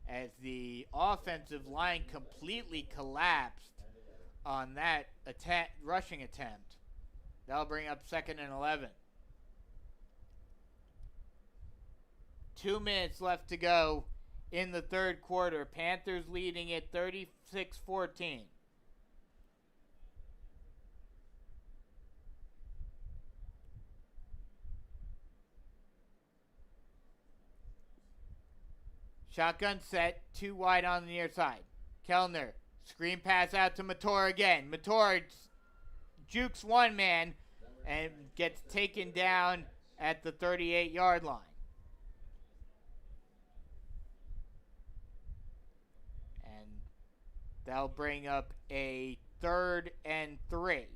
as the offensive line completely collapsed on that rushing attempt. That'll bring up 2nd and 11. 2 minutes left to go in the third quarter. Panthers leading it 36-14. Shotgun set, 2 wide on the near side. Kellner, screen pass out to Mator again. Mator jukes one man and gets taken down at the 38-yard line. And that'll bring up a 3rd and 3.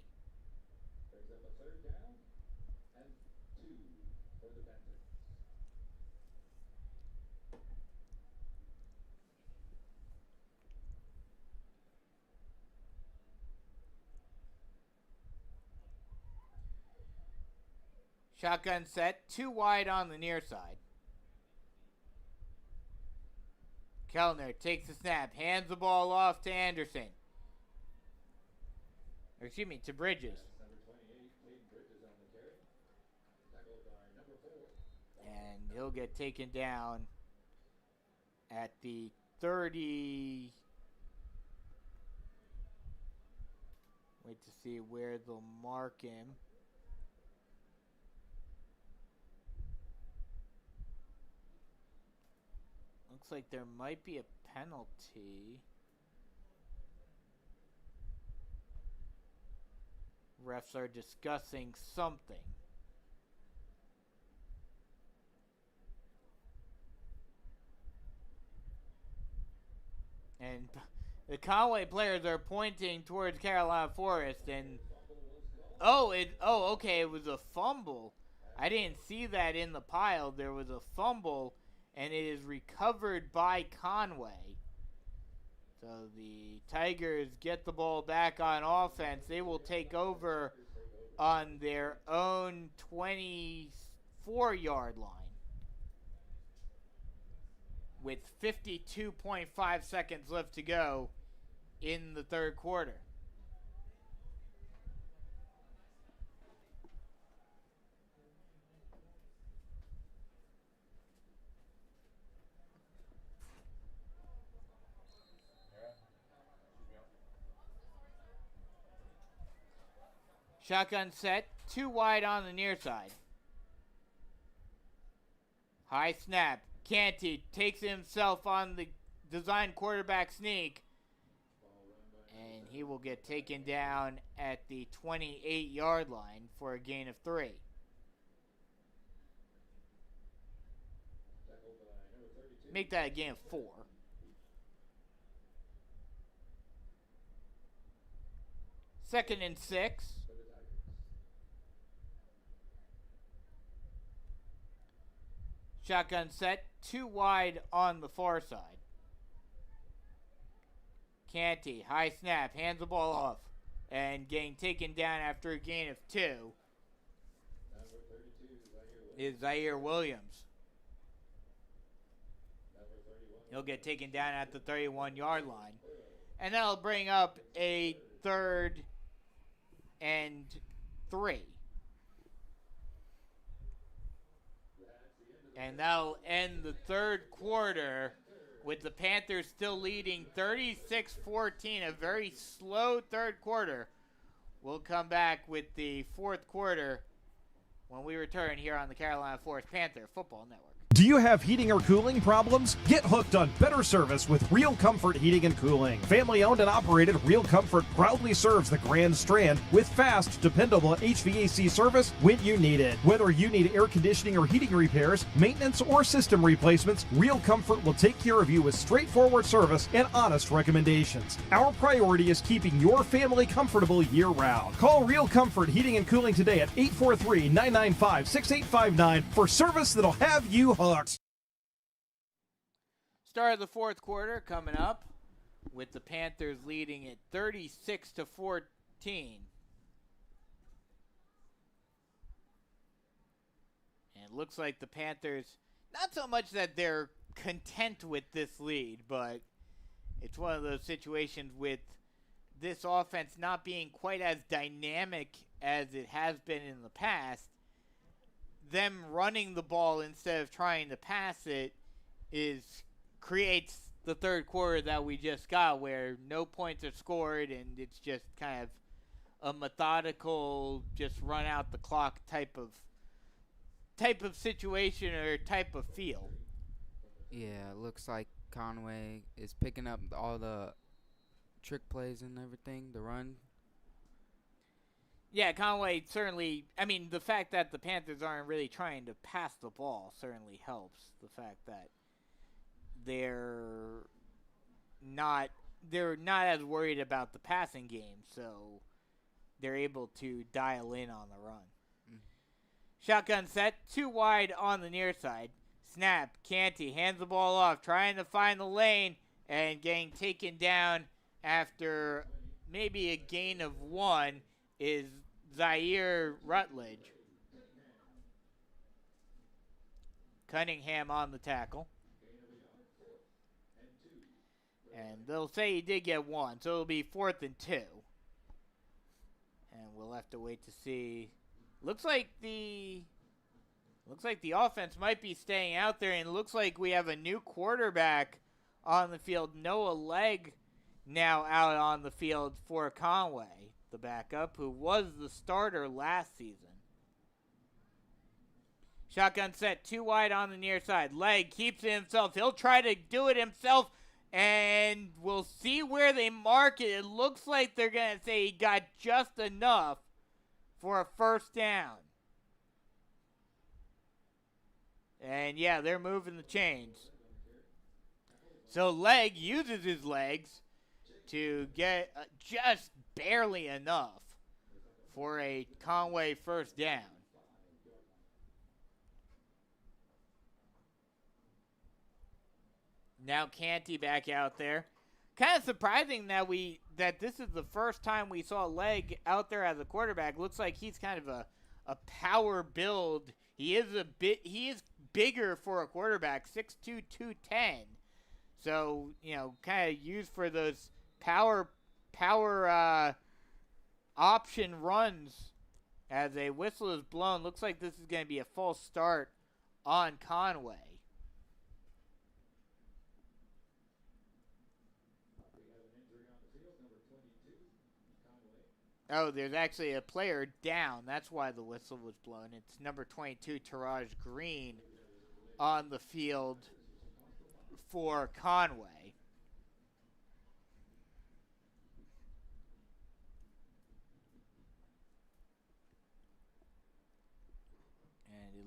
Shotgun set, 2 wide on the near side. Kellner takes the snap, hands the ball off to Anderson. Or excuse me, to Bridges. And he'll get taken down at the 30. Wait to see where they'll mark him. Looks like there might be a penalty. Refs are discussing something. And the Conway players are pointing towards Carolina Forest, and okay, it was a fumble. I didn't see that in the pile. There was a fumble, and it is recovered by Conway. So the Tigers get the ball back on offense. They will take over on their own 24-yard line with 52.5 seconds left to go in the third quarter. Shotgun set, 2 wide on the near side. High snap. Canty takes himself on the design quarterback sneak. And he will get taken down at the 28-yard line for a gain of 3. Make that a gain of 4. Second and 6. Shotgun set, 2 wide on the far side. Canty, high snap, hands the ball off, and getting taken down after a gain of 2 is Zaire Williams. He'll get taken down at the 31-yard line. And that'll bring up a 3rd and 3. And that'll end the third quarter with the Panthers still leading 36-14, a very slow third quarter. We'll come back with the fourth quarter when we return here on the Carolina Forest Panther Football Network. Do you have heating or cooling problems? Get hooked on better service with Real Comfort Heating and Cooling. Family owned and operated, Real Comfort proudly serves the Grand Strand with fast, dependable HVAC service when you need it. Whether you need air conditioning or heating repairs, maintenance, or system replacements, Real Comfort will take care of you with straightforward service and honest recommendations. Our priority is keeping your family comfortable year-round. Call Real Comfort Heating and Cooling today at 843-995-6859 for service that'll have you hooked. Start of the fourth quarter coming up with the Panthers leading at 36-14. And it looks like the Panthers, not so much that they're content with this lead, but it's one of those situations with this offense not being quite as dynamic as it has been in the past. Them running the ball instead of trying to pass it creates the third quarter that we just got, where no points are scored and it's just kind of a methodical, just run out the clock type of situation or type of feel. Yeah, it looks like Conway is picking up all the trick plays and everything, the run. Yeah, Conway certainly, the fact that the Panthers aren't really trying to pass the ball certainly helps. The fact that they're not as worried about the passing game, so they're able to dial in on the run. Shotgun set, 2 wide on the near side. Snap, Canty hands the ball off, trying to find the lane, and getting taken down after maybe a gain of 1 is Zaire Rutledge. Cunningham on the tackle. And they'll say he did get 1, so it'll be 4th and 2. And we'll have to wait to see. Looks like the offense might be staying out there, and it looks like we have a new quarterback on the field. Noah Legg now out on the field for Conway, the backup, who was the starter last season. Shotgun set, 2 wide on the near side. Legg keeps it himself. He'll try to do it himself, and we'll see where they mark it. It looks like they're going to say he got just enough for a first down. And, yeah, they're moving the chains. So Legg uses his legs to get just barely enough for a Conway first down. Now Canty back out there. Kind of surprising that this is the first time we saw Legg out there as a quarterback. Looks like he's kind of a power build. He is bigger for a quarterback, 6'2", 210. So, kind of used for those power option runs. As a whistle is blown, looks like this is going to be a false start on Conway. Oh, there's actually a player down. That's why the whistle was blown. It's number 22, Taraj Green, on the field for Conway.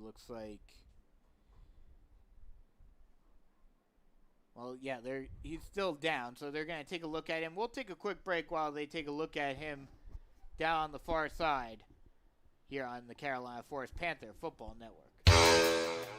looks like. Well, yeah, he's still down, so they're going to take a look at him. We'll take a quick break while they take a look at him down on the far side here on the Carolina Forest Panther Football Network.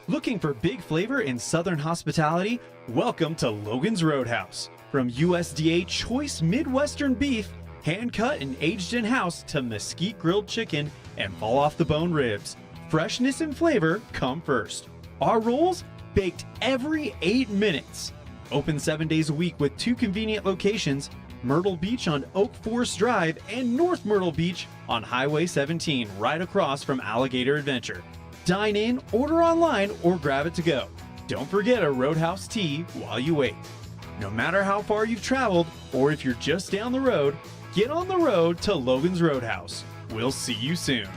Looking for big flavor in Southern hospitality? Welcome to Logan's Roadhouse. From USDA choice Midwestern beef, hand-cut and aged in-house, to mesquite grilled chicken and fall-off-the-bone ribs, freshness and flavor come first. Our rolls, baked every 8 minutes. Open 7 days a week with 2 convenient locations, Myrtle Beach on Oak Forest Drive and North Myrtle Beach on Highway 17, right across from Alligator Adventure. Dine in, order online, or grab it to go. Don't forget a Roadhouse tea while you wait. No matter how far you've traveled, or if you're just down the road, get on the road to Logan's Roadhouse. We'll see you soon.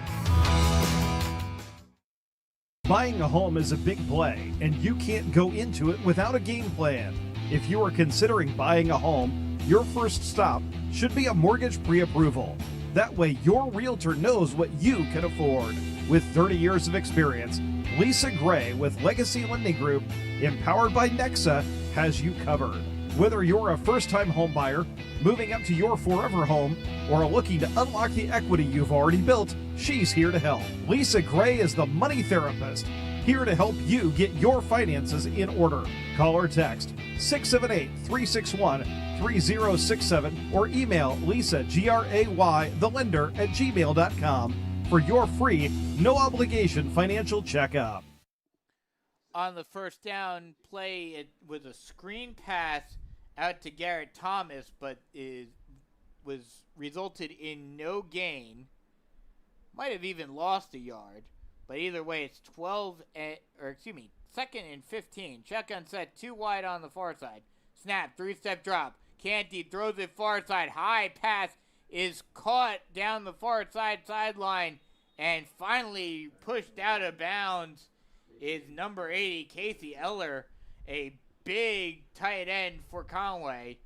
Buying a home is a big play, and you can't go into it without a game plan. If you are considering buying a home, your first stop should be a mortgage pre-approval. That way, your realtor knows what you can afford. With 30 years of experience, Lisa Gray with Legacy Lending Group, empowered by Nexa, has you covered. Whether you're a first-time home buyer, moving up to your forever home, or looking to unlock the equity you've already built, she's here to help. Lisa Gray is the money therapist, here to help you get your finances in order. Call or text 678-361-3067 or email Lisa, Gray, the lender, at gmail.com for your free, no obligation financial checkup. On the first down play, it was a screen pass out to Garrett Thomas, but was resulted in no gain. Might have even lost a yard, but either way, it's 2nd and 15. Shotgun set, 2 wide on the far side. Snap, 3-step drop. Canty throws it far side. High pass is caught down the far sideline, and finally pushed out of bounds is number 80, Casey Eller, a big tight end for Conway,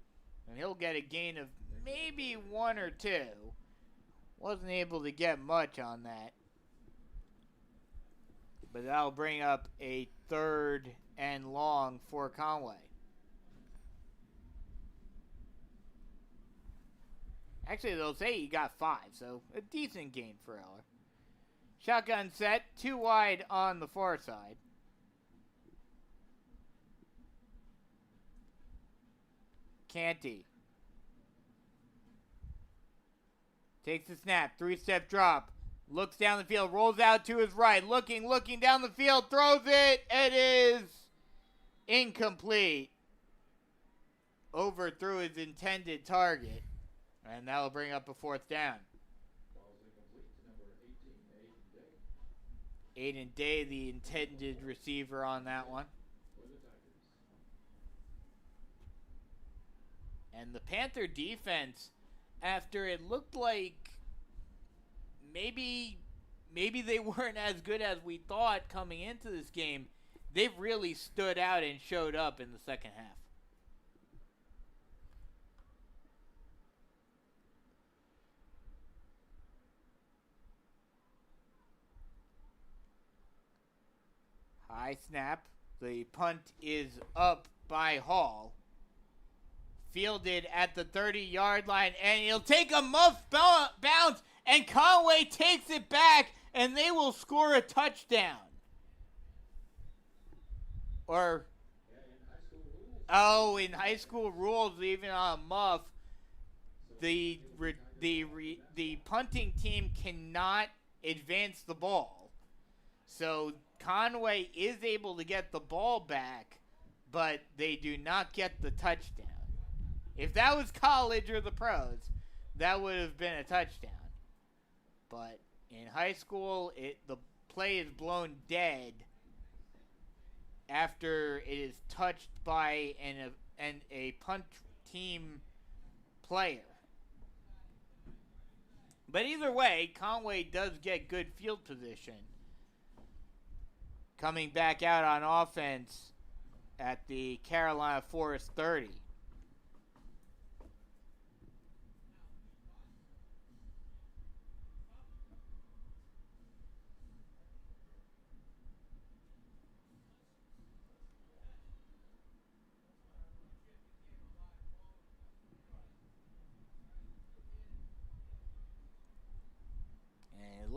and he'll get a gain of maybe 1 or 2. Wasn't able to get much on that, but that'll bring up a 3rd and long for Conway. Actually, they'll say he got 5, so a decent gain for Eller. Shotgun set, 2 wide on the far side. Canty takes the snap, 3-step drop, looks down the field, rolls out to his right, looking down the field, throws it. It is incomplete. Overthrew his intended target, and that will bring up a 4th down. Aiden Day, the intended receiver on that one. And the Panther defense, after it looked like maybe they weren't as good as we thought coming into this game, they've really stood out and showed up in the second half. High snap. The punt is up by Hall. Fielded at the 30-yard line, and he'll take a muff bounce, and Conway takes it back, and they will score a touchdown. Or, in high school rules, even on a muff, the punting team cannot advance the ball. So Conway is able to get the ball back, but they do not get the touchdown. If that was college or the pros, that would have been a touchdown. But in high school, the play is blown dead after it is touched by a punt team player. But either way, Conway does get good field position. Coming back out on offense at the Carolina Forest 30.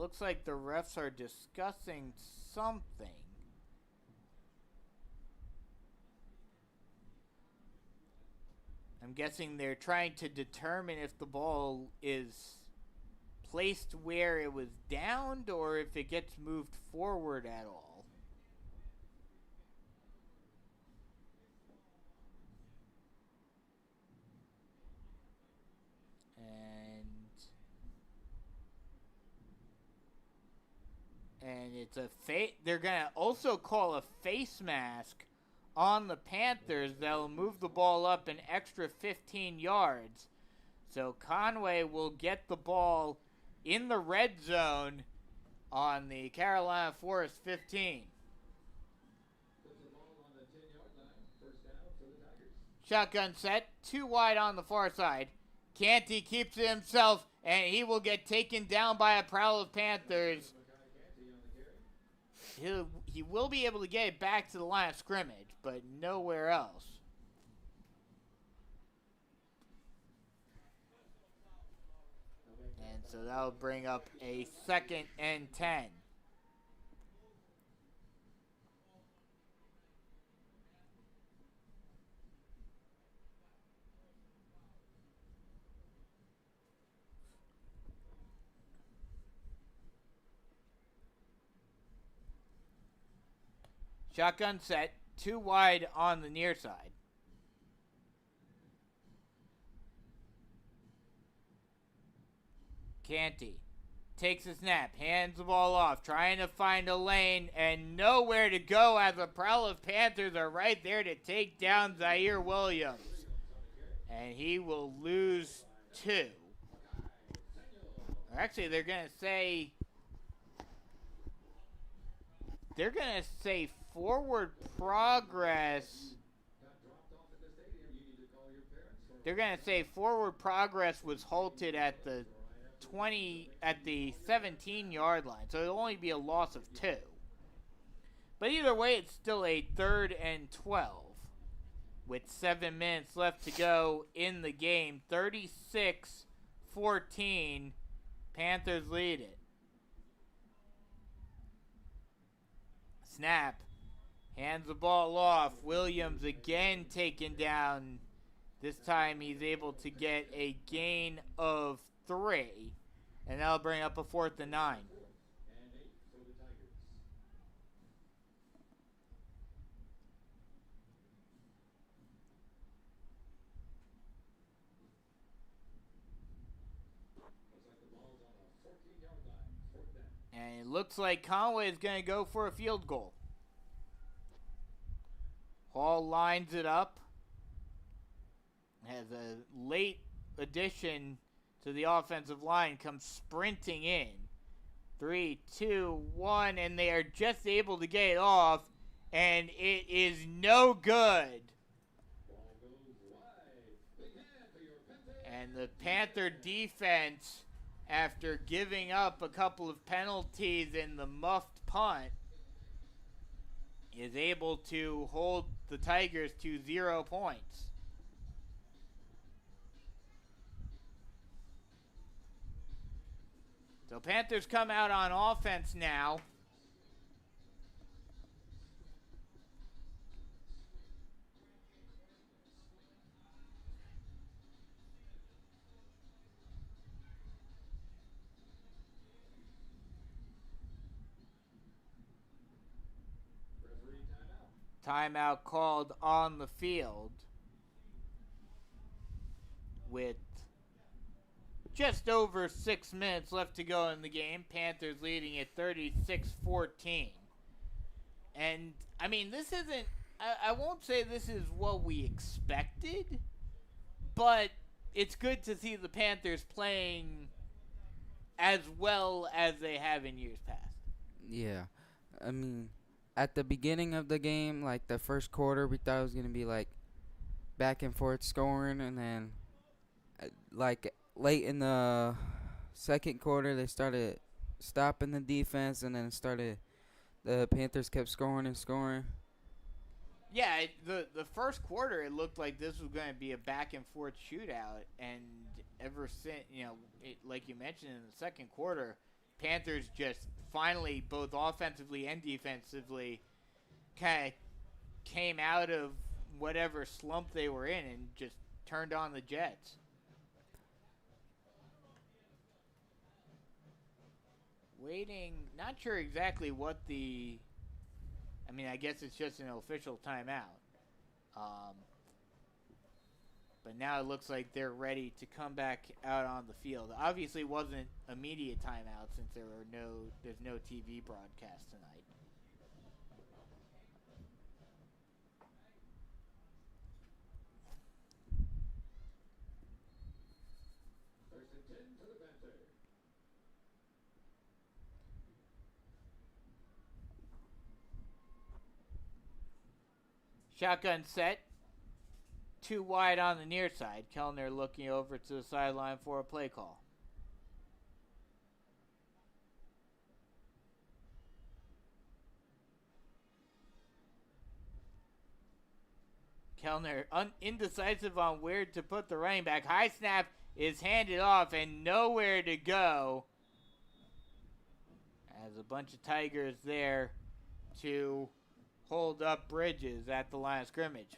looks like the refs are discussing something. I'm guessing they're trying to determine if the ball is placed where it was downed or if it gets moved forward at all. And it's they're going to also call a face mask on the Panthers that'll move the ball up an extra 15 yards. So Conway will get the ball in the red zone on the Carolina Forest 15. Shotgun set, 2 wide on the far side. Canty keeps it himself, and he will get taken down by a prowl of Panthers. He will be able to get it back to the line of scrimmage, but nowhere else. And so that'll bring up a 2nd and 10. Shotgun set, 2 wide on the near side. Canty takes a snap, hands the ball off, trying to find a lane, and nowhere to go as the prowl of Panthers are right there to take down Zaire Williams. And he will lose 2. Or actually, they're going to say forward progress. They're going to say forward progress was halted at the 17-yard line. So it'll only be a loss of 2. But either way, it's still a 3rd and 12 with 7 minutes left to go in the game. 36-14, Panthers lead it. Snap. Hands the ball off. Williams again taken down. This time he's able to get a gain of 3. And that'll bring up a 4th and 9. And it looks like Conway is going to go for a field goal. Hall lines it up. Has a late addition to the offensive line, comes sprinting in. 3, 2, 1, and they are just able to get it off, and it is no good. And the Panther defense, after giving up a couple of penalties in the muffed punt, is able to hold the Tigers to 0 points. So Panthers come out on offense now. Timeout called on the field with just over 6 minutes left to go in the game. Panthers leading at 36-14. And, I mean, this isn't, I won't say this is what we expected, but it's good to see the Panthers playing as well as they have in years past. Yeah. I mean, at the beginning of the game, like the first quarter, we thought it was going to be like back and forth scoring, and then like late in the second quarter, they started stopping the defense, and then the Panthers kept scoring and scoring. Yeah, the first quarter, it looked like this was going to be a back and forth shootout, and ever since, like you mentioned in the second quarter, Panthers just finally, both offensively and defensively, kind of came out of whatever slump they were in and just turned on the Jets. Waiting, not sure exactly what the, I mean, I guess it's just an official timeout. But now it looks like they're ready to come back out on the field. Obviously, it wasn't immediate timeout since there's no TV broadcast tonight. First and 10 to the Panthers. Shotgun set. 2 wide on the near side. Kellner looking over to the sideline for a play call. Kellner indecisive on where to put the running back. High snap is handed off and nowhere to go. As a bunch of Tigers there to hold up Bridges at the line of scrimmage.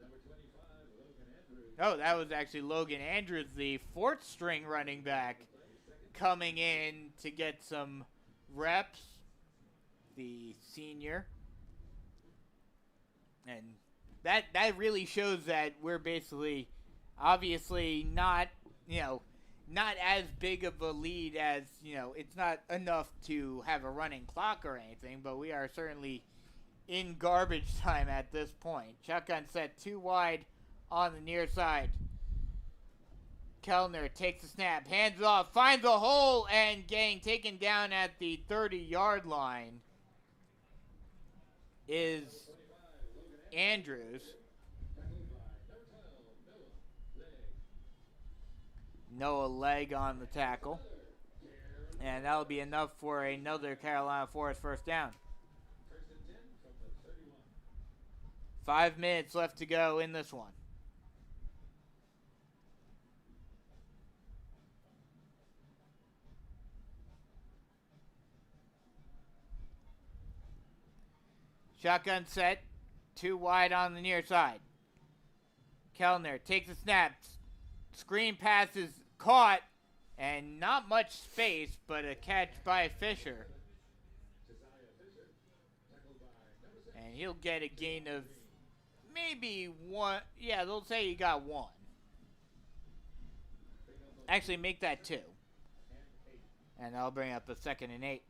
Number 25, Logan Andrews. Oh, that was actually Logan Andrews, the 4th string running back, coming in to get some reps. The senior. And that really shows that we're basically, obviously not as big of a lead as, it's not enough to have a running clock or anything, but we are certainly in garbage time at this point. Shotgun set 2 wide on the near side. Kellner takes the snap, hands it off, finds a hole, and getting taken down at the 30-yard line is Andrews. Noah Legg on the tackle. And that'll be enough for another Carolina Forest first down. 5 minutes left to go in this one. Shotgun set. 2 wide on the near side. Kellner takes a snap. Screen pass is caught. And not much space, but a catch by Fisher. And he'll get a gain of maybe 1. Yeah, they'll say he got 1. Actually, make that 2. And I'll bring up a 2nd and 8.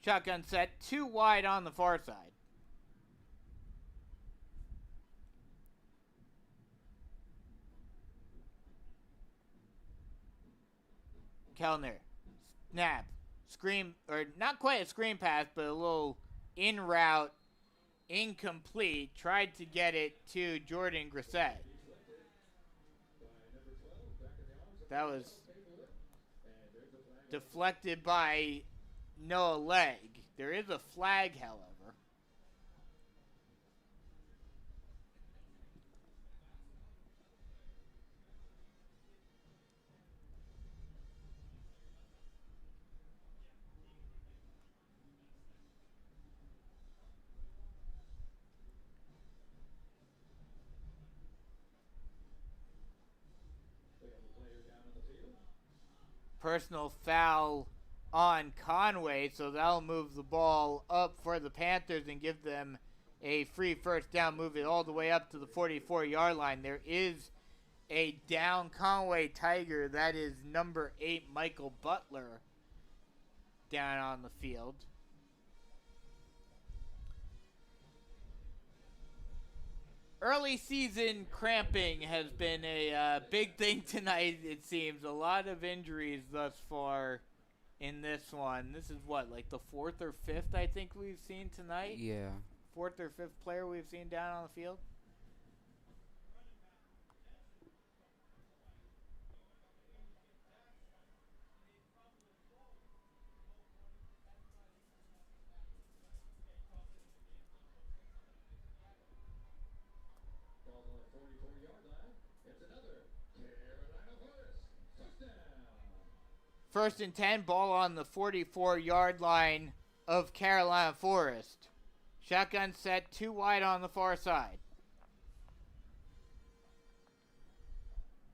Shotgun set, 2 wide on the far side. Kellner, snap, screen, or not quite a screen pass, but a little in route, incomplete. Tried to get it to Jordan Grissett. That was deflected by Noah Legg. There is a flag, however. Personal foul on Conway, so that'll move the ball up for the Panthers and give them a free first down, move it all the way up to the 44-yard line. There is a down Conway Tiger. That is number 8, Michael Butler, down on the field. Early season cramping has been a big thing tonight, it seems. A lot of injuries thus far in this one. This is what, like the 4th or 5th I think we've seen tonight? Yeah. 4th or 5th player we've seen down on the field? First and 10, ball on the 44-yard line of Carolina Forest. Shotgun set, 2 wide on the far side.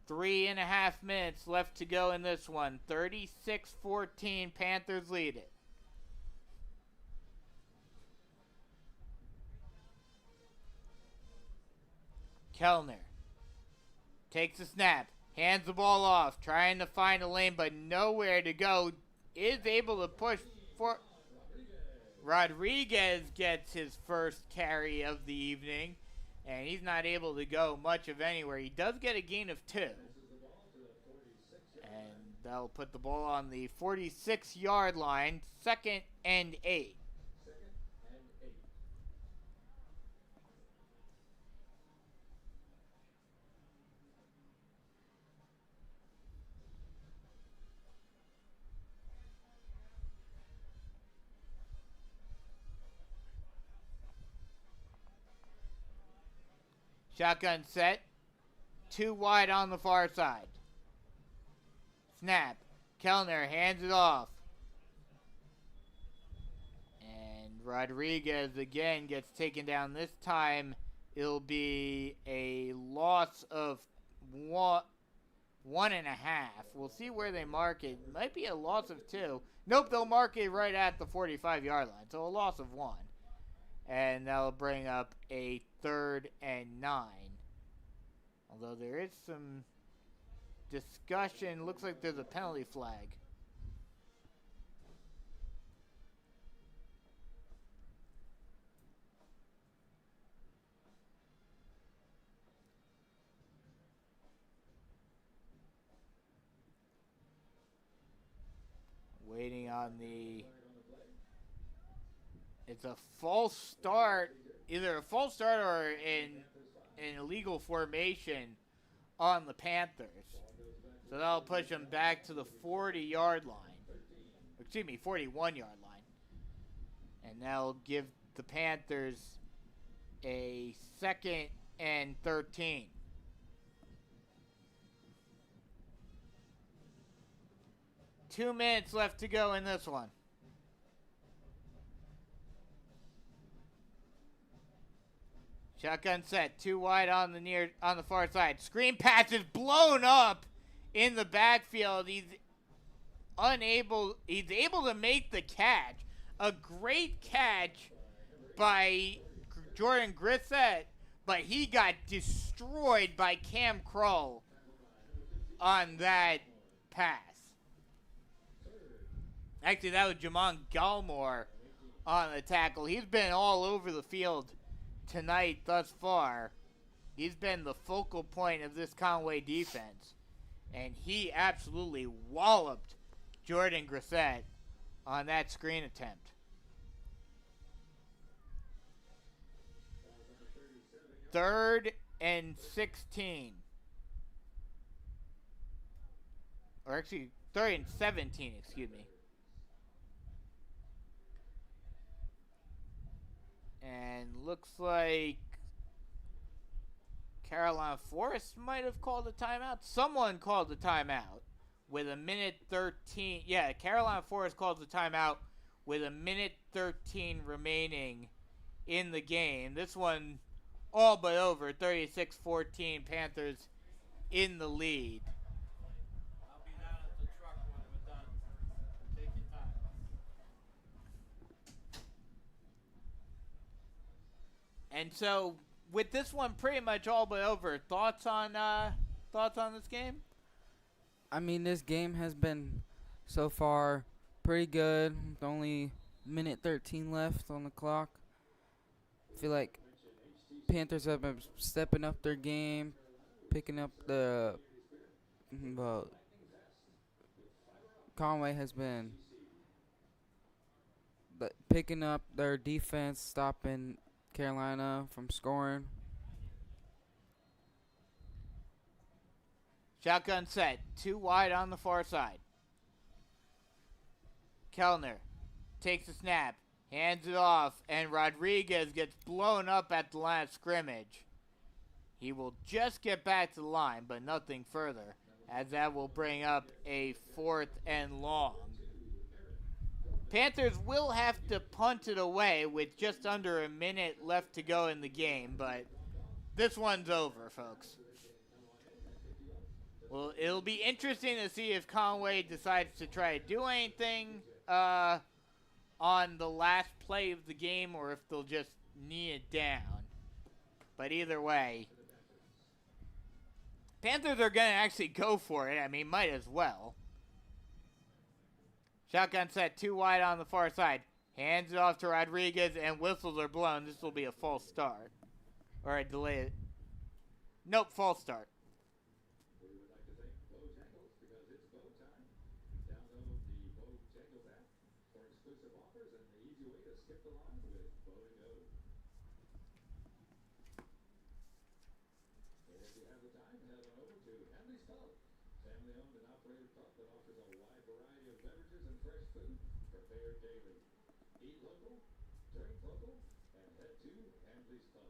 3.5 minutes left to go in this one. 36-14, Panthers lead it. Kellner takes a snap, hands the ball off, trying to find a lane, but nowhere to go. Is able to push for. Rodriguez gets his first carry of the evening, and he's not able to go much of anywhere. He does get a gain of 2. And that'll put the ball on the 46-yard line, 2nd and 8. Shotgun set. 2 wide on the far side. Snap. Kellner hands it off. And Rodriguez again gets taken down. This time it'll be a loss of 1.5. We'll see where they mark it. Might be a loss of 2. Nope, they'll mark it right at the 45-yard line. So a loss of 1. And that'll bring up a 3rd and 9. Although there is some discussion. Looks like there's a penalty flag. Waiting on the... It's a false start, either a false start or an illegal formation on the Panthers. So that'll push them back to the 40-yard line. Excuse me, 41-yard line. And that'll give the Panthers a 2nd and 13. Two minutes left to go in this one. Shotgun set, 2 wide on the far side. Screen pass is blown up in the backfield. He's able to make the catch. A great catch by Jordan Grissett, but he got destroyed by Cam Kroll on that pass. Actually, that was Jamon Galmore on the tackle. He's been all over the field tonight thus far. He's been the focal point of this Conway defense. And he absolutely walloped Jordan Grissett on that screen attempt. 3rd and 16. Or actually, 3rd and 17, excuse me. And looks like Carolina Forest might have called a timeout. Someone called a timeout with 1:13. Yeah, Carolina Forest calls a timeout with 1:13 remaining in the game. This one all but over. 36-14, Panthers in the lead. I'll be down at the truck when we're done. Take your time. And so, with this one pretty much all but over, thoughts on this game? I mean, this game has been so far pretty good. With only 1:13 left on the clock. I feel like Panthers have been stepping up their game, picking up the. Well, Conway has been picking up their defense, stopping Carolina from scoring. Shotgun set. 2 wide on the far side. Kellner takes a snap, hands it off, and Rodriguez gets blown up at the line of scrimmage. He will just get back to the line, but nothing further. as that will bring up a 4th and long. Panthers will have to punt it away with just under a minute left to go in the game, but this one's over, folks. Well, it'll be interesting to see if Conway decides to try to do anything on the last play of the game or if they'll just knee it down. But either way, Panthers are going to actually go for it. I mean, might as well. Shotgun set, 2 wide on the far side. Hands it off to Rodriguez, and whistles are blown. This will be a false start. Or a delay. Nope, false start. We would like to thank Bojangles because it's bow time. Download the Bojangles app for exclusive offers and the easy way to skip the line with Bow to Go. And if you have the time, head on over to Henley's Pub, family-owned and operated pub that offers a wide variety of beverages and fresh food prepared daily. Eat local, drink local, and head to Henley's Pub.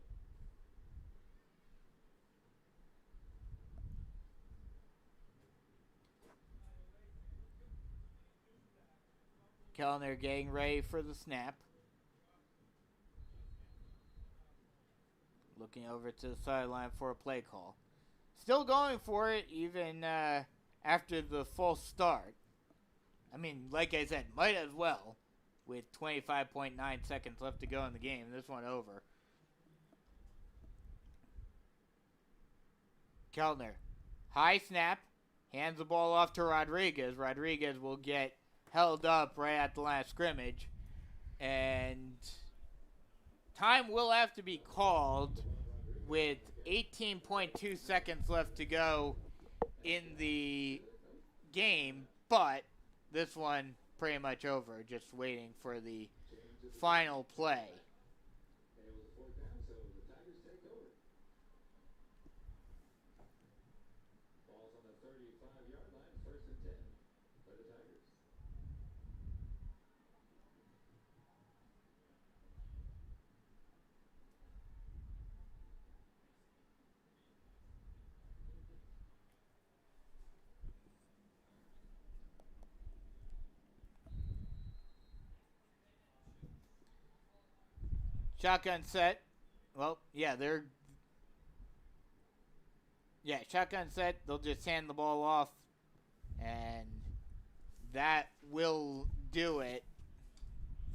Kellner getting ready for the snap. Looking over to the sideline for a play call. Still going for it even after the false start. I mean, like I said, might as well with 25.9 seconds left to go in the game. This one over. Kellner, high snap, hands the ball off to Rodriguez. Rodriguez will get held up right at the line of scrimmage, and time will have to be called with 18.2 seconds left to go in the game, but this one pretty much over, just waiting for the final play. And it was a 4th down, so the Tigers take over. Ball's on the 35-yard line, 1st and 10 for the Tigers. Shotgun set. Well, shotgun set. They'll just hand the ball off, and that will do it.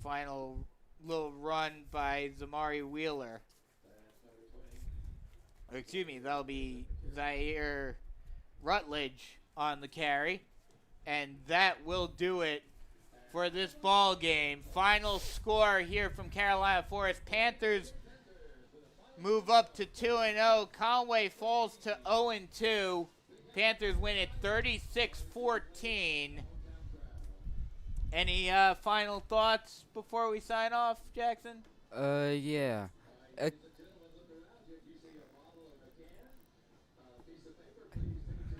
Final little run by Zamari Wheeler. Or excuse me, that'll be Zaire Rutledge on the carry, and that will do it for this ball game. Final score here from Carolina Forest. Panthers move up to 2-0. Conway falls to 0-2. Panthers win it 36-14. Any final thoughts before we sign off, Jackson? Yeah.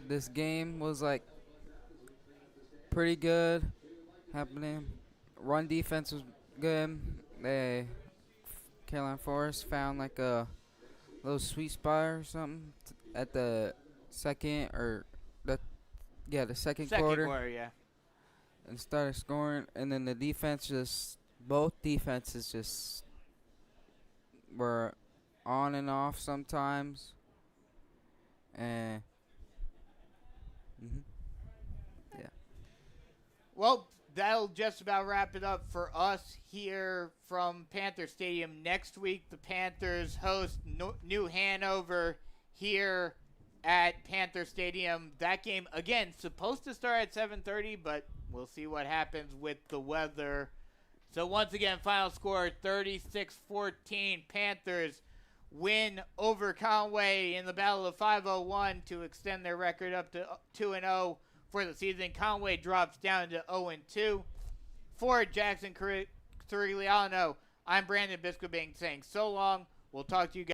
This game was like pretty good happening. Run defense was good. Carolina Forest found like a little sweet spot or something at the second second quarter. Yeah. And started scoring, and then the defense both defenses just were on and off sometimes. And yeah. Well, that'll just about wrap it up for us here from Panther Stadium. Next week, the Panthers host New Hanover here at Panther Stadium. That game, again, supposed to start at 7:30, but we'll see what happens with the weather. So once again, final score 36-14. Panthers win over Conway in the Battle of 501 to extend their record up to 2-0 for the season. Conway drops down to 0-2. For Jackson Cirigliano, I'm Brandon Biscobing saying so long. We'll talk to you guys.